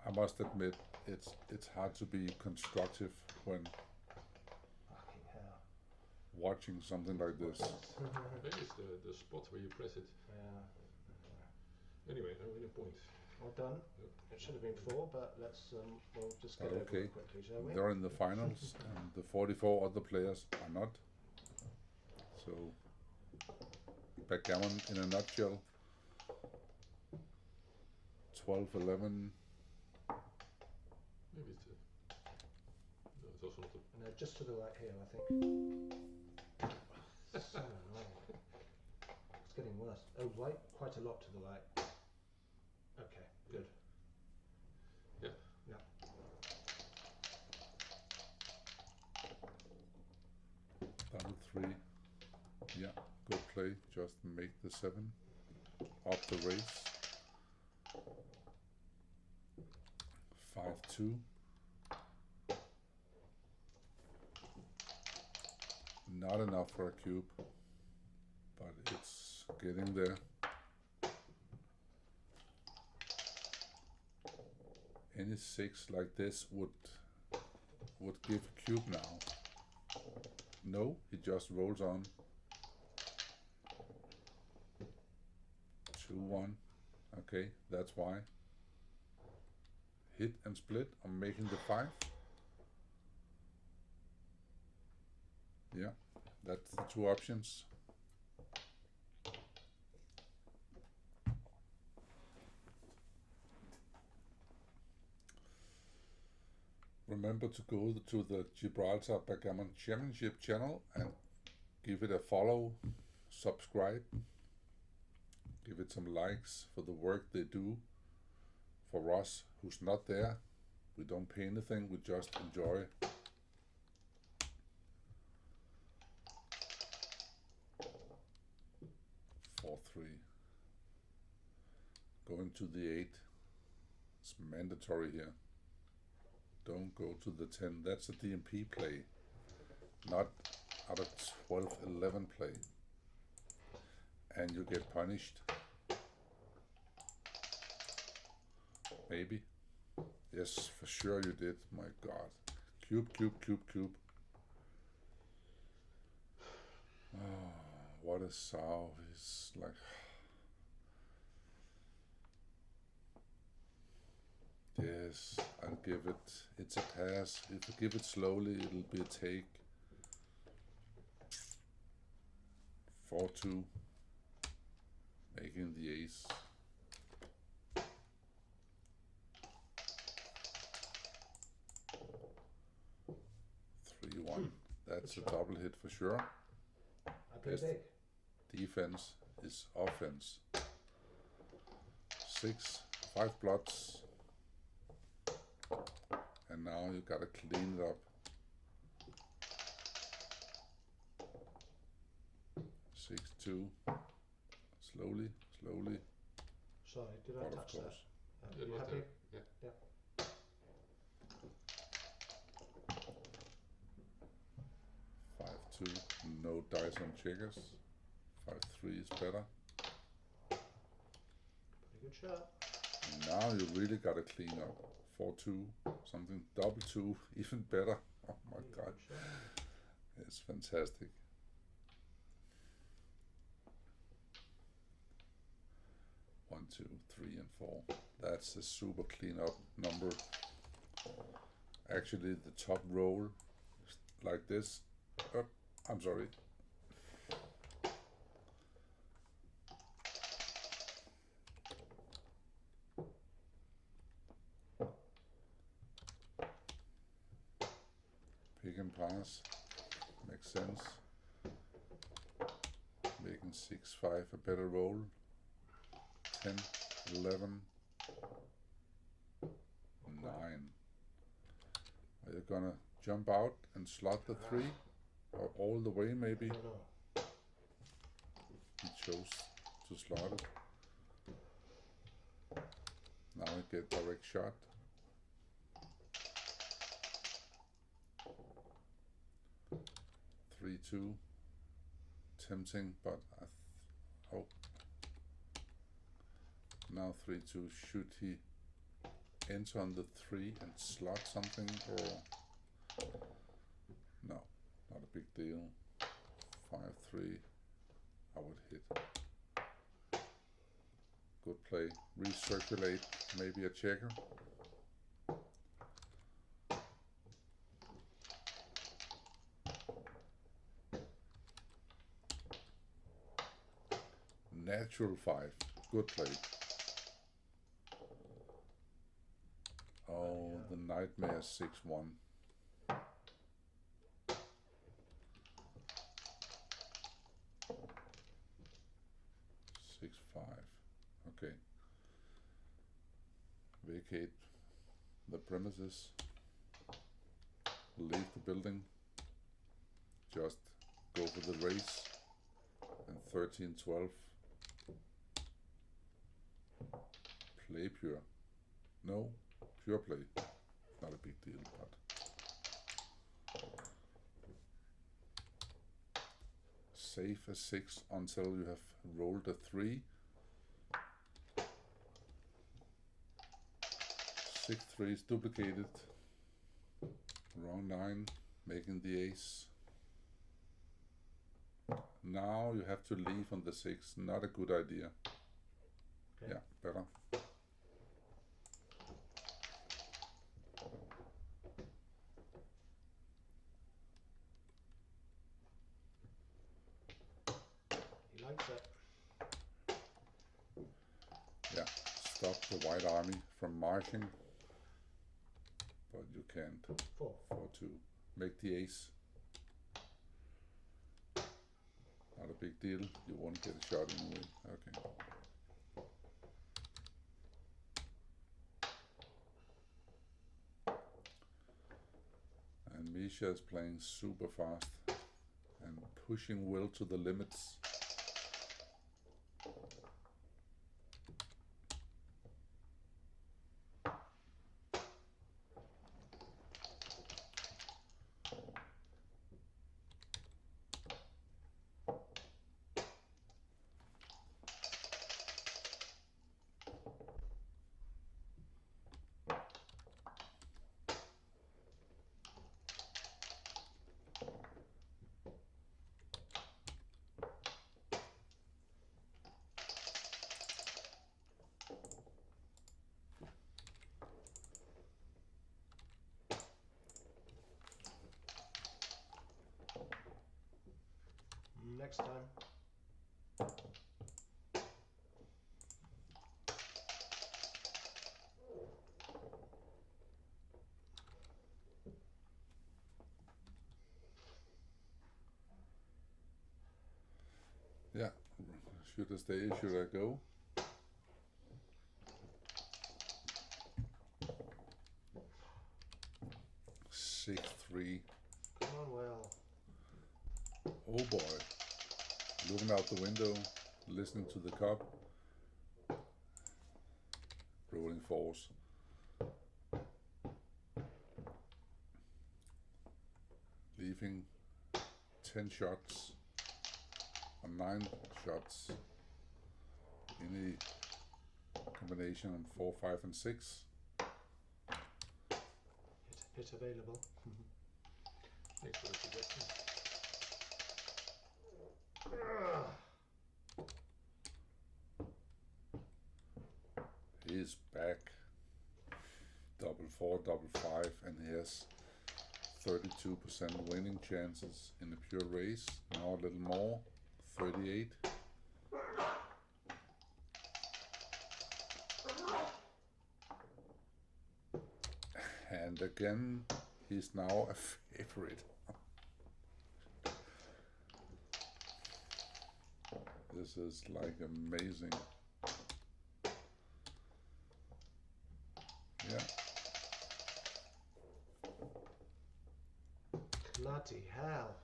I must admit, it's hard to be constructive when Fucking hell. watching something like this. Maybe it's the spot where you press it. Yeah. Anyway, I win a point. Well done. It should have been 4, but we'll just get over Okay. it quickly, shall we? They're in the finals, and the 44 other players are not. So, backgammon in a nutshell. 12-11. Maybe it's no, it's also not the. No, just to the right here, I think. So annoying. It's getting worse. Oh, right, quite a lot to the right. Okay, good. Double 3. Yeah, good play. Just make the 7. Up the race. 5-2. Not enough for a cube, but it's getting there. Any 6 like this would give cube now. No, he just rolls on. 2-1. Okay, that's why. Hit and split. I'm making the 5. Yeah, that's the 2 options. Remember to go to the Gibraltar Backgammon Championship channel and give it a follow, subscribe, give it some likes for the work they do. For us who's not there, we don't pay anything, we just enjoy. Four, 3. Going to the 8. It's mandatory here. Don't go to the 10. That's a DMP play, not out of 12-11 play. And you get punished. Maybe. Yes, for sure you did. My God. Cube, cube, cube, cube. Oh, what a sow. He's like... Yes, I'll give it. It's a pass. If I give it slowly, it'll be a take. 4-2. Making the ace. 3-1. That's a double hit for sure. I play Best big. defense is offense. 6, 5 blots. And now you gotta clean it up. 6-2. Slowly, slowly. Sorry, did I But of touch that? course. It You was happy? there. Yeah. 5-2. No dice on checkers. 5-3 is better. Pretty good shot. And now you really gotta clean up. 4-2. Something double 2. Even better. Oh my Pretty God. good shot. It's fantastic. 1, 2, 3, and 4. That's a super clean up number. Actually, the top roll, like this. Oh, I'm sorry. Pick and pass. Makes sense. Making 6-5 a better roll. 10, 11, 9. Are you gonna jump out and slot the 3? Or all the way maybe? I don't know. He chose to slot it. Now I get direct shot. Three, 2. Tempting, but oh. Now 3-2. Should he enter on the 3 and slot something, or no? Not a big deal. 5-3. I would hit. Good play. Recirculate, maybe a checker. Natural 5. Good play. Oh, the nightmare 6-1. 6-5. Okay. Vacate the premises. Leave the building. Just go for the race. And 13-12. Play pure. No, pure play. Not a big deal, but save a 6 until you have rolled a 3. 6-3 is duplicated. Wrong 9, making the ace. Now you have to leave on the 6. Not a good idea. Okay. Yeah, better. He likes it. Yeah, stop the white army from marching. But you can't. 4. 4-2. Make the ace. Not a big deal. You won't get a shot anyway. Okay. And Misja is playing super fast and pushing Will to the limits. Next time. Yeah. Should I stay? Should I go? Six, 3. Come on, Will. Oh boy. Looking out the window, listening to the cup. Rolling 4s. Leaving 10 shots or 9 shots in a combination on 4, 5 and 6. Hit available. Thanks for the suggestion. He's back. Double 4, double 5, and he has 32% winning chances in a pure race. Now a little more, 38. And again, he's now a favorite. This is like amazing. Yeah. Bloody hell.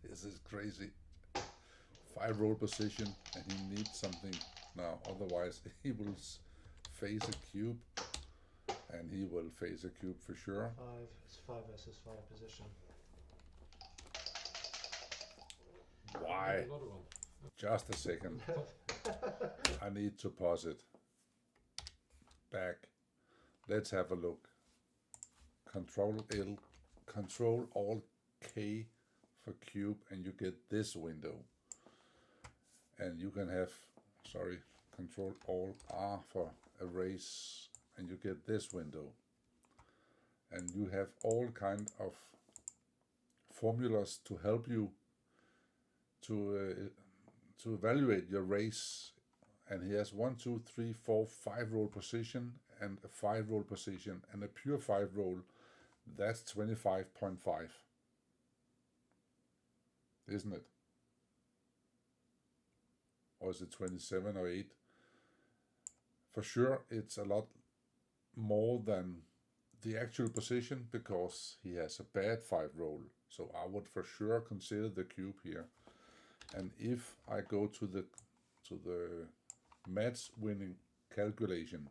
This is crazy. 5 roll position, and he needs something now. Otherwise, he will face a cube, and he will face a cube for sure. 5. It's 5 versus 5 position. Why? Another one. Just a second. I need to pause it. Back. Let's have a look. Control L, Control Alt K for cube, and you get this window. And you can have, Control Alt R for erase, and you get this window. And you have all kind of formulas to help you to evaluate your race. And he has 1, 2, 3, 4, 5 roll position, and a 5 roll position, and a pure 5 roll. That's 25.5, isn't it? Or is it 27 or 8? For sure, it's a lot more than the actual position, because he has a bad 5 roll. So I would for sure consider the cube here. And if I go to the match winning calculation,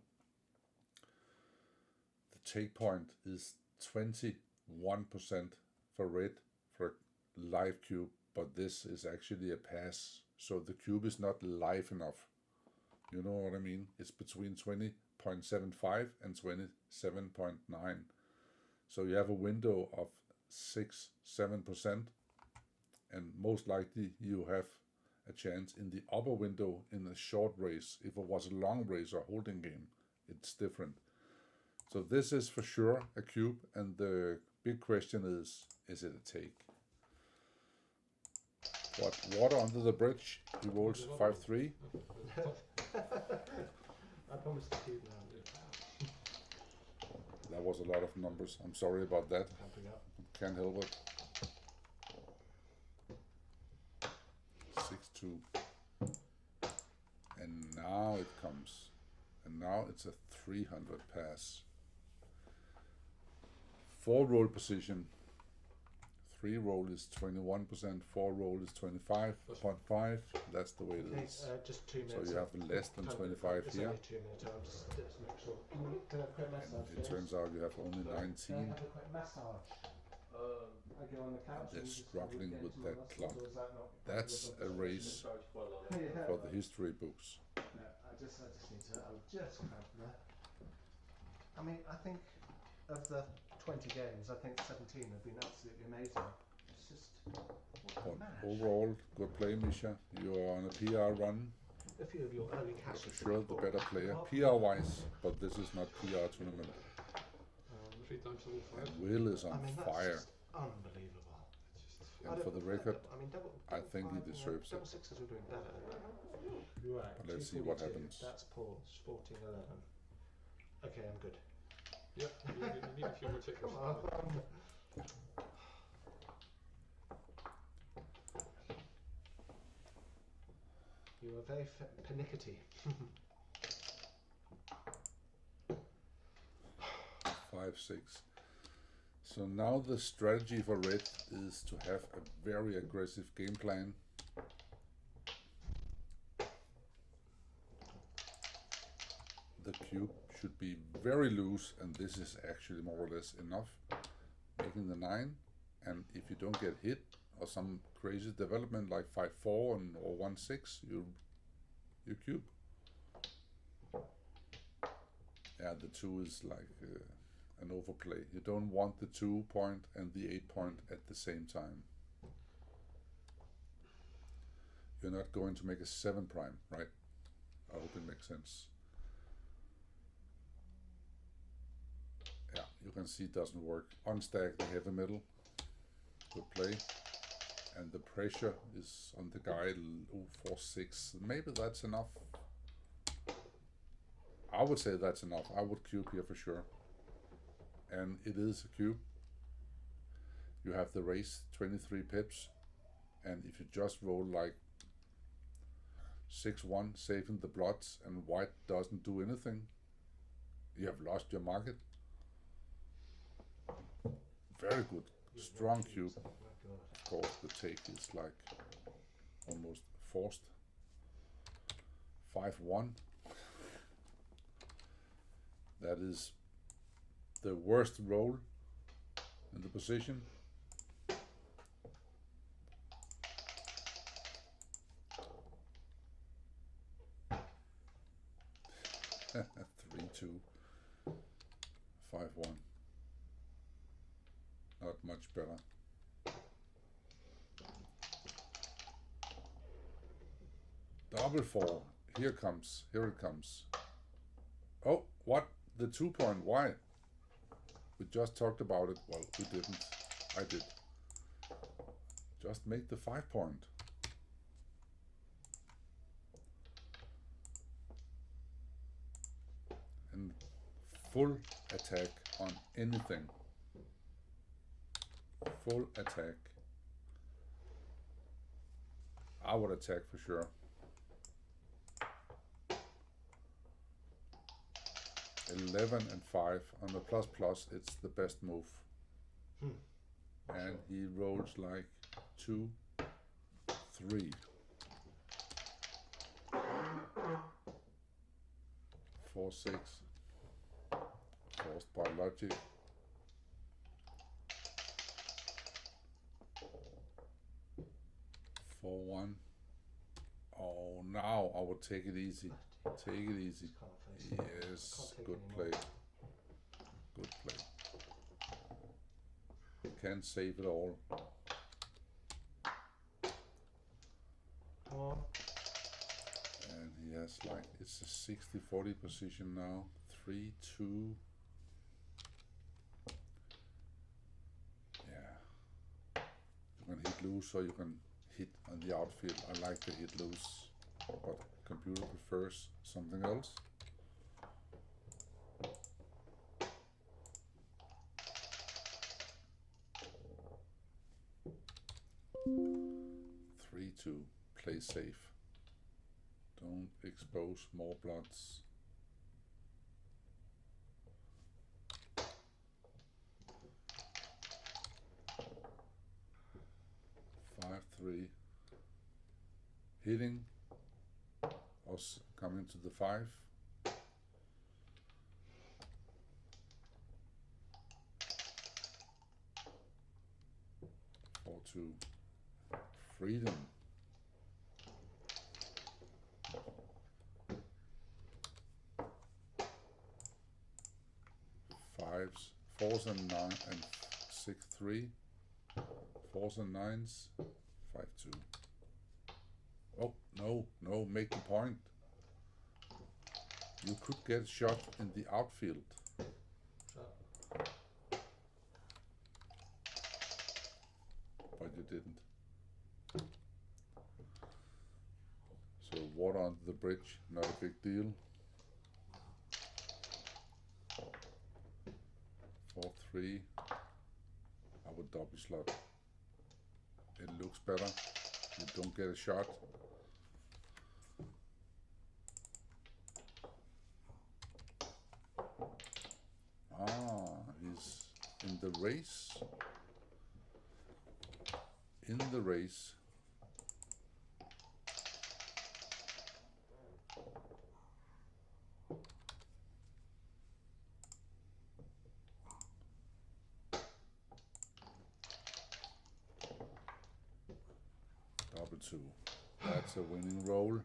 the take point is 21% for red for a live cube, but this is actually a pass, so the cube is not live enough. You know what I mean? It's between 20.75 and 27.9. So you have a window of 6-7%, and most likely you have a chance in the upper window in a short race. If it was a long race or holding game, it's different. So this is for sure a cube, and the big question is it a take? What, water under the bridge? He rolls 5-3. I promised the cube now. That was a lot of numbers. I'm sorry about that. Pumping up. Can't help it. 6-2. And now it comes. And now it's a 300 pass. 4 roll position. 3 roll is 21%, 4 roll is 25.5. That's the way it Okay, is. just 2 So minutes. you have less than 25 it's here. Only 2 minutes. I'll just make sure. Can I have a quick massage? And it turns out you have only Can I 19. have a quick massage? I go on the couch. They're and just struggling get with into that my muscles, clump. or is that not That's a race Yeah, for the history books. No, I just need to. I'll just cramp there. I mean, I think of the 20 games, I think 17 have been absolutely amazing. It's just what a But match. overall, good play, Misja. You are on a PR run. A few of your early For catches. sure the better player, PR-wise, but this is not PR tournament. 3 times all 5. And Will is I on mean, that's fire. just unbelievable. And for the record, I mean, I think he deserves it. Double sixes were doing better. Right. But let's see what 242. happens. That's Paul's 14-11. Okay, I'm good. Yeah, you need a few more tickers. Come on. You are very pernickety. 5-6. So now the strategy for red is to have a very aggressive game plan. The cube should be very loose, and this is actually more or less enough, making the 9. And if you don't get hit or some crazy development like 5-4 or 1-6, you cube. Yeah, the 2 is like an overplay. You don't want the 2 point and the 8 point at the same time. You're not going to make a 7 prime, right? I hope it makes sense. Yeah, you can see it doesn't work. Unstack the heavy middle. Good play. And the pressure is on the guy 4-6. Maybe that's enough. I would say that's enough. I would cube here for sure. And it is a cube. You have the race, 23 pips. And if you just roll like 6-1, saving the blots, and white doesn't do anything, you have lost your market. Very good. Strong cube. Of course, the take is like almost forced. 5-1. That is the worst roll in the position. Three, 2, 5-1. Not much better. Double 4. Here it comes. Oh, what? The 2 point, why? We just talked about it. Well, we didn't. I did. Just make the 5 point. And full attack on anything. Full attack. I would attack for sure. 11 and 5 on the plus plus, it's the best move. And he rolls like 2, 3. 4, 6. Forced by logic. 4, 1. Oh, now I would take it easy. Take it easy. Yes, good play. Good play. Can't save it all. Come on. And he has like, it's a 60-40 position now. 3, 2. Yeah. You can hit loose or you can hit on the outfield. I like to hit loose, but computer prefers something else. Three, 2. Play safe. Don't expose more bloods. 5, 3. Hitting. Us coming to the 5. 4, 2. Freedom. 5s, 4s and 9 and 6, 3. 4s and 9s. 5, 2. Oh, no, make the point. You could get a shot in the outfield. Shot. But you didn't. So water under the bridge, not a big deal. 4, 3. I would double slot. It looks better. You don't get a shot. He's in the race. In the race. Double 2. That's a winning roll.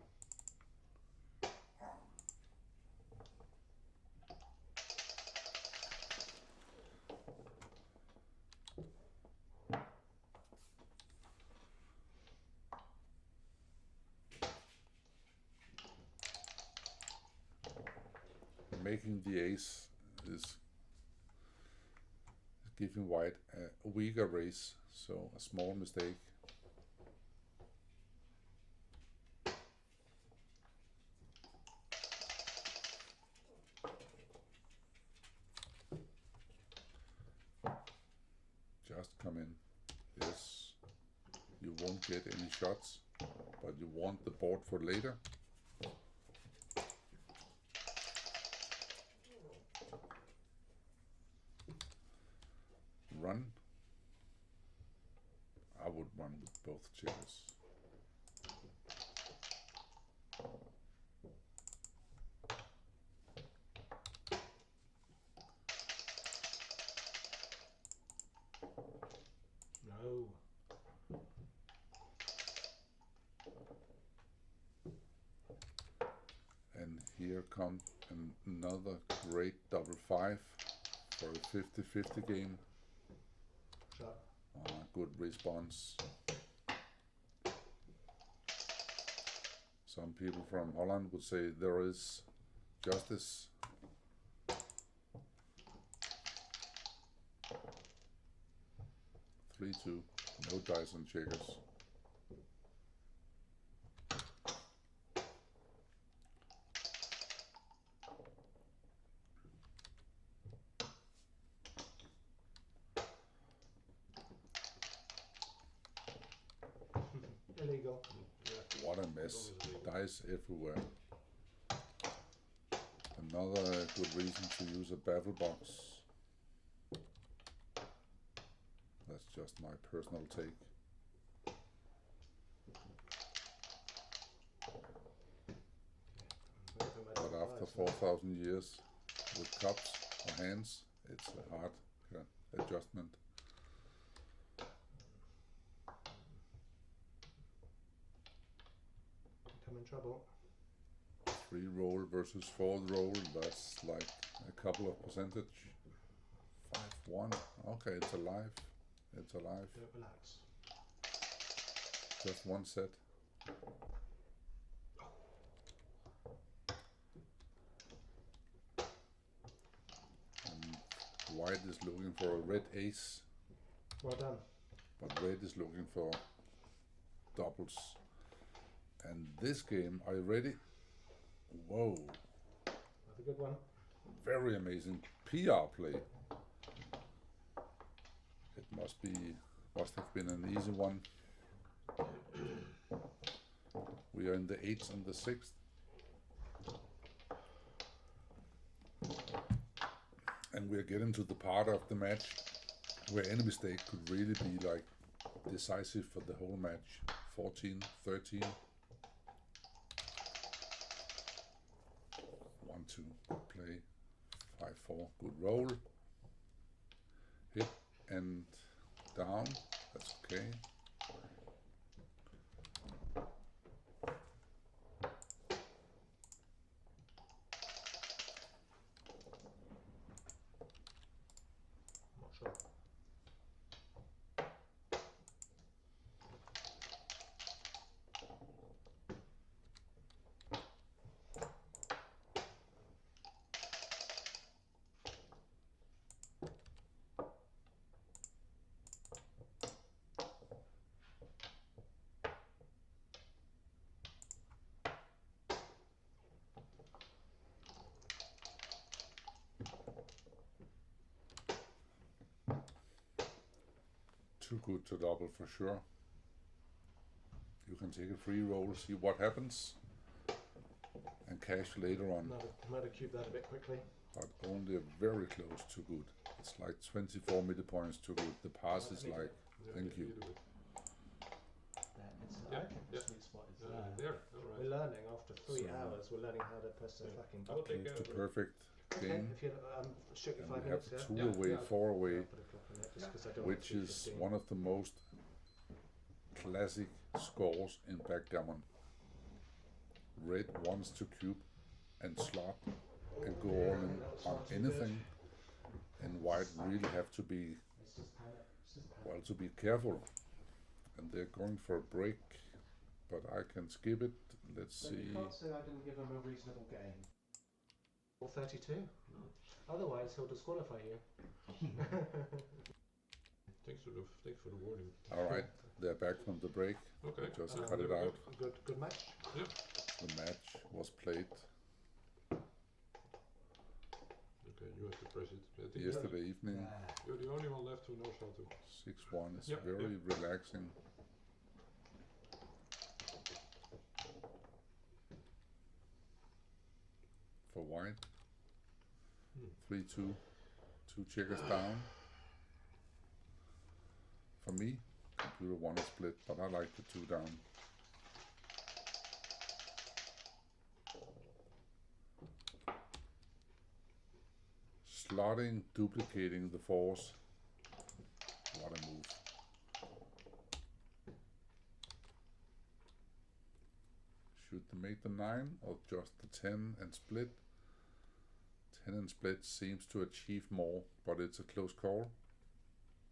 Making the ace is giving white a weaker race, so a small mistake. Just come in. Yes, you won't get any shots, but you want the board for later. Run. I would run with both checkers. No. And here comes another great double 5 for a 50-50 game. Shot. Good response. Some people from Holland would say there is justice. Three, two, no dice and checkers. Illegal. Yeah. What a mess. Dice everywhere. Another good reason to use a baffle box. That's just my personal take. But after 4,000 years with cups or hands, it's a hard adjustment. I'm in trouble. 3 roll versus 4 roll, that's like a couple of percentage. 5-1, okay, it's alive. It's alive. Don't relax. Just one set. And white is looking for a red ace, Well done. but red is looking for doubles. And this game, are you ready? Whoa, That's a good one. very amazing PR play. It must have been an easy one. We are in the 8th and the 6th. And we are getting to the part of the match where any mistake could really be like decisive for the whole match. 14, 13. 1-2, good play. 5-4, good roll. Hit and down, that's okay. Not sure. Too good to double for sure. You can take a free roll, see what happens, and cash later on, Might have cubed that a bit quickly. but only a very close to good. It's like 24 midi points to good. The pass is like, thank you. It's, Yeah, I think yeah. the sweet spot is Yeah, there. there, all We're right. learning after 3 So- hours. We're learning how to press a Yeah. fucking I will button. take It's the a perfect Okay, game. if you shoot you And 5 we have minutes, 2 yeah? away, yeah. 4 I'll away, put a clock on it just 'cause I don't which want to is 15. one of the most classic scores in backgammon. Red wants to cube and slot and go all in on anything, and white really have to be, It's just panic. It's just panic. well, to be careful. And they're going for a break, but I can skip it. Let's So see. you can't say I didn't give him a reasonable game. Or 32. Otherwise, he'll disqualify you. Thanks for the warning. All right, they're back from the break. Okay. Just Yeah, cut there it we out. go. Good match. The match was played Okay, you have to press it. I think yesterday evening. Yeah. You're the only one left who knows how to. 6-1 is Yep, very relaxing. For white. 3-2. 2 checkers down. For me, computer 1 is split, but I like the 2 down. Slotting, duplicating the 4s. What a move. Should they make the 9 or just the 10 and split? 10 and split seems to achieve more, but it's a close call.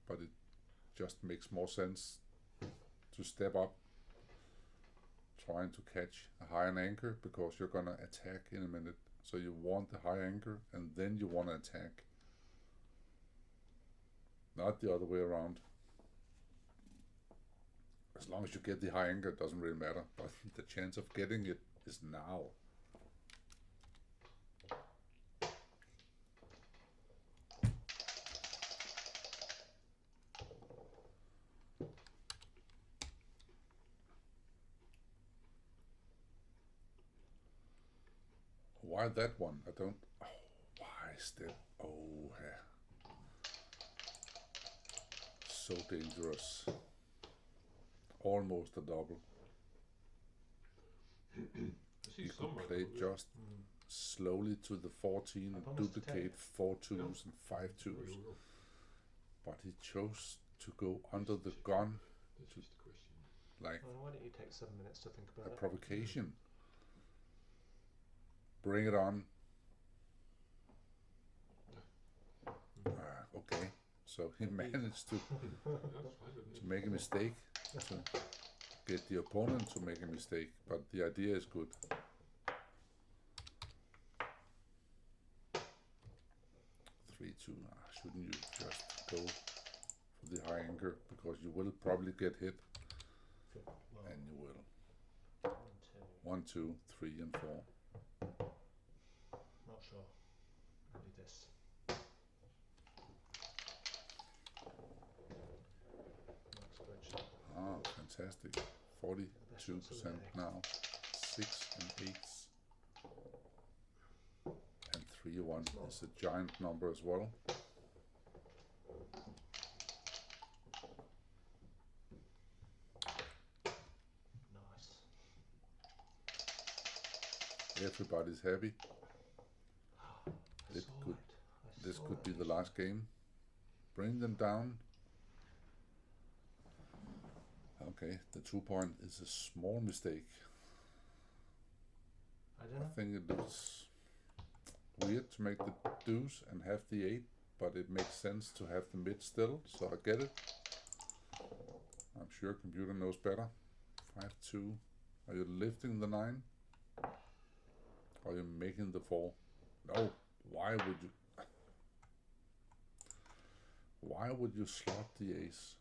But it just makes more sense to step up, trying to catch a high anchor because you're gonna attack in a minute. So you want the high anchor and then you want to attack. Not the other way around. As long as you get the high anchor, it doesn't really matter. But the chance of getting it is now. Why that one? I don't. Oh, why is that? Oh, yeah. So dangerous. Almost a double. I see You some could play just slowly to the 14 and Almost a duplicate 4 twos and 5 twos. But he chose to go under the gun That's just the question. like Well, why don't you take 7 minutes to think a about it? provocation. Bring it on. Okay, so he managed to Yeah, that's fine with me. make a mistake, to get the opponent to make a mistake, but the idea is good. Three, two. Shouldn't you just go for the high anchor because you will probably get hit, Well, and you will. 1, 2. 1, 2, 3, and 4. Not sure. Maybe this. Next question. Ah, fantastic. 42% now. 6 and 8s. And 3, 1 is a giant number as well. Nice. Everybody's happy. I It saw could- it. I This saw could it. be the last game. Bring them down. Okay, the 2 point is a small mistake. I don't I know. think it looks weird to make the deuce and have the 8, but it makes sense to have the mid still, so I get it. I'm sure computer knows better. 5, 2. Are you lifting the 9? Or are you making the 4? No. Why would you? Why would you slot the ace?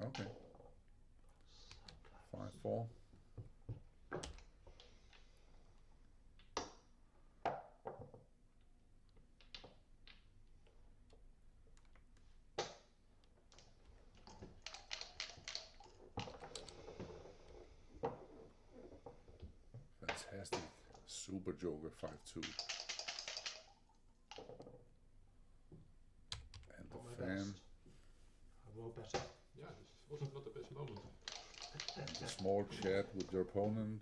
Okay. 5, 4. Fantastic. Super Joker 5, 2. And Not the my fan. best. I will better. Yeah, this wasn't not the best moment. And a small chat with your opponent.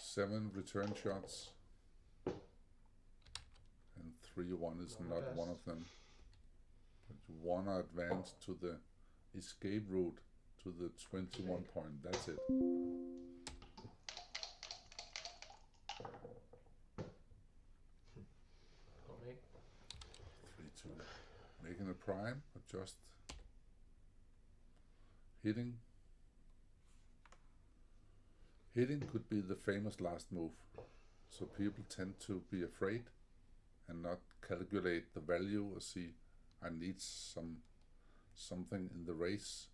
Seven return shots. And 3, 1 is Not my not one best. of them. But you wanna advance to the escape route to the 21 Big. point. That's it. Got me. 3, 2. Making a prime or just hitting. Hitting could be the famous last move. So people tend to be afraid and not calculate the value or see I need something in the race.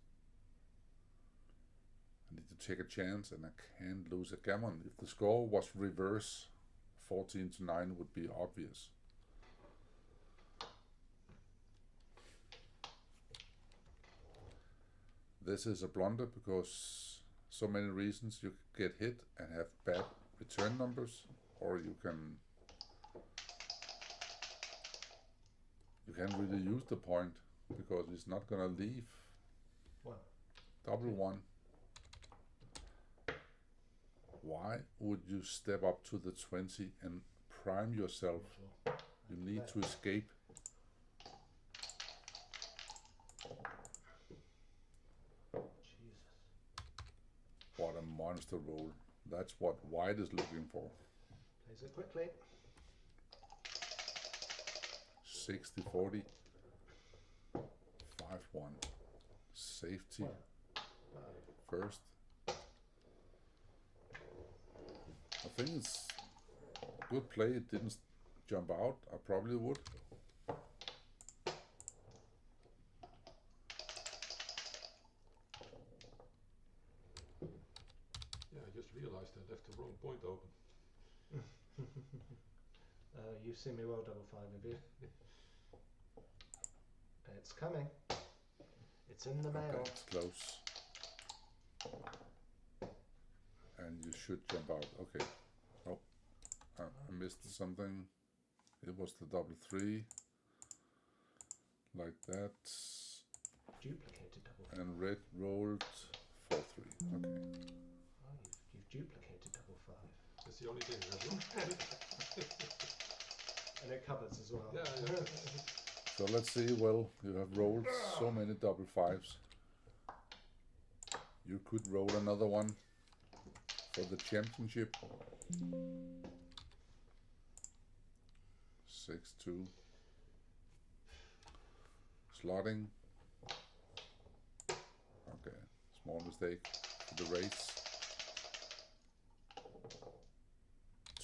I need to take a chance and I can't lose a gammon. If the score was reverse, 14-9 would be obvious. This is a blunder because so many reasons. You could get hit and have bad return numbers, or you can't really use the point because it's not gonna leave. 1. Double 1. Why would you step up to the 20 and prime yourself? Not sure. You need to escape. Jesus. What a monster roll. That's what white is looking for. Plays it quickly. 60-40. 5-1. Safety Well, first. I think it's good play. It didn't jump out. I probably would. Yeah, I just realised I left the wrong point open. you've seen me roll double five, have you? It's coming. It's in the mail. Okay, it's close. And you should jump out. Okay. Oh, I missed something. It was the double three. Like that. Duplicated double five. And red rolled 4-3. Okay. Oh, you've duplicated double five. That's the only thing I do. And it covers as well. Yeah. So let's see. Well, you have rolled so many double fives. You could roll another one for the championship. 6-2. Slotting. Okay, small mistake for the race.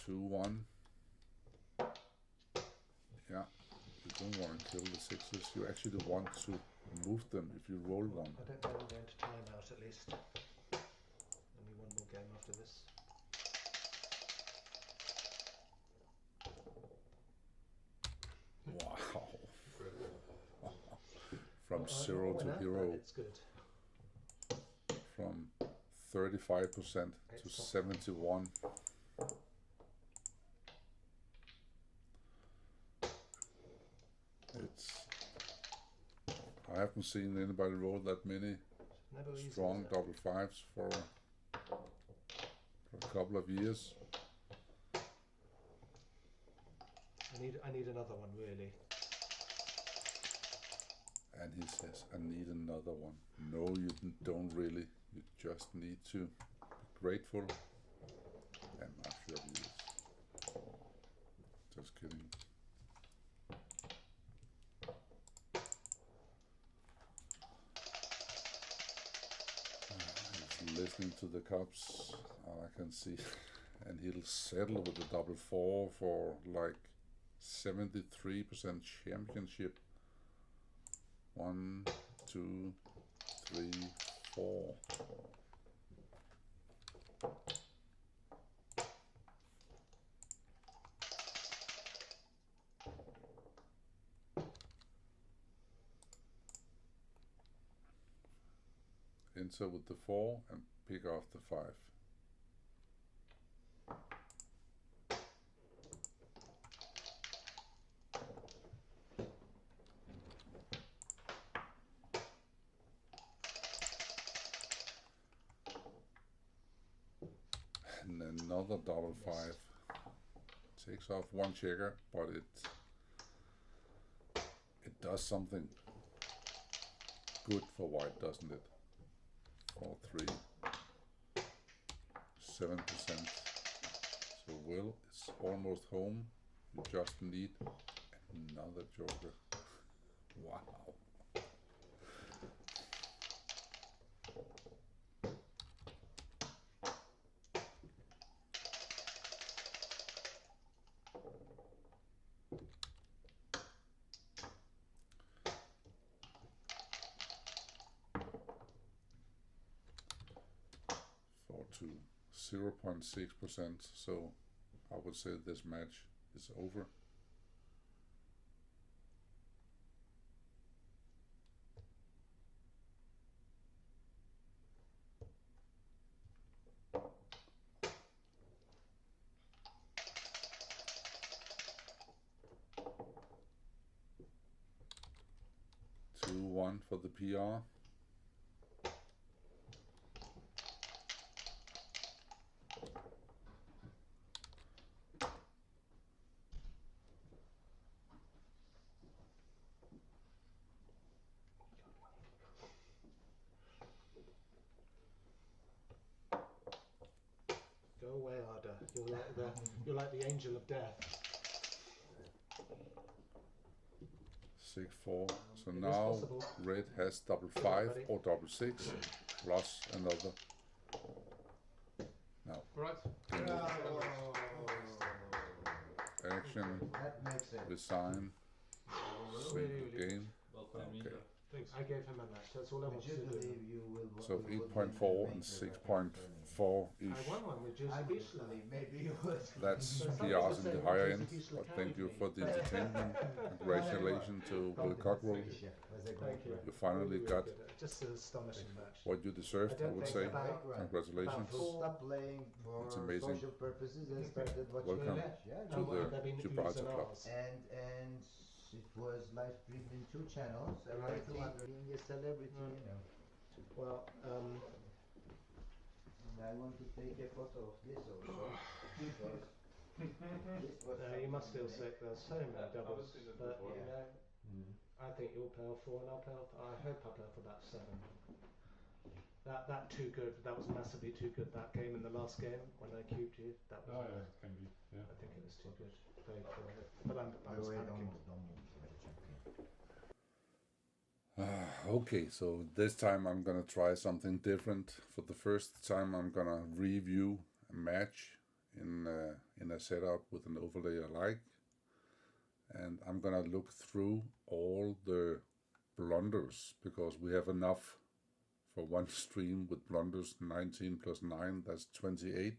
2-1. Yeah, you don't want to kill the sixes. You actually want to move them if you roll one. I don't know, I'm going to time out at least. Only one more game after this. Wow. Incredible. From Well, 0 I to went out, hero. but it's good. From 35% to It's 71. It's. I haven't seen anybody roll that many Never easy, strong is it? double fives for a couple of years. I need another one really. And he says, I need another one. No, you don't really. You just need to be grateful. And I'm sure he is. Just kidding. He's listening to the Cubs. I can see. And he'll settle with the double four for like 73% championship. 1, 2, 3, 4. Enter with the 4 and pick off the 5. And another double 5. Takes off one checker, but it does something good for white, doesn't it? 4-3. 7%. So Will is almost home. You just need another joker. Wow. To 0.6%, so I would say this match is over. Two, 1 for the PR. Go away, Arda. You're like the angel of death. 6-4. So It is now possible. red has double Good luck, 5 buddy. or double 6 plus another. Now Right. action, That makes it. resign, Really, save really the game. Well played, Okay. Misja. Thanks. I gave him a match. That's all I Would wanted you to do. believe you will? So you would 8.4 win and the 6.4 I ish. won one with Joseph I Isla. believe maybe you would. That's So some PRs people in the say higher Joseph end, Isla but thank you carried for me. the entertainment. Congratulations to Will Cockerell. Misja was a Thank great you. rep. You finally Really got good. Just an astonishing match. what you deserved, I I don't would think say. about- Great rep. Congratulations. So stop playing for It's amazing. social purposes and started watching Welcome the match. Yeah, to no, the They've been Gibraltar oohs and Club. ahs. and it was live streamed in 2 channels. Right. Being a celebrity, you know. Well, And I want to take a photo of this also. Because this was you must feel something sick. There's so many I've doubles, seen it but before. you know, I think you'll play 4 and I'll play. I hope I'll play for about 7. That too good. That was massively too good. That game in the last game when I cubed you. That was. Oh yeah, it can be. Yeah. I think it was too good. Very poor. But I was Wait, panicking. don't move for the champion. Okay, so this time I'm gonna try something different. For the first time, I'm gonna review a match in a setup with an overlay I like, and I'm gonna look through all the blunders because we have enough for one stream with blunders. 19 plus 9, that's 28.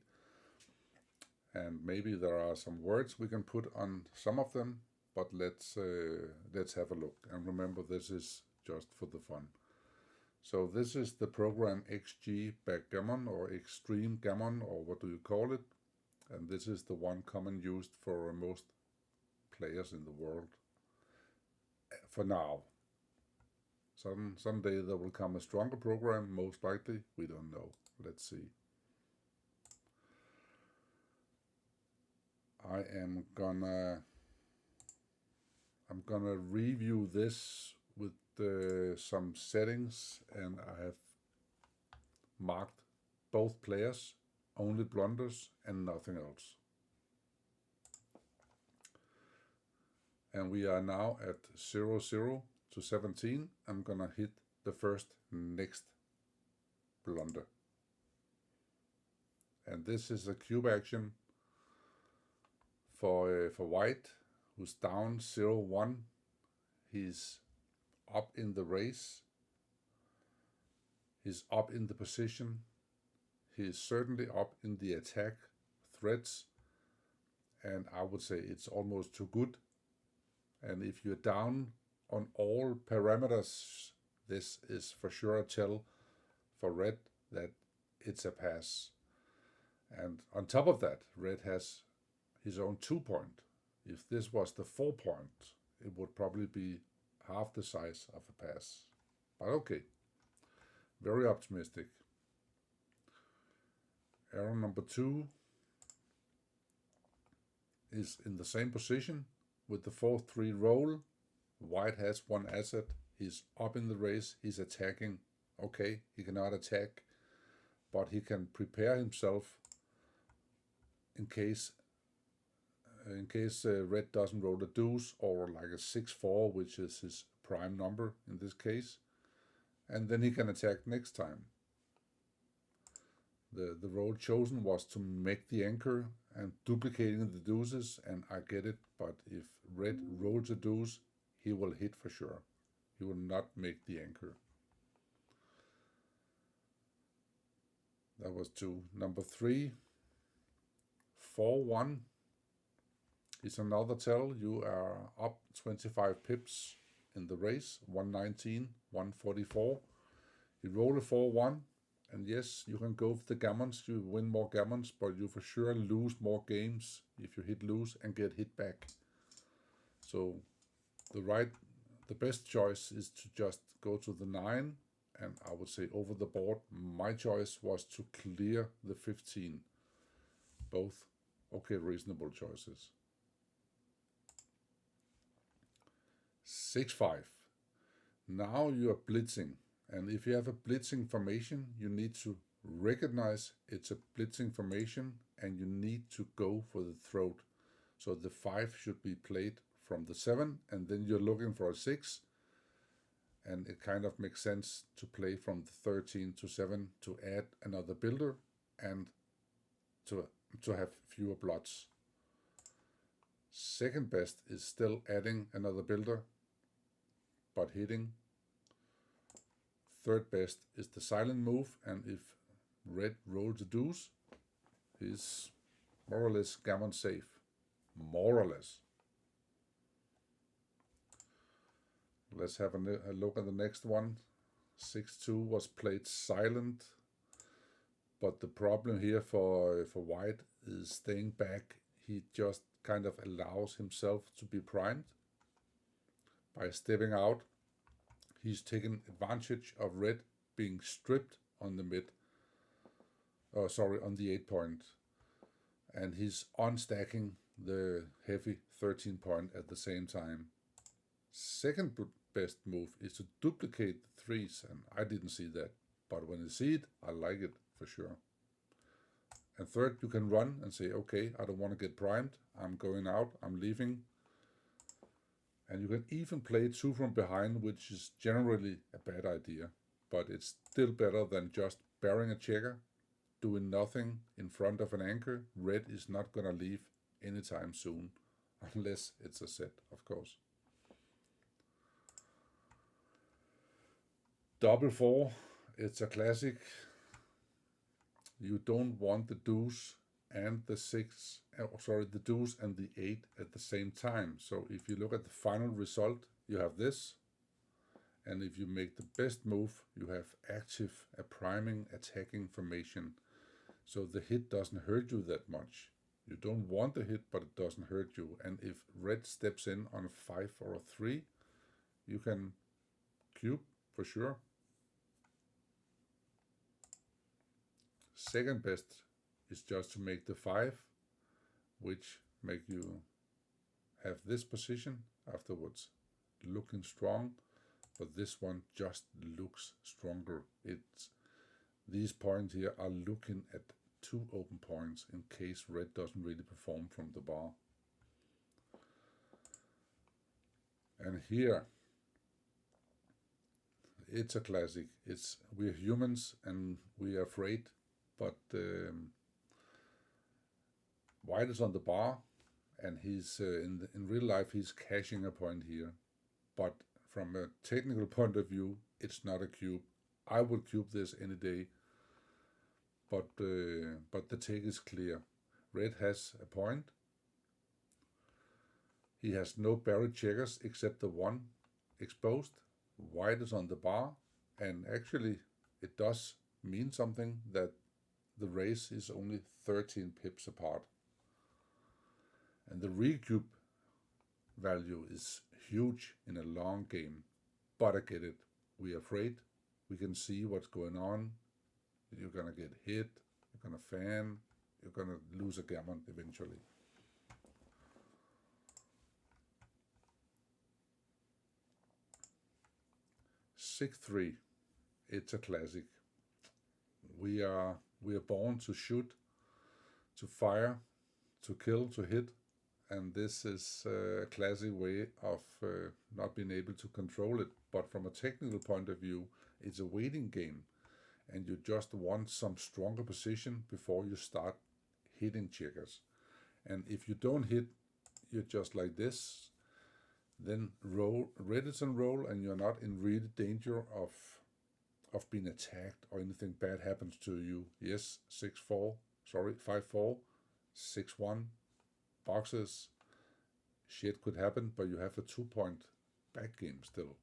And maybe there are some words we can put on some of them, but let's have a look. And remember, this is just for the fun. So this is the program XG Backgammon or Extreme Gammon, or what do you call it? And this is the one common used for most players in the world. For now. Someday there will come a stronger program, most likely. We don't know. Let's see. I'm gonna review this with some settings, and I have marked both players, only blunders and nothing else. And we are now at 0-0 to 17. I'm gonna hit the first next blunder. And this is a cube action for white, who's down 0-1. He's up in the race. He's up in the position. He's certainly up in the attack threats. And I would say it's almost too good. And if you're down on all parameters, this is for sure a tell for red that it's a pass. And on top of that, red has his own 2 point. If this was the 4 point, it would probably be half the size of a pass. But okay, very optimistic. Arrow number 2 is in the same position with the 4-3 roll. White has 1 asset. He's up in the race. He's attacking. Okay, he cannot attack, but he can prepare himself in case red doesn't roll a deuce or like a 6-4, which is his prime number in this case, and then he can attack next time. The roll chosen was to make the anchor and duplicating the deuces, and I get it, but if red rolls a deuce, he will hit for sure. He will not make the anchor. That was 2. Number 3, 4-1 is another tell. You are up 25 pips in the race, 119, 144. You roll a 4-1, and yes, you can go for the gammons, you win more gammons, but you for sure lose more games if you hit loose and get hit back. So the best choice is to just go to the 9, and I would say over the board, my choice was to clear the 15. Both okay, reasonable choices. 6-5. Now you are blitzing, and if you have a blitzing formation, you need to recognize it's a blitzing formation and you need to go for the throat. So the 5 should be played from the 7, and then you're looking for a 6, and it kind of makes sense to play from the 13 to 7 to add another builder and to have fewer blots. Second best is still adding another builder, but hitting. Third best is the silent move, and if red rolls a deuce, he's more or less gammon safe. More or less. Let's have a look at the next one. 6-2 was played silent, but the problem here for white is staying back. He just kind of allows himself to be primed. By stepping out, he's taken advantage of red being stripped on the on the 8 point, and he's unstacking the heavy 13 point at the same time. Second best move is to duplicate the 3s, and I didn't see that, but when you see it, I like it for sure. And third, you can run and say, okay, I don't want to get primed, I'm going out, I'm leaving. And you can even play 2 from behind, which is generally a bad idea, but it's still better than just burying a checker, doing nothing in front of an anchor. Red is not going to leave anytime soon, unless it's a set, of course. Double 4, it's a classic. You don't want the deuce and the 6, the deuce and the 8 at the same time. So if you look at the final result, you have this, and if you make the best move, you have active, a priming, attacking formation. So the hit doesn't hurt you that much. You don't want the hit, but it doesn't hurt you. And if red steps in on a 5 or a 3, you can cube for sure. Second best is just to make the 5, which make you have this position afterwards looking strong, but this one just looks stronger. These points here are looking at 2 open points in case red doesn't really perform from the bar. And here it's a classic. We're humans and we are afraid, but white is on the bar, and he's in real life he's cashing a point here, but from a technical point of view, it's not a cube. I would cube this any day, but the take is clear. Red has a point. He has no buried checkers except the 1 exposed. White is on the bar, and actually it does mean something that the race is only 13 pips apart. And the recube value is huge in a long game, but I get it. We're afraid. We can see what's going on. You're gonna get hit, you're gonna fan, you're gonna lose a gammon eventually. Six 3, it's a classic. We are born to shoot, to fire, to kill, to hit, and this is a classic way of not being able to control it. But from a technical point of view, it's a waiting game, and you just want some stronger position before you start hitting checkers. And if you don't hit, you're just like this, then red is on roll, and you're not in real danger of being attacked or anything bad happens to you. Yes, 5-4, 6-1, boxes, shit could happen, but you have a 2-point back game still.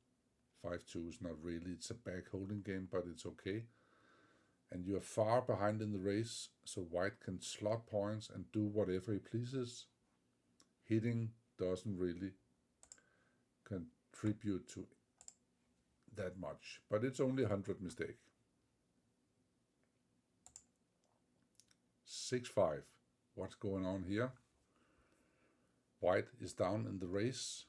5-2 is not really, it's a back holding game, but it's okay. And you're far behind in the race, so white can slot points and do whatever he pleases. Hitting doesn't really contribute to that much, but it's only 100 mistake. 6-5, what's going on here? White is down in the race.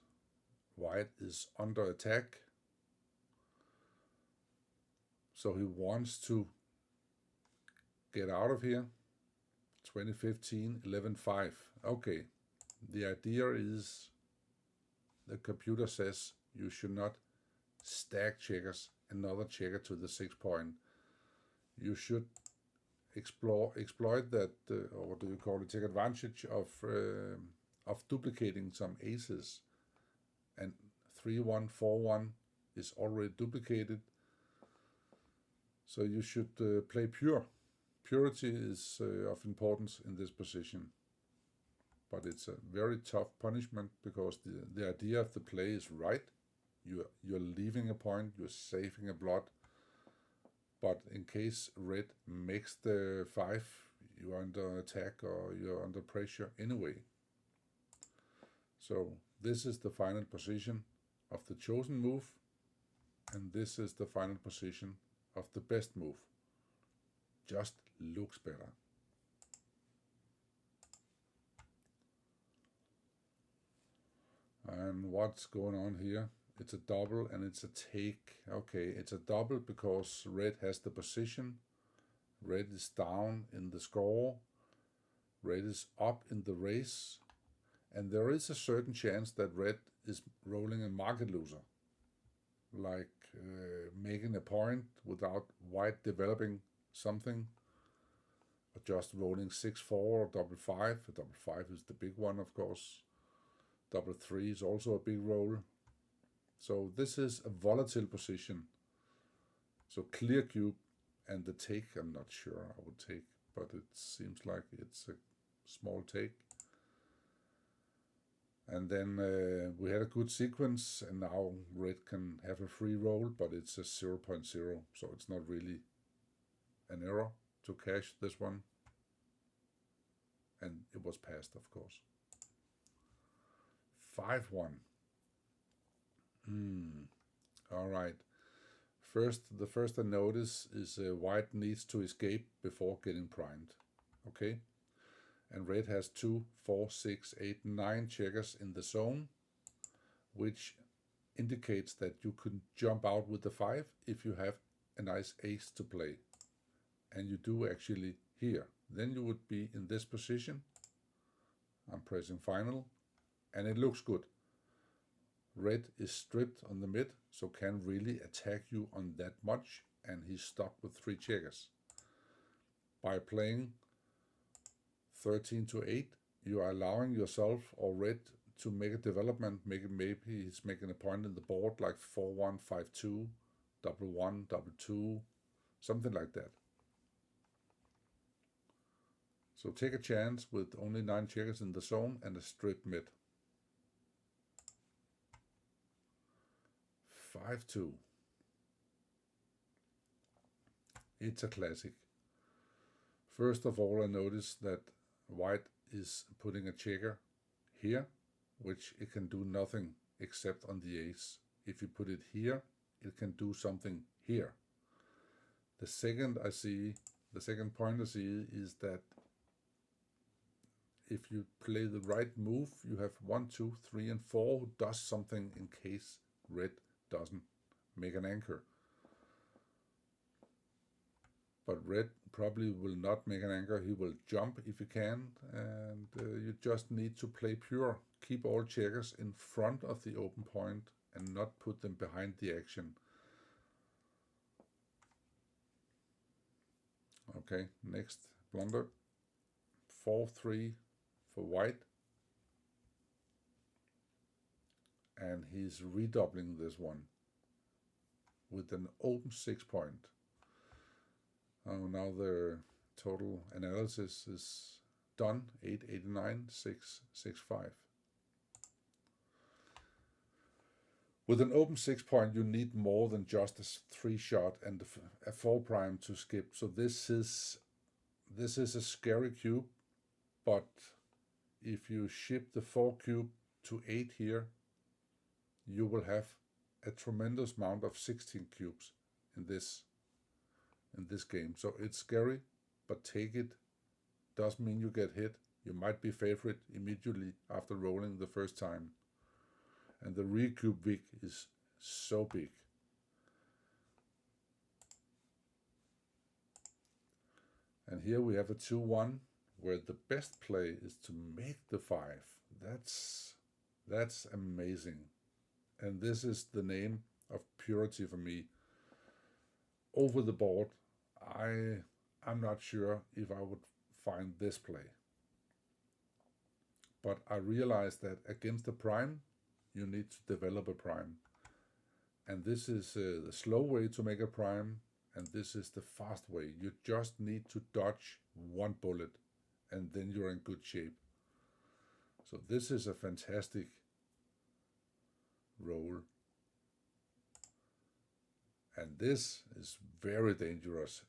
White is under attack. So he wants to get out of here. 2015, 11-5. Okay, the idea is the computer says you should not stack checkers, another checker to the 6 point. You should exploit that, or what do you call it, take advantage of duplicating some aces. And 3-1, 4-1 is already duplicated. So you should play pure. Purity is of importance in this position. But it's a very tough punishment because the idea of the play is right. You're leaving a point, you're saving a blot. But in case red makes the 5, you're under attack or you're under pressure anyway. So this is the final position of the chosen move, and this is the final position of the best move. Just looks better. And what's going on here? It's a double and it's a take. Okay, it's a double because red has the position. Red is down in the score. Red is up in the race. And there is a certain chance that red is rolling a market loser. Like making a point without white developing something. Or just rolling 6-4 or double 5. A double 5 is the big one, of course. Double 3 is also a big roll. So this is a volatile position. So clear cube and the take, I'm not sure I would take, but it seems like it's a small take. And then we had a good sequence, and now red can have a free roll, but it's a 0.0, so it's not really an error to cash this one. And it was passed, of course. 5-1. All right. The first I notice is white needs to escape before getting primed. Okay. And red has 2, 4, 6, 8, 9 checkers in the zone, which indicates that you could jump out with the 5 if you have a nice ace to play. And you do actually here. Then you would be in this position. I'm pressing final, and it looks good. Red is stripped on the mid, so can really attack you on that much, and he's stuck with 3 checkers. By playing 13-8, you are allowing yourself or red to make a development, maybe he's making a point in the board like 4-1, 5-2, double 1, double 2, something like that. So take a chance with only 9 checkers in the zone and a strip mid. 5-2. It's a classic. First of all, I notice that white is putting a checker here, which it can do nothing except on the ace. If you put it here, it can do something here. The second point I see is that if you play the right move, you have 1, 2, 3, and 4 who does something in case red doesn't make an anchor. But red probably will not make an anchor. He will jump if he can, and you just need to play pure. Keep all checkers in front of the open point and not put them behind the action. Okay, next blunder. 4-3 for white. And he's redoubling this one with an open 6 point. Now the total analysis is done. 8-89, 6-6-5. With an open 6 point, you need more than just a 3 shot and a 4 prime to skip. So this is a scary cube, but if you ship the 4 cube to 8 here, you will have a tremendous amount of 16 cubes in this game. So it's scary, but take it. Doesn't mean you get hit. You might be favorite immediately after rolling the first time. And the recube vig is so big. And here we have a 2-1 where the best play is to make the 5. That's amazing. And this is the name of purity for me. Over the board, I'm not sure if I would find this play. But I realized that against the prime, you need to develop a prime. And this is the slow way to make a prime, and this is the fast way. You just need to dodge one bullet, and then you're in good shape. So this is a fantastic roll. And this is very dangerous.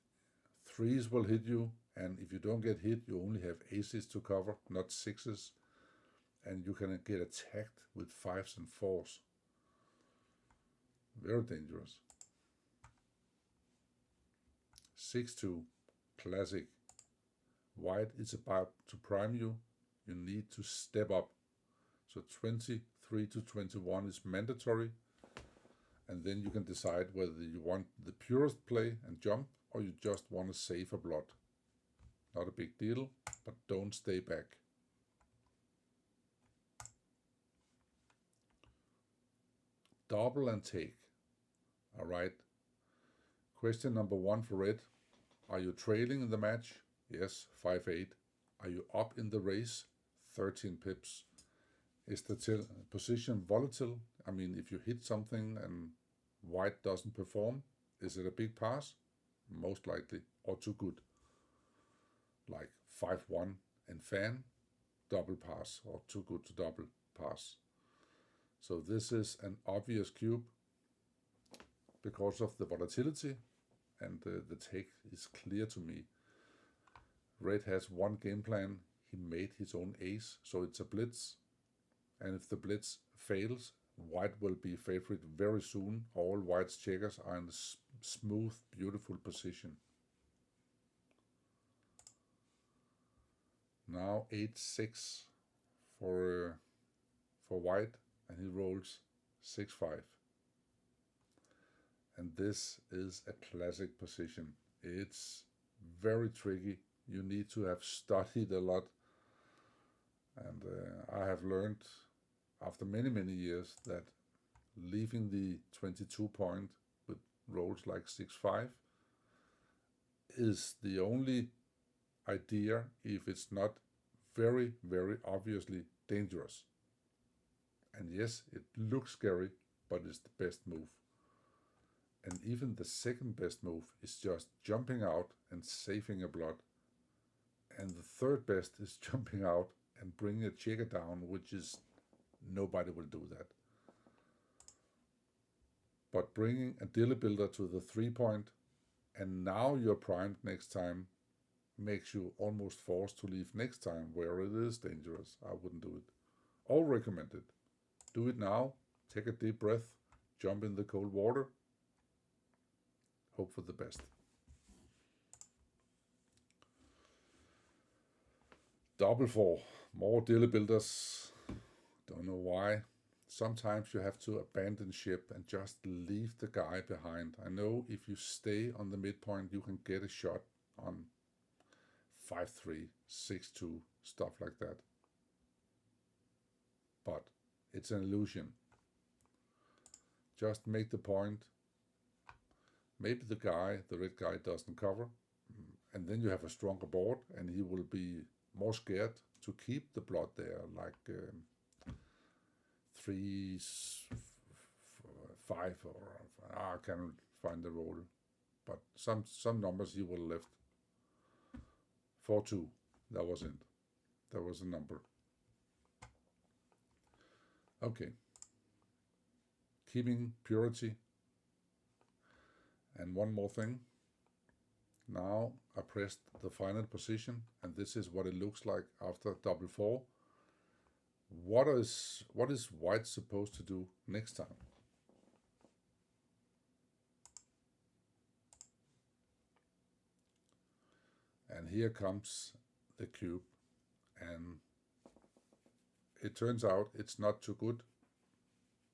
3s will hit you, and if you don't get hit, you only have aces to cover, not 6s. And you can get attacked with 5s and 4s. Very dangerous. 6-2, classic. White is about to prime you. You need to step up. So 23 to 21 is mandatory. And then you can decide whether you want the purest play and jump, or you just want to save a blot. Not a big deal, but don't stay back. Double and take. All right. Question number 1 for red. Are you trailing in the match? Yes, 5-8. Are you up in the race? 13 pips. Is the position volatile? I mean, if you hit something and white doesn't perform, is it a big pass? Most likely, or too good. Like 5-1 and fan, double pass, or too good to double pass. So this is an obvious cube because of the volatility, and the take is clear to me. Red has one game plan. He made his own ace, so it's a blitz. And if the blitz fails, white will be favorite very soon. All white's checkers are in a smooth, beautiful position. Now 8-6 for white, and he rolls 6-5. And this is a classic position. It's very tricky. You need to have studied a lot. And I have learned after many, many years that leaving the 22 point with rolls like 6-5 is the only idea if it's not very, very obviously dangerous. And yes, it looks scary, but it's the best move. And even the second best move is just jumping out and saving a blot. And the third best is jumping out and bringing a checker down, which is nobody will do that. But bringing a dilly builder to the 3 point, and now you're primed next time, makes you almost forced to leave next time where it is dangerous. I wouldn't do it. All recommended. Do it now, take a deep breath, jump in the cold water, hope for the best. Double 4, more dilly builders. Don't know why. Sometimes you have to abandon ship and just leave the guy behind. I know if you stay on the midpoint, you can get a shot on 5-3, 6-2, stuff like that. But it's an illusion. Just make the point. Maybe the red guy doesn't cover, and then you have a stronger board, and he will be more scared to keep the blot there, like 3, 5, or I can't find the roll, but some numbers he will left. 4-2, that was it. That was the number. Okay. Keeping purity. And one more thing. Now I pressed the final position, and this is what it looks like after double 4. What is white supposed to do next time? And here comes the cube, and it turns out it's not too good,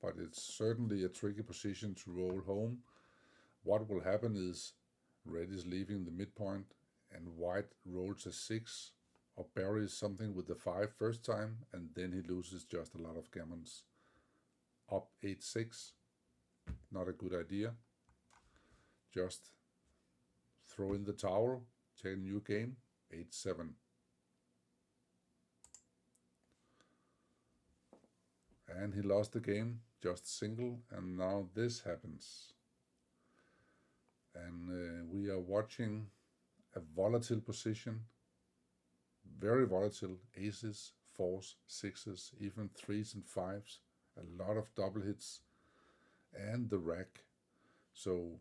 but it's certainly a tricky position to roll home. What will happen is red is leaving the midpoint, and white rolls a 6 or buries something with the 5 first time, and then he loses just a lot of gammons. Up 8-6, not a good idea. Just throw in the towel, take a new game, 8-7. And he lost the game, just single, and now this happens. And we are watching a volatile position, very volatile, aces, 4s, 6s, even 3s and 5s, a lot of double hits, and the rack. So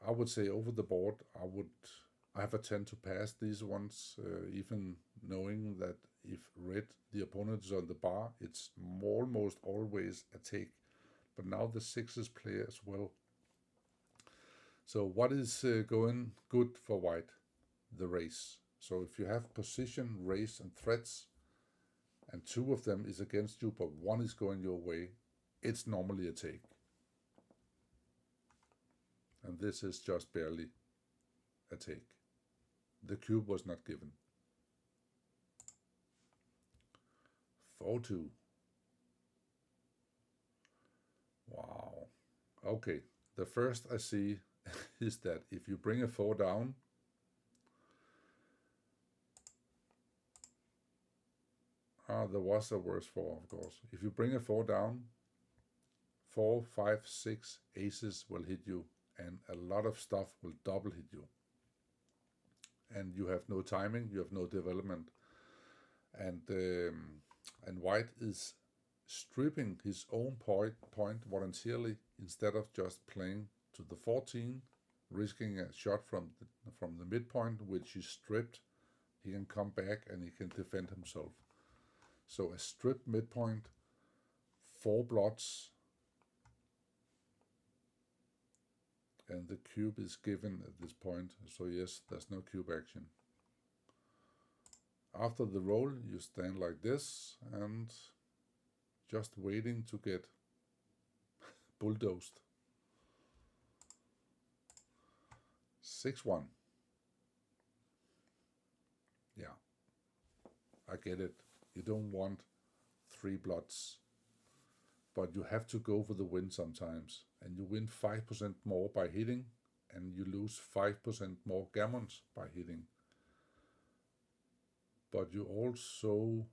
I would say over the board, I have a tend to pass these ones, even knowing that if red, the opponent is on the bar, it's almost always a take. But now the 6s play as well. So what is going good for white? The race. So if you have position, race, and threats, and 2 of them is against you, but 1 is going your way, it's normally a take. And this is just barely a take. The cube was not given. 4-2. Wow. Okay, the first I see is that if you bring a 4 down, there was a worse 4, of course. If you bring a 4 down, 4, 5, 6 aces will hit you, and a lot of stuff will double hit you. And you have no timing, you have no development. And white is stripping his own point voluntarily instead of just playing to the 14, risking a shot from the midpoint, which is stripped. He can come back and he can defend himself. So a stripped midpoint, 4 blots, and the cube is given at this point. So yes, there's no cube action. After the roll, you stand like this and just waiting to get bulldozed. 6-1. Yeah, I get it. You don't want 3 blots, but you have to go for the win sometimes. And you win 5% more by hitting, and you lose 5% more gammons by hitting. But you also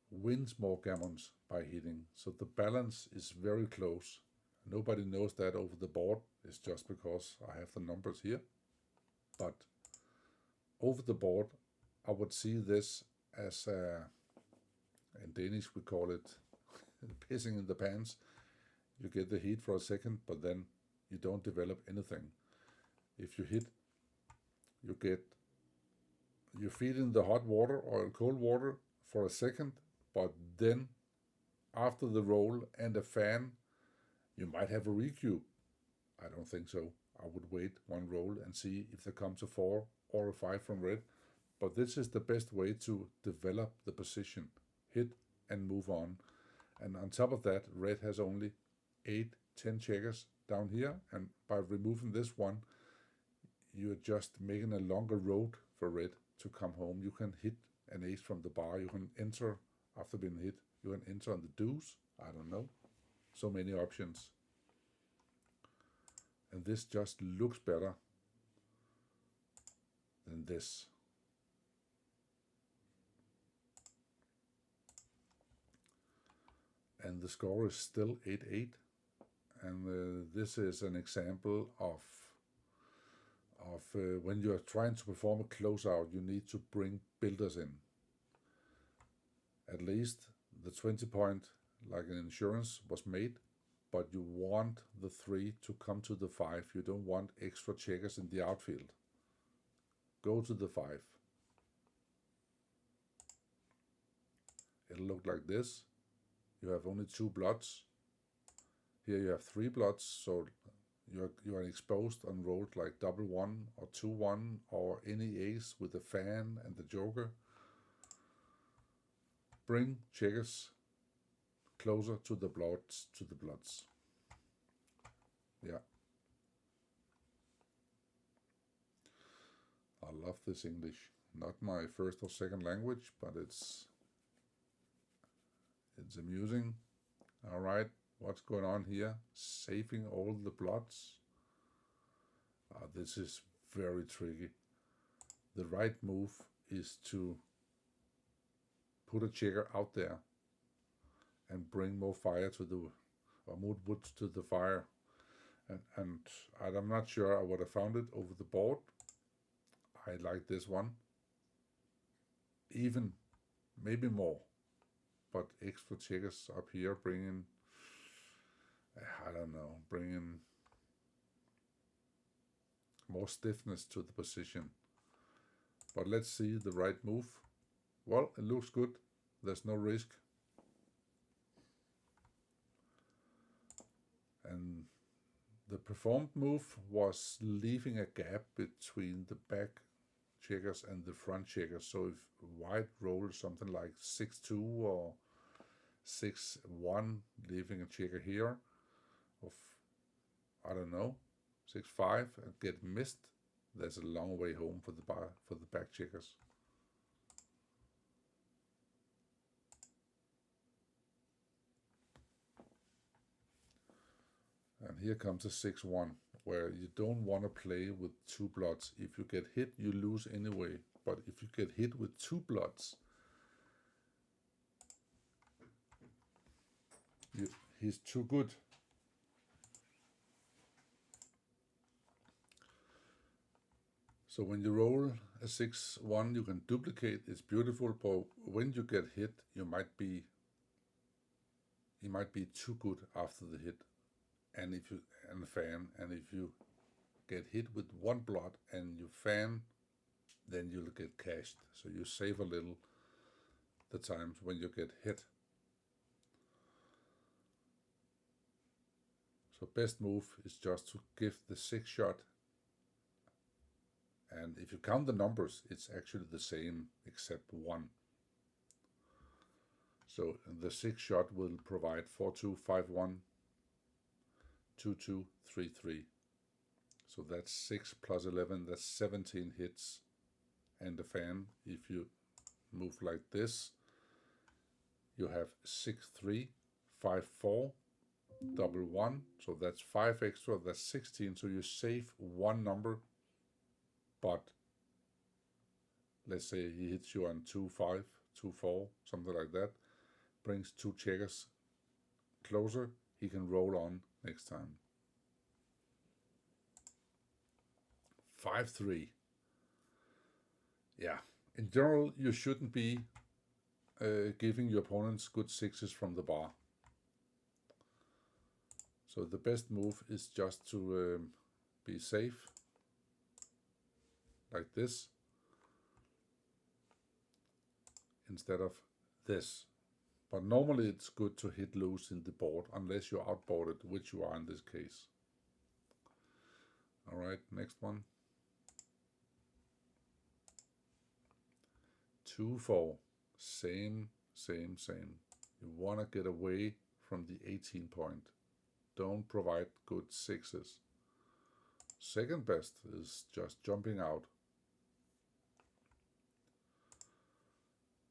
wins more gammons by hitting. So the balance is very close. Nobody knows that over the board. It's just because I have the numbers here. But over the board, I would see this as in Danish we call it pissing in the pants. You get the heat for a second, but then you don't develop anything. If you hit, you feed in the hot water or cold water for a second, but then after the roll and a fan, you might have a recube. I don't think so. I would wait 1 roll and see if there comes a 4 or a 5 from red. But this is the best way to develop the position. Hit and move on. And on top of that, red has only 8, 10 checkers down here. And by removing this one, you're just making a longer road for red to come home. You can hit an ace from the bar. You can enter after being hit. You can enter on the deuce. I don't know. So many options. And this just looks better than this. And the score is still 8-8. And this is an example of when you are trying to perform a closeout, you need to bring builders in. At least the 20 point, like an insurance, was made, but you want the 3 to come to the 5. You don't want extra checkers in the outfield. Go to the 5. It'll look like this. You have only 2 blots. Here you have 3 blots, so you are exposed on rolls like double 1 or 2-1 or any ace with the fan and the joker. Bring checkers closer to the blots, Yeah. I love this English. Not my first or second language, but it's amusing. All right, what's going on here? Saving all the blots. This is very tricky. The right move is to put a checker out there and bring more fire to the, or more wood to the fire. And I'm not sure I would have found it over the board. I like this one. Even, maybe more. But extra checkers up here bringing, I don't know, bringing more stiffness to the position. But let's see the right move. Well, it looks good. There's no risk. And the performed move was leaving a gap between the back checkers and the front checkers. So if white rolls something like 6-2 or 6-1, leaving a checker here of, I don't know, 6-5 and get missed, there's a long way home for the back checkers. And here comes a 6-1, where you don't want to play with two blots. If you get hit, you lose anyway. But if you get hit with two blots, he's too good. So when you roll a 6-1, you can duplicate. It's beautiful, but when you get hit, he might be too good after the hit. And if you get hit with one blot and you fan, then you'll get cashed. So you save a little the times when you get hit. So best move is just to give the 6 shot. And if you count the numbers, it's actually the same except 1. So the 6 shot will provide 4-2, 5-1, 2-2, 3-3. So that's 6 plus 11, that's 17 hits. And the fan, if you move like this, you have 6-3, 5-4, double 1. So that's 5 extra, that's 16. So you save one number, but let's say he hits you on 2-5, 2-4, something like that, brings 2 checkers closer, he can roll on next time. 5-3. Yeah, in general, you shouldn't be giving your opponents good 6s from the bar. So the best move is just to be safe, like this, instead of this. But normally it's good to hit loose in the board, unless you're outboarded, which you are in this case. All right, next one. 2-4, same. You want to get away from the 18 point. Don't provide good 6s. Second best is just jumping out.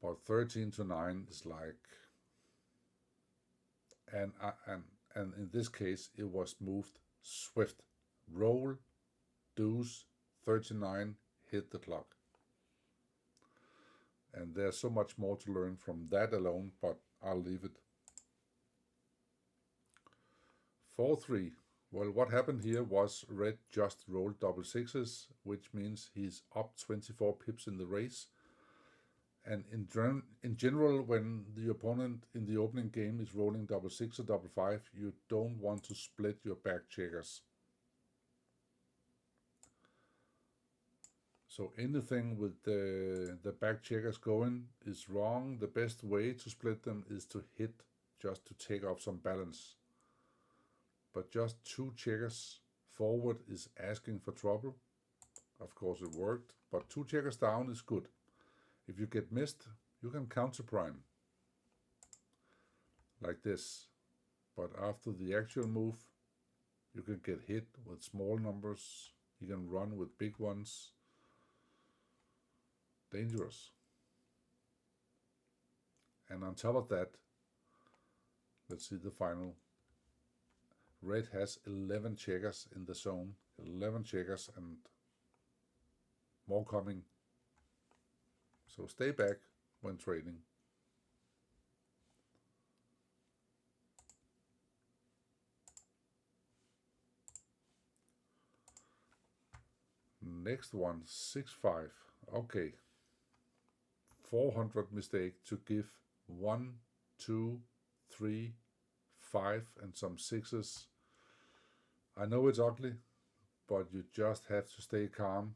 But 13-9 is like, and in this case it was moved swift. Roll, deuce, 39, hit the clock. And there's so much more to learn from that alone, but I'll leave it. 4-3. Well, what happened here was red just rolled double 6s, which means he's up 24 pips in the race. And in general, when the opponent in the opening game is rolling double 6 or double 5, you don't want to split your back checkers. So anything with the back checkers going is wrong. The best way to split them is to hit, just to take off some balance. But just 2 checkers forward is asking for trouble. Of course it worked, but 2 checkers down is good. If you get missed, you can counter prime, like this. But after the actual move, you can get hit with small numbers. You can run with big ones. dangerous. And on top of that, let's see the final. Red has 11 checkers in the zone, 11 checkers and more coming. So stay back when trading. Next one, 6-5. Okay. 400 mistake to give 1, 2, 3, 5 and some 6s. I know it's ugly, but you just have to stay calm.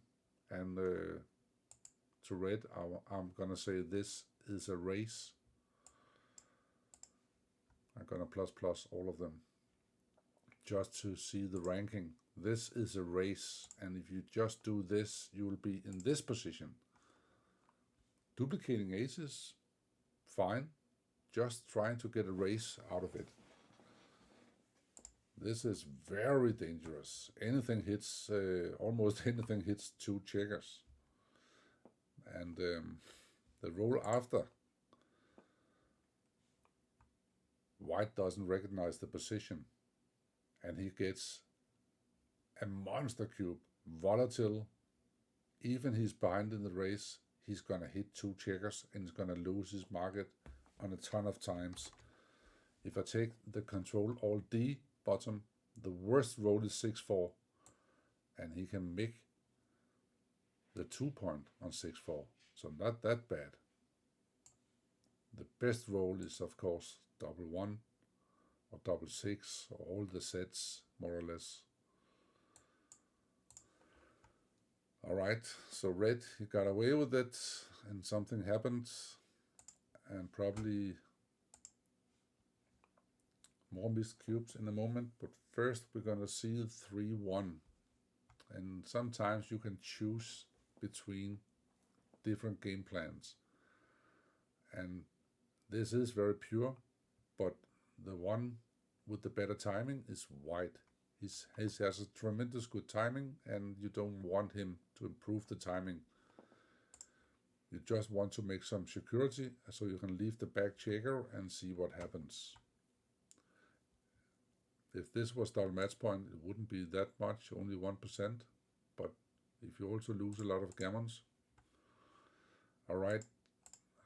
And to red, I'm gonna say this is a race. I'm gonna plus all of them just to see the ranking. This is a race, and if you just do this, you will be in this position. Duplicating aces, fine. Just trying to get a race out of it. This is very dangerous. Anything hits, almost anything hits 2 checkers. And the roll after, white doesn't recognize the position, and he gets a monster cube, volatile. Even he's behind in the race, he's gonna hit 2 checkers and he's gonna lose his market on a ton of times. If I take the control alt D bottom, the worst roll is 6-4, and he can make the 2 point on 6-4, so not that bad. The best roll is of course double 1 or double 6 or all the sets more or less. Alright, so red, he got away with it and something happened, and probably more missed cubes in a moment, but first we're gonna see 3-1. And sometimes you can choose between different game plans. And this is very pure, but the one with the better timing is white. He has a tremendous good timing, and you don't want him to improve the timing. You just want to make some security so you can leave the back checker and see what happens. If this was double match point, it wouldn't be that much, only 1%, but if you also lose a lot of gammons. Alright,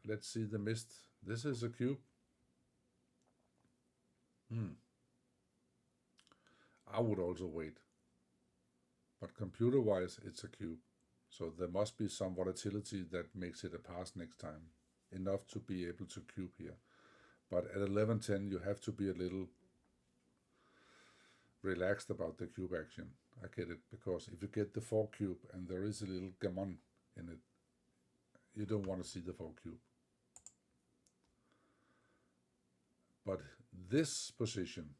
let's see the mist. This is a cube. I would also wait, but computer-wise it's a cube, so there must be some volatility that makes it a pass next time, enough to be able to cube here. But at 11-10 you have to be a little relaxed about the cube action. I get it, because if you get the 4 cube and there is a little gammon in it, you don't want to see the 4 cube. But this position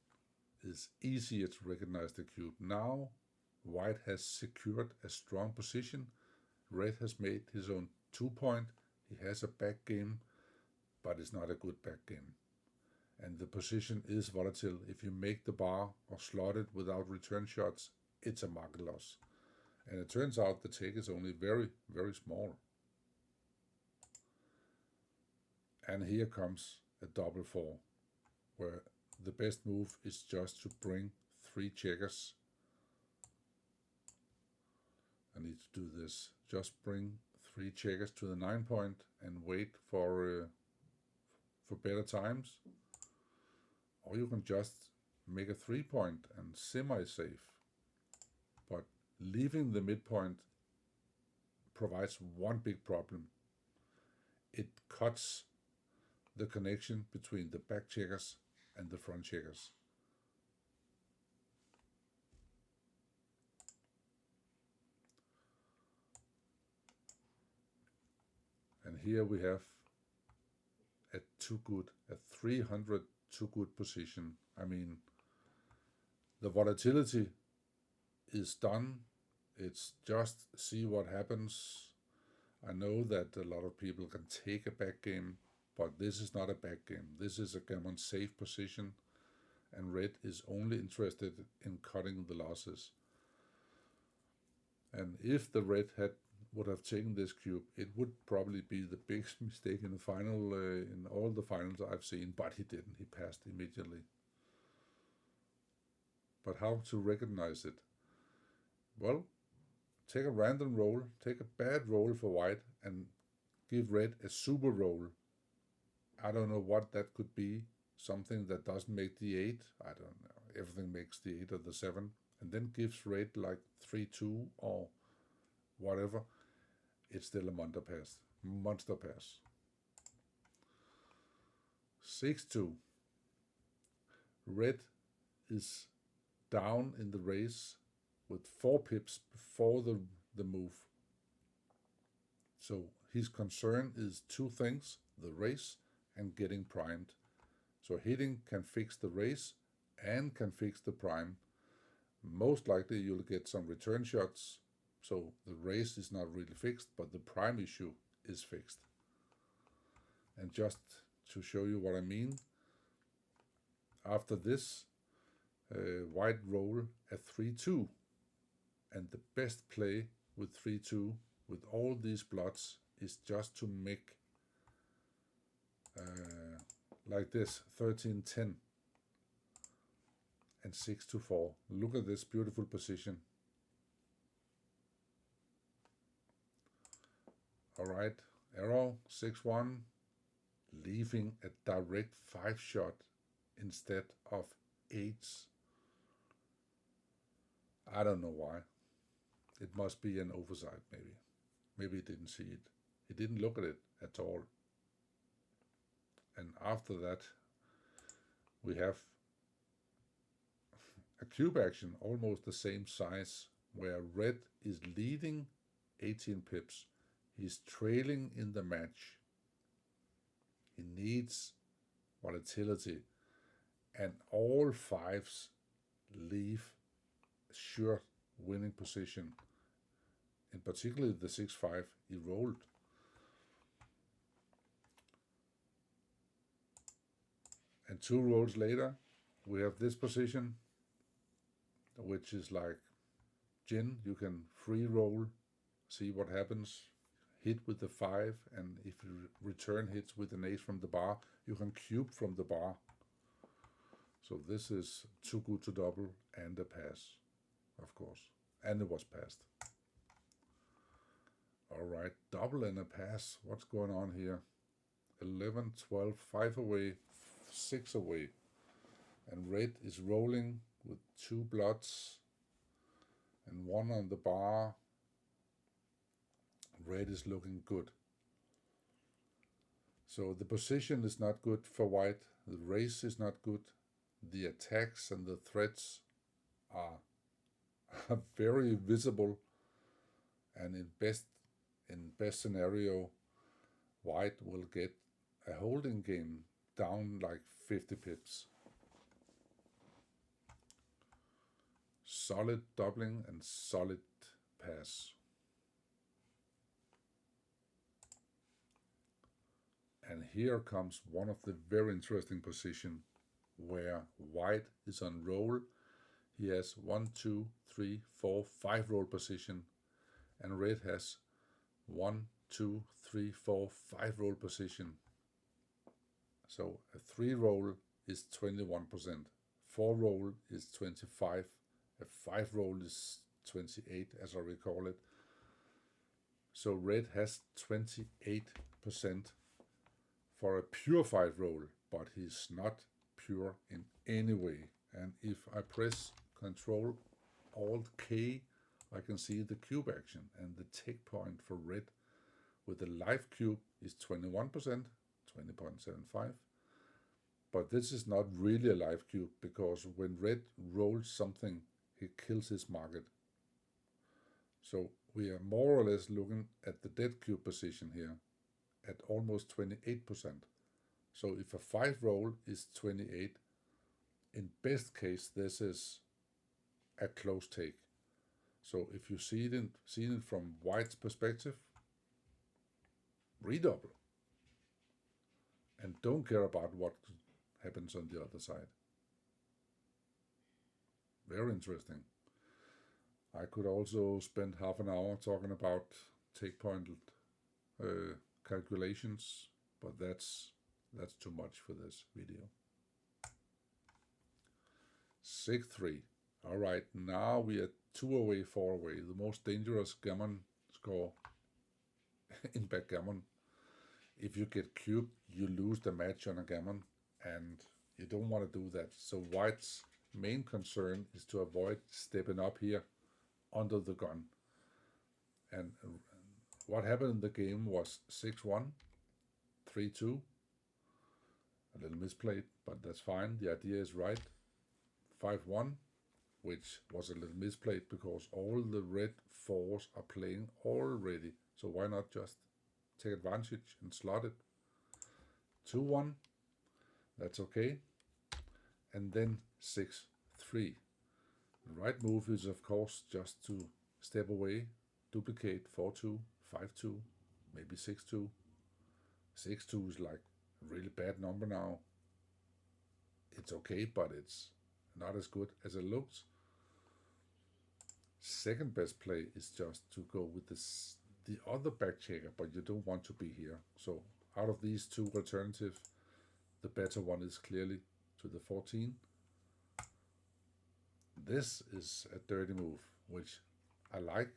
is easier to recognize the cube. Now white has secured a strong position. Red has made his own 2 point. He has a back game, but it's not a good back game. And the position is volatile. If you make the bar or slot it without return shots, it's a market loss. And it turns out the take is only very, very small. And here comes a double 4, where the best move is just to bring 3 checkers. I need to do this. Just bring 3 checkers to the 9 point and wait for better times. Or you can just make a 3 point and semi-safe. But leaving the midpoint provides one big problem. It cuts the connection between the back checkers and the front checkers. And here we have a 300 too good position. I mean, the volatility is done. It's just see what happens. I know that a lot of people can take a back game, but this is not a back game. This is a gammon safe position, and red is only interested in cutting the losses. And if the red would have taken this cube, it would probably be the biggest mistake in the final, in all the finals I've seen, but he didn't. He passed immediately. But how to recognize it? Well, take a random roll, take a bad roll for white, and give red a super roll. I don't know what that could be. Something that doesn't make the 8. I don't know. Everything makes the 8 or the 7. And then gives red like 3-2 or whatever. It's still a monster pass. Monster pass. 6-2. Red is down in the race with 4 pips before the move. So his concern is 2 things, the race and getting primed. So hitting can fix the race and can fix the prime. Most likely you'll get some return shots, so the race is not really fixed, but the prime issue is fixed. And just to show you what I mean, after this, white roll a 3-2, and the best play with 3-2 with all these blots is just to make like this 13-10 and 6-4. Look at this beautiful position. All right, arrow 6-1, leaving a direct 5 shot instead of 8s. I don't know why. It must be an oversight, maybe. Maybe he didn't see it. He didn't look at it at all. And after that, we have a cube action almost the same size, where red is leading 18 pips. He's trailing in the match. He needs volatility, and all 5s leave sure winning position. In particular, the 6-5 he rolled. And 2 rolls later, we have this position, which is like gin. You can free roll, see what happens, hit with the 5, and if you return hits with an ace from the bar, you can cube from the bar. So this is too good to double, and a pass, of course. And it was passed. All right, double and a pass. What's going on here? 11, 12, 5 away, 6 away. And red is rolling with 2 blots and 1 on the bar. Red is looking good. So the position is not good for white. The race is not good. The attacks and the threats are very visible. And in best scenario, white will get a holding game down like 50 pips. Solid doubling and solid pass. And here comes one of the very interesting position where white is on roll. He has 1, 2, 3, 4, 5 roll position, and red has 1, 2, 3, 4, 5 roll position. So a 3 roll is 21%, 4 roll is 25, a 5 roll is 28, as I recall it. So red has 28% for a pure 5 roll, but he's not pure in any way. And if I press Control Alt K, I can see the cube action, and the take point for red with the live cube is 21%, 20.75. But this is not really a live cube, because when red rolls something, he kills his market. So we are more or less looking at the dead cube position here at almost 28%. So if a 5 roll is 28, in best case this is a close take. So if you see it from white's perspective, redouble. And don't care about what happens on the other side. Very interesting. I could also spend half an hour talking about take pointed calculations, but that's too much for this video. 6-3. All right, now we are 2 away, 4 away. The most dangerous gammon score in backgammon. If you get cubed, you lose the match on a gammon, and you don't want to do that. So white's main concern is to avoid stepping up here under the gun. And what happened in the game was 6-1, 3-2. A little misplayed, but that's fine. The idea is right. 5-1, which was a little misplayed because all the red fours are playing already. So why not just take advantage and slot it? 2-1, that's okay. And then 6-3. The right move is, of course, just to step away, duplicate 4-2, 5-2, maybe 6-2. 6-2 is like a really bad number now. It's okay, but it's not as good as it looks. Second best play is just to go with the other back checker, but you don't want to be here. So out of these two alternatives, the better one is clearly to the 14. This is a dirty move, which I like,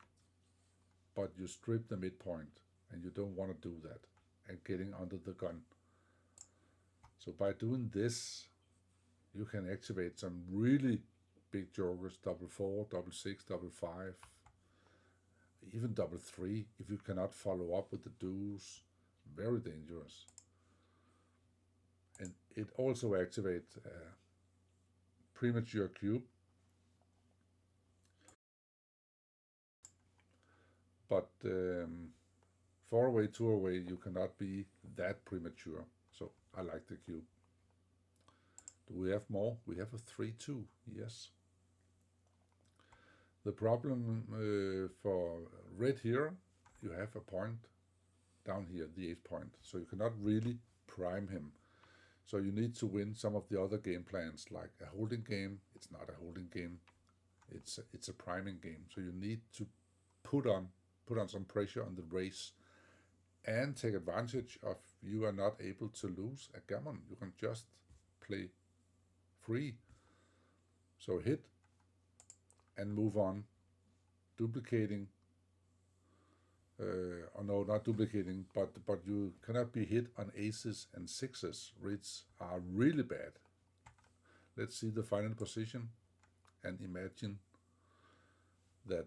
but you strip the midpoint, and you don't want to do that, and getting under the gun. So by doing this, you can activate some really big jokers, 4-4, 6-6, 5-5, even 3-3, if you cannot follow up with the deuce. Very dangerous. And it also activates premature cube. But 4 away, 2 away, you cannot be that premature. So I like the cube. Do we have more? We have a 3-2, yes. The problem for red here, you have a point down here, the 8 point. So you cannot really prime him. So you need to win some of the other game plans, like a holding game. It's not a holding game. It's a priming game. So you need to put on some pressure on the race and take advantage of you are not able to lose a gammon. You can just play free. So hit and move on, duplicating, or no, not duplicating, but you cannot be hit on aces and sixes, which are really bad. Let's see the final position and imagine that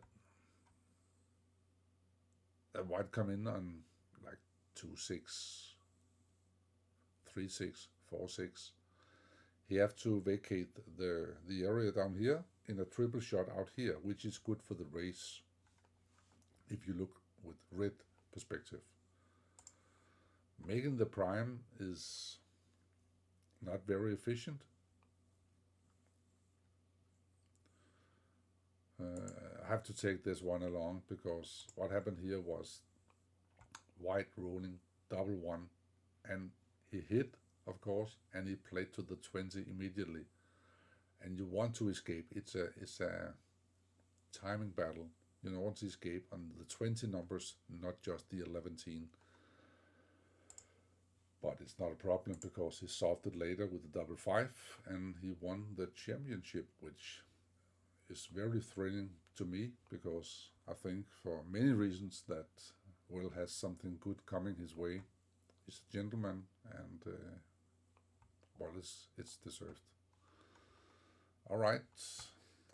white come in on like 2-6, 3-6, 4-6. He have to vacate the area down here in a triple shot out here, which is good for the race if you look with red perspective. Making the prime is not very efficient. I have to take this one along because what happened here was white rolling double 1, and he hit, of course, and he played to the 20 immediately. And you want to escape. It's a timing battle. You want to escape on the 20 numbers, not just the 11. But it's not a problem because he solved it later with the 5-5, and he won the championship, which is very thrilling to me because I think for many reasons that Will has something good coming his way. He's a gentleman, and well, it's deserved. All right,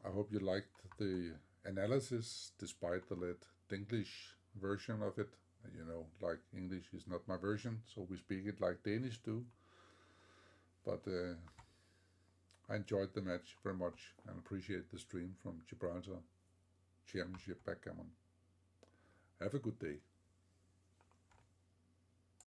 I hope you liked the analysis despite the DEnglish version of it. Like English is not my version, so we speak it like Danish do. But I enjoyed the match very much and appreciate the stream from Gibraltar Championship Backgammon. Have a good day.